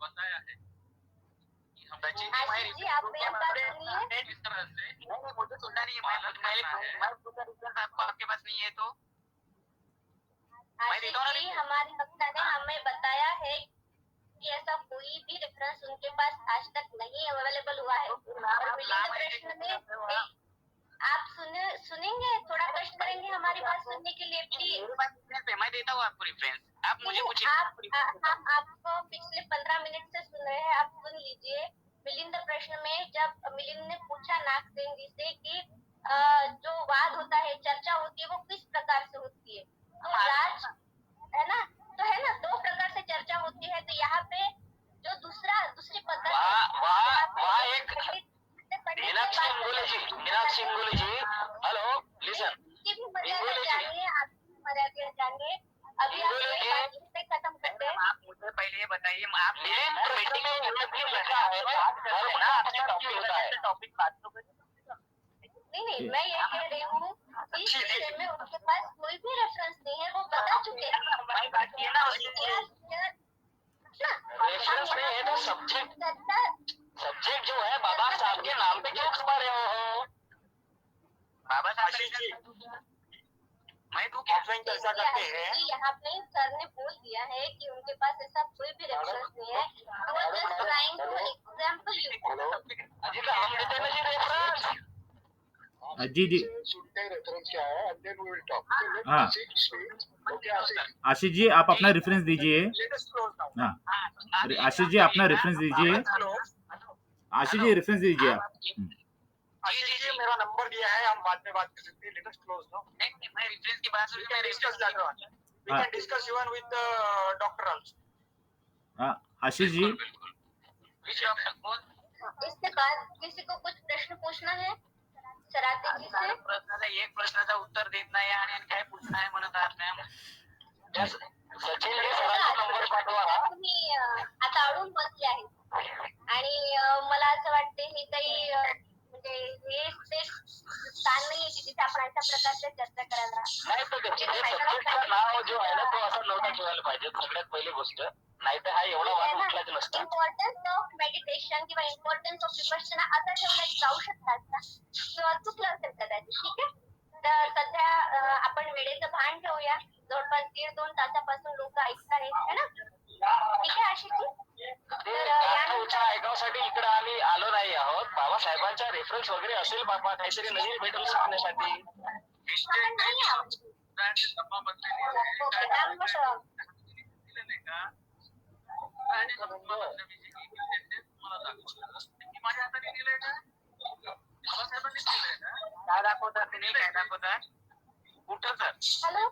बताया है आशीष जी, आप मेरी बात सुनिए। इस तरह से मुझे सुनना नहीं है, आपके पास नहीं है तो आशीष जी, हमारे वक्ता ने हमें बताया है कि ऐसा कोई भी रेफरेंस उनके पास आज तक नहीं अवेलेबल हुआ है। और मिलिंद प्रश्न में आप सुनेंगे, थोड़ा कष्ट करेंगे हमारी बात सुनने के लिए प्लीज। मैं देता हूँ आपको रेफरेंस, आप मुझे पूछिए। हम आपको पिछले 15 मिनट से सुन रहे हैं, आप सुन लीजिए। मिलिंद प्रश्न में जब मिलिंद ने पूछा नाग सिंह जी से कि जो वाद होता है, चर्चा होती है, वो किस प्रकार से होती है, तो राज है ना, तो है ना, 2 प्रकार से चर्चा होती है। तो यहाँ पे जो दूसरी पद्धति मीनाक्षी इंगोले जी, हेलो लिसन, की भी मर्यादा जानिए, आपकी मर्यादा जानिए। अभी आप पे खत्म करते हैं। आप मुझे पहले ये बताइए, आप टॉपिक बात तो नहीं, मैं ये कह रही हूँ इस विषय में उनके पास कोई भी रेफरेंस नहीं है, वो बता चुके हैं। रेफरेंस नहीं है तो सब्जेक्ट जो है बाबा साहब के नाम पे क्यों छुपा रहे हो? बाबा साहब मैं दूं क्या? ऑफलाइन चर्चा करते हैं। कि यहाँ पे सर ने बोल दिया है कि उनके पास ऐसा कोई भी रेफरेंस नहीं है, वो just trying to example you. अजी तो हम देते हैं ना जी रेफरेंस। जी जी सुनते हैं रेफरेंस क्या है and then we will talk. हाँ Okay, आशिक. आशीष जी आप अपना रेफरेंस दीजिए। Latest close now. हाँ अभी आशीष जी अपना रेफरेंस दीजिए। आशीष जी रेफरेंस दीजिए आप। आशीष जी मेरा नंबर दिया है, हम बाद में बात कर सकते हैं। Latest close now. नहीं, मैं रेफरेंस की बात We soon can discuss that one. We हाँ। can discuss even with doctor also. हाँ, आशीष जी बिल्कुल बिल्कुल इसके बाद किसी को कुछ प्रश्न पूछना है सराते जी से? प्रश्नाचा एक प्रश्नाचा उत्तर देत नाही आणि काय पूछणं आहे म्हणत आहात मॅम? सचिन हे सरांचा नंबर पाठवा. तुम्ही आता अडून बसले आहेत आणि मला असं वाटते हे काही म्हणजे हे ते स्थान नाहीये की जिथे आपण अशा प्रकारच्या चर्चा करायला. नाही तर सब्जेक्टचं नाव जो आहे ना तो असं नव्हता ठेवायला पाहिजे सगळ्यात पहिली गोष्ट. नाही तर हा एवढा वाद उठलाच नसता. इम्पॉर्टन्स ऑफ मेडिटेशन किंवा इम्पॉर्टन्स ऑफ विपश्यना असं ठेवण्यात जाऊ शकतात का किंवा चुकलं असेल कदाचित. ठीक आहे, तर सध्या आपण वेळेचं भान ठेवूया. जवळपास 1.5-2 तासापासून लोक ऐकत आहेत है ना. ठीक आहे आशिषजी. तर यानंतर ऐकावसाठी इकडे आम्ही आलो नाही आहोत. बाबासाहेबांचा रेफरन्स वगैरे असेल बाबा काहीतरी नवीन भेटेल शिकण्यासाठी. आपण नाही आहोत. ओके मॅम माझ्या हाताने दिलंय का? बाबासाहेबांनी दिलंय का? काय दाखवतात तुम्ही? काय दाखवतात? कुठं सर? हॅलो.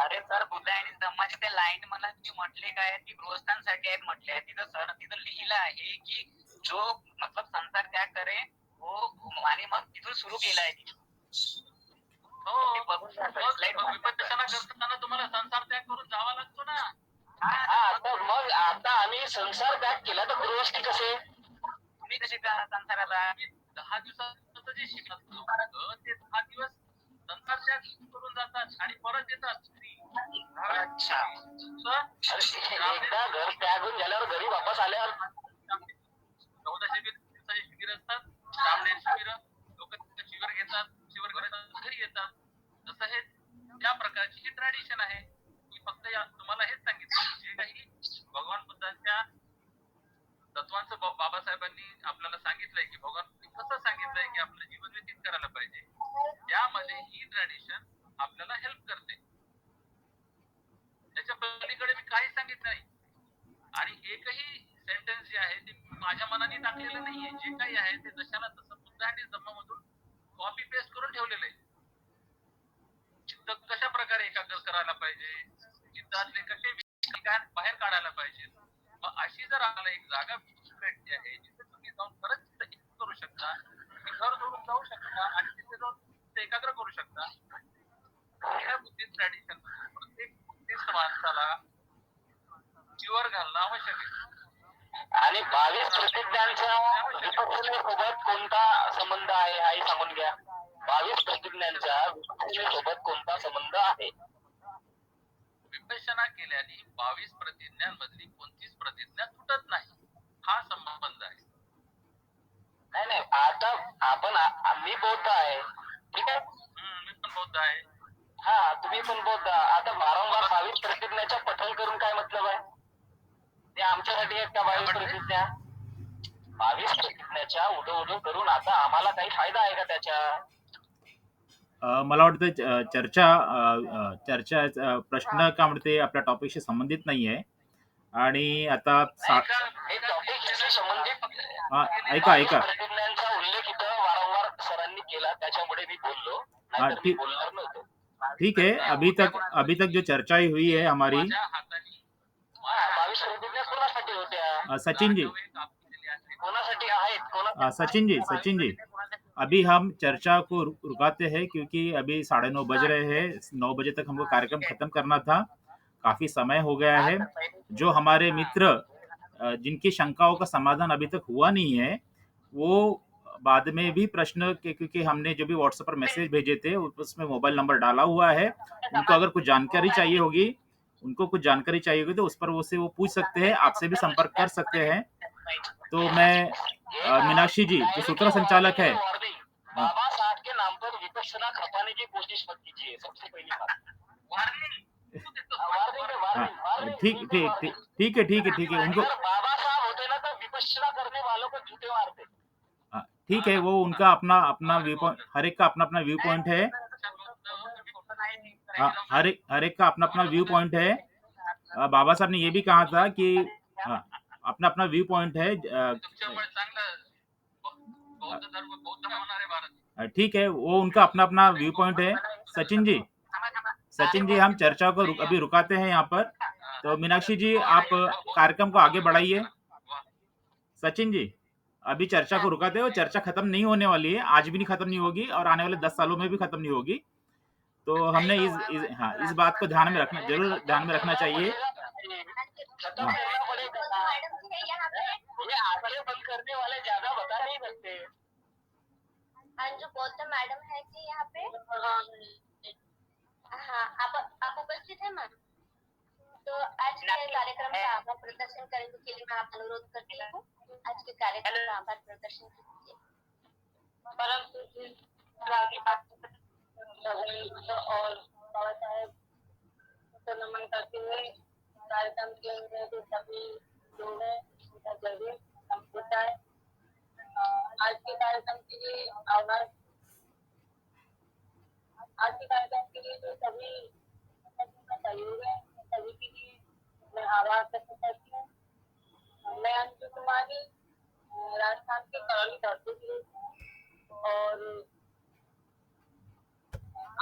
अरे सर बुद्ध आणि धम्माची त्या लाईन मला जी म्हटले काय ती गृहस्थांसाठी आहेत म्हटले. तिथं सर तिथं लिहिलं आहे की जो मतलब संसार त्याग करे वो आणि मग तिथून सुरू केलं आहे. हो विपश्यना करताना तुम्हाला संसार त्याग करून जावा लागतो ना. आता मग आता आम्ही संसार त्याग केला तर गृहस्थी कसे? तुम्ही कसे का संसाराला? 10 दिवसाचं जे शिकत होतं ते 10 दिवस संसार त्याग करून जातात आणि परत येतात. अच्छा एकदा घर त्यागून झाल्यावर घरी वापस आल्यावर 1400 दिवसाचे शिबिर असतात. रामदेव शिबिर लोक शिबिर घेतात, शिबिर करतात, घरी येतात. जसं हे त्या प्रकारची ही ट्रॅडिशन आहे. मी फक्त तुम्हाला हेच सांगितलं जे काही भगवान बुद्धांच्या तत्वांचं बाबासाहेबांनी आपल्याला सांगितलंय की भगवान कसं सांगितलंय की आपलं जीवन व्यतीत करायला पाहिजे. त्यामध्ये ही ट्रॅडिशन आपल्याला हेल्प करते. त्याच्या पलीकडे मी काही सांगितलं नाही. आणि एकही सेंटेन्स जे आहे ते माझ्या मनाने टाकलेलं नाहीये. जे काही आहे ते जशाला तसं बुद्ध आणि धम्मामधून कॉपी पेस्ट करून ठेवलेलं आहे. चित्त कशा प्रकारे एकाग्र करायला पाहिजे, चित्तातले कसे विकार बाहेर काढायला पाहिजे. मग अशी जर आम्हाला एक जागा भेटते आहे जिथे तुम्ही जाऊन परत चित्त करू शकता, घर सोडून जाऊ शकता आणि तिथे जाऊन एकाग्र करू शकता. ह्या बुद्धिस्ट ट्रॅडिशन प्रत्येक बुद्धिस्ट माणसाला जीवर घालणं आवश्यक आहे. आणि 22 प्रतिज्ञांचा विपश्यनेसोबत कोणता संबंध आहे हाही सांगून घ्या. 22 प्रतिज्ञांचा विपश्यनेसोबत कोणता संबंध आहे? विपश्यना केल्याने 22 प्रतिज्ञांमधली कोणतीच प्रतिज्ञा तुटत नाही, हा संबंध आहे. नाही आता आपण मी बौद्ध आहे, ठीक आहे. मी पण बौद्ध आहे. हा तुम्ही पण बौद्ध. आता वारंवार 22 प्रतिज्ञाचं पठण करून काय मतलब आहे? ते आमच्यासाठी आहेत का 22 प्रतिज्ञा? 22 प्रतिज्ञाच्या उदो करून आता आम्हाला काही फायदा आहे का त्याच्या? मला वाटतं चर्चा प्रश्न का म्हणते आपल्या टॉपिकशी संबंधित नाही आहे. आणि आता टॉपिकशी संबंधित ऐका प्रतिज्ञांचा उल्लेख इथं वारंवार सरांनी केला त्याच्यामुळे मी बोललो, नाहीतर मी बोलणार नव्हतो. ठीक है. अभी तक जो चर्चा हुई है हमारी 22 प्रतिज्ञा कोणासाठी होत्या? सचिन जी कोणासाठी आहेत? सचिन जी अभी हम चर्चा को रुकाते हैं क्योंकि अभी 9:30 बज रहे हैं. 9 बजे तक हमको कार्यक्रम खत्म करना था. काफी समय हो गया है. जो हमारे मित्र जिनकी शंकाओं का समाधान अभी तक हुआ नहीं है वो बाद में भी प्रश्न क्योंकि हमने जो भी व्हाट्सएप पर मैसेज भेजे थे उसमें मोबाइल नंबर डाला हुआ है. उनको अगर कुछ जानकारी चाहिए होगी तो उस पर वो पूछ सकते हैं. आपसे भी संपर्क कर सकते हैं. तो मैं मीनाक्षी जी जो सूत्र संचालक है बाबा साहब के नाम पर तक विपश्यना खपाने की कोशिश मत कीजिए, सबसे पहली बात। वार्निंग वार्निंग ठीक ठीक ठीक ठीक है ठीक है ठीक है उनको अगर बाबा साहब होते ना तो विपश्यना करने वालों को जूते मारते। ठीक है, वो उनका अपना अपना व्यू पॉइंट, हर एक का अपना अपना व्यू पॉइंट है। हर एक का अपना अपना व्यू पॉइंट है। बाबा साहब ने ये भी कहा था कि अपना अपना व्यू पॉइंट है। ठीक है, वो उनका अपना अपना व्यू पॉइंट है। सचिन जी हम चर्चा को अभी रुकाते हैं यहाँ पर। तो मीनाक्षी जी आप कार्यक्रम को आगे बढ़ाइए। सचिन जी अभी चर्चा को रुकाते हो, चर्चा खत्म नहीं होने वाली है, आज भी नहीं खत्म नहीं होगी और आने वाले 10 सालों में भी खत्म नहीं होगी। तो हमने इस बात को ध्यान में रखना, जरूर ध्यान में रखना चाहिए। खत्म करना पड़ेगा। ये आंखें बंद करने वाले ज्यादा बता नहीं सकते। जो गौतम मैडम है कि यहाँ पे, हाँ आप उपस्थित है मैम? तो आज के कार्यक्रम का आभार प्रदर्शन करने के लिए मैं आपका अनुरोध करती हूँ, आज के कार्यक्रम का आभार प्रदर्शन कीजिए। और बाबा साहेब को नमन करते हुए कार्यक्रम के जो सभी लोग हैं उनका जरूर होता है। आज के कार्यक्रम के लिए आभार। आज के कार्यक्रम के लिए जो सभी सहयोग है सभी के लिए मैं आभार व्यक्त करती हूँ। मैं अंजू कुमारी राजस्थान के करौली धरती से हूँ और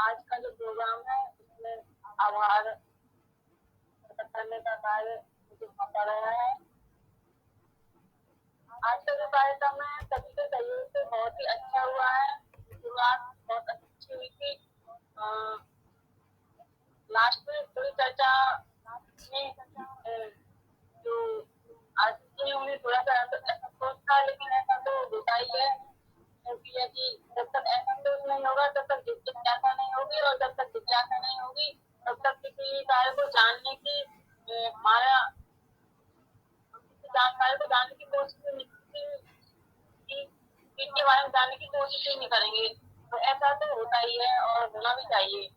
आज का जो प्रोग्राम है उसमें आभार करने का कार्य मुझे सौंपा गया है। आज का जो कार्यक्रम है सभी के सहयोग से बहुत ही अच्छा हुआ है। शुरुआत बहुत अच्छी हुई थी। लास्ट में थोड़ी चर्चा में जो आज की उन्हें थोड़ा सा असंतोष था, लेकिन ऐसा तो होता ही है क्योंकि यदि जब तक असंतोष नहीं होगा तब तक जिज्ञासा नहीं होगी और जब तक जिज्ञासा नहीं होगी तब तक किसी कार्य को जानने की हमारा जानकारी को जानने की कोशिश के बारे में जानने की कोशिश ही नहीं करेंगे। तो ऐसा तो होता ही है और होना भी चाहिए।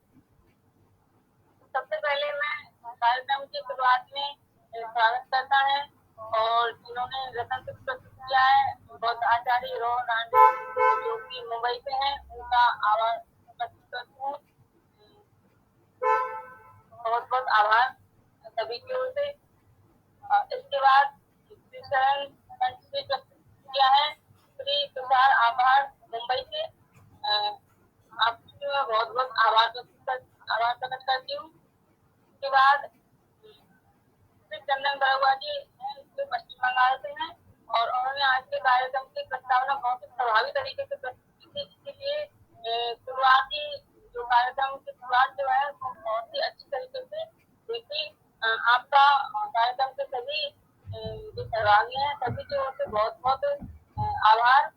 सबसे पहले मैं कार्यक्रम की शुरुआत में स्वागत करता है और जिन्होंने रतन प्रस्तुत किया है बहुत आचार्य रोहन आंडे जो कि मुंबई से हैं, उनका आभार प्रस्तुत करती हूँ। बहुत बहुत आभार सभी की ओर से। इसके बाद शरण से प्रस्तुत किया है श्री तुषार आभार मुंबई से, आपको मैं बहुत बहुत आभार प्रकट करती हूँ। उसके बाद श्री चंदन बरुआ जी जो पश्चिम बंगाल से हैं और उन्होंने आज के कार्यक्रम की प्रस्तावना बहुत ही प्रभावी तरीके से प्रस्तुत की थी। इसलिए शुरुआती जो कार्यक्रम की शुरुआत जो है वो बहुत ही अच्छी तरीके से देखी। आपका कार्यक्रम के सभी जो सहभागी हैं सभी की ओर से बहुत बहुत आभार।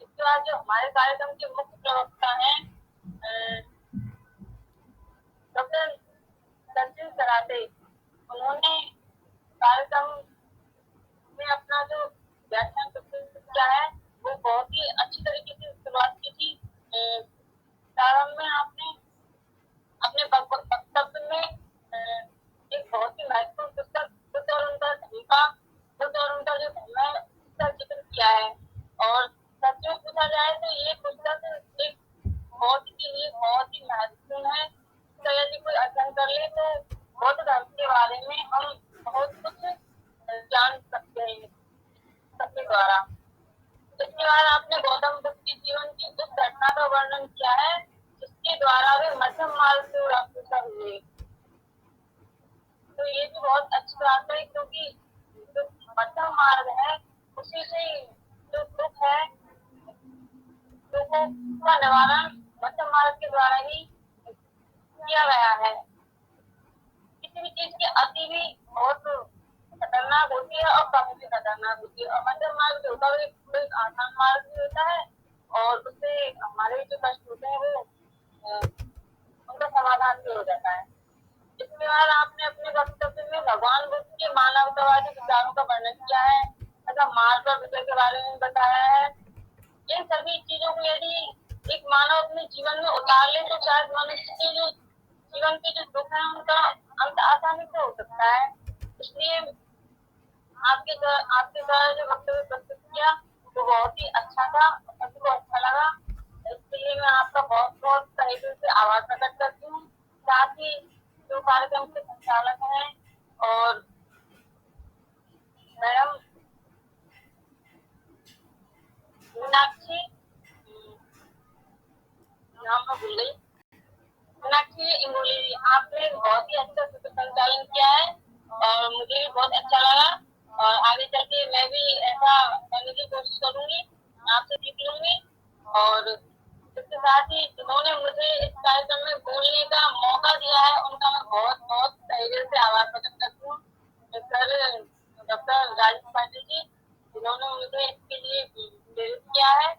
इसके बाद जो हमारे कार्यक्रम के मुख्य प्रवक्ता हैं डॉक्टर सचिन सराते, उन्होंने कार्यक्रम में अपना जो व्याख्यान प्रस्तुत किया है वो बहुत ही अच्छी तरीके से शुरुआत की थी। प्रारंभ में आपने अपने वक्तव्य में एक बहुत ही महत्वपूर्ण पुस्तक और उनका तरीका और उनका जो समय उसका जिक्र किया है और सच में पूछा जाए तो ये पुस्तक एक बहुत ही महत्वपूर्ण है। तो यदि कोई अध्ययन कर ले तो बौद्ध धर्म के बारे में हम बहुत कुछ जान सकते हैं सबके द्वारा। इसके बाद आपने गौतम बुद्ध के जीवन की उस घटना का वर्णन किया है जिसके द्वारा वे मध्यम मार्ग से अग्रसर हुए। तो ये भी बहुत अच्छी बात है क्योंकि जो मध्यम मार्ग है उसी से जो दुख है दुखों का निवारण मध्यम मार्ग के द्वारा ही किया गया है। किसी भी चीज की अति भी बहुत खतरनाक होती है और कम भी खतरनाक होती है और मध्यम मार्ग जो होता है वो एक आसान मार्ग भी होता है और उससे हमारे जो कष्ट होते हैं वो उनका समाधान भी हो जाता है। इसके बाद आपने अपने वक्तव्य में भगवान बुद्ध के मानवतावादी विचारों का वर्णन किया है तथा मार्ग और विजय के बारे में बताया है। इन सभी चीजों को यदि एक मानव अपने जीवन में उतार ले तो शायद मनुष्य के जो जीवन के जो दुख है उनका अंत आसानी से हो सकता है। इसलिए आपके द्वारा जो वक्तव्य प्रस्तुत किया वो बहुत ही अच्छा था, सभी को अच्छा लगा। इसके लिए मैं आपका बहुत बहुत तहे दिल से आभार प्रकट करती हूँ। साथ ही जो कार्यक्रम के संचालक हैं और मैडम मीनाक्षी, नाम मैं भूल गई, मीनाक्षी इंगोली, आपने बहुत ही अच्छा संचालन किया है और मुझे भी बहुत अच्छा लगा। और आगे चल के मैं भी ऐसा करने की कोशिश करूंगी, आपसे सीख लूंगी। और इसके साथ ही जिन्होंने मुझे इस कार्यक्रम में बोलने का मौका दिया है उनका मैं बहुत बहुत तहे दिल से आभार प्रकट करती हूँ। सर डॉक्टर राजेश पांडे जी, जिन्होंने मुझे इसके लिए प्रेरित किया है।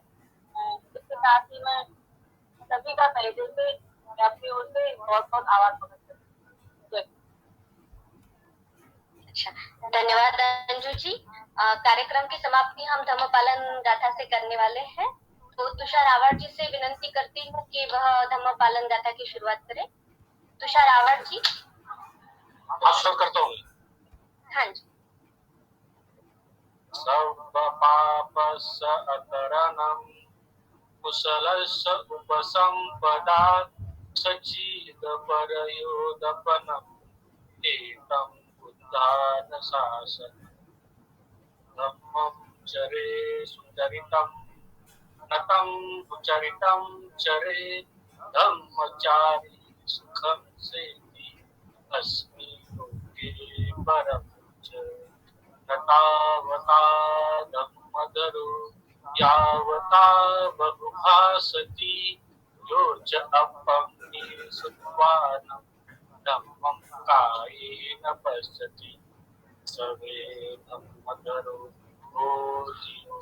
इसके साथ ही मैं सभी का तहे दिल से अपनी ओर से बहुत बहुत आभार प्रकट करती हूँ। अच्छा, धन्यवाद अंजू जी। कार्यक्रम की समाप्ति हम धम्मपालन गाथा से करने वाले हैं, तो तुषार आवाड़ जी से विनंती करती हूँ कि वह धम्मपालन गाथा की शुरुआत करें। तुषार आवाड़ जी। शुरू करता हूँ। हाँ जी। सर्व पापस्य अतरणं कुशलस्य उपसंपदा सच्चिद परयोदपनम् एतं बुद्धान शासनं धम्मं चरे सुचरितं नतं कुचरितं चरे धम्मचारी सुखं सेति अस्मिन् लोके परं च न तावता धम्मधरो यावता बहुभासति यो च अपम्निसत्वानं धम्मं कायेन पश्यति सर्वे धम्मधरो भोजियो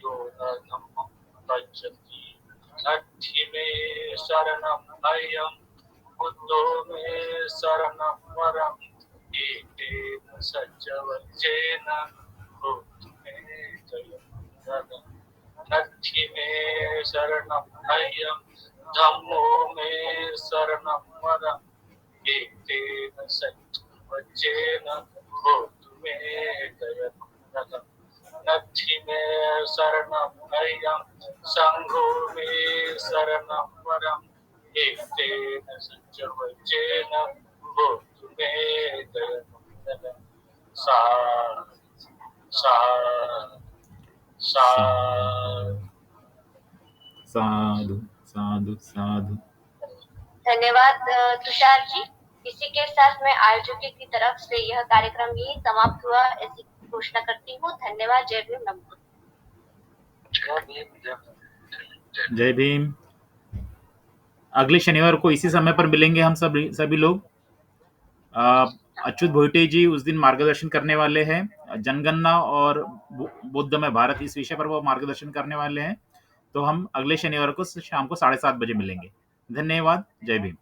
यो न धम्मं पश्यति नत्थि मे शरणं भयं बुद्धो मे शरणं वरम् एतेन सज्जवचेन भूतु मे जयं नत्थि मे शरणं भयं धम्मो मे शरणं वरम् एतेन सज्जवचेन भूतु मे जयं नत्थि मे शरणं भयं संघो मे शरणं वरम् एतेन सज्जवचेन भूतु मे जयं सा सा सा साधु साधु साधु। धन्यवाद तुषार जी। इसी के साथ मैं आयोजक की तरफ से यह कार्यक्रम यही समाप्त हुआ ऐसी घोषणा करती हूँ। धन्यवाद। जय भीम। नमो। जय भीम। अगले शनिवार को इसी समय पर मिलेंगे हम सभी लोग। अच्युत भोइटे जी उस दिन मार्गदर्शन करने वाले हैं, जनगणना और बौद्ध में भारत इस विषय पर वो मार्गदर्शन करने वाले हैं। तो हम अगले शनिवार को शाम को 7:30 बजे मिलेंगे। धन्यवाद। जय भीम।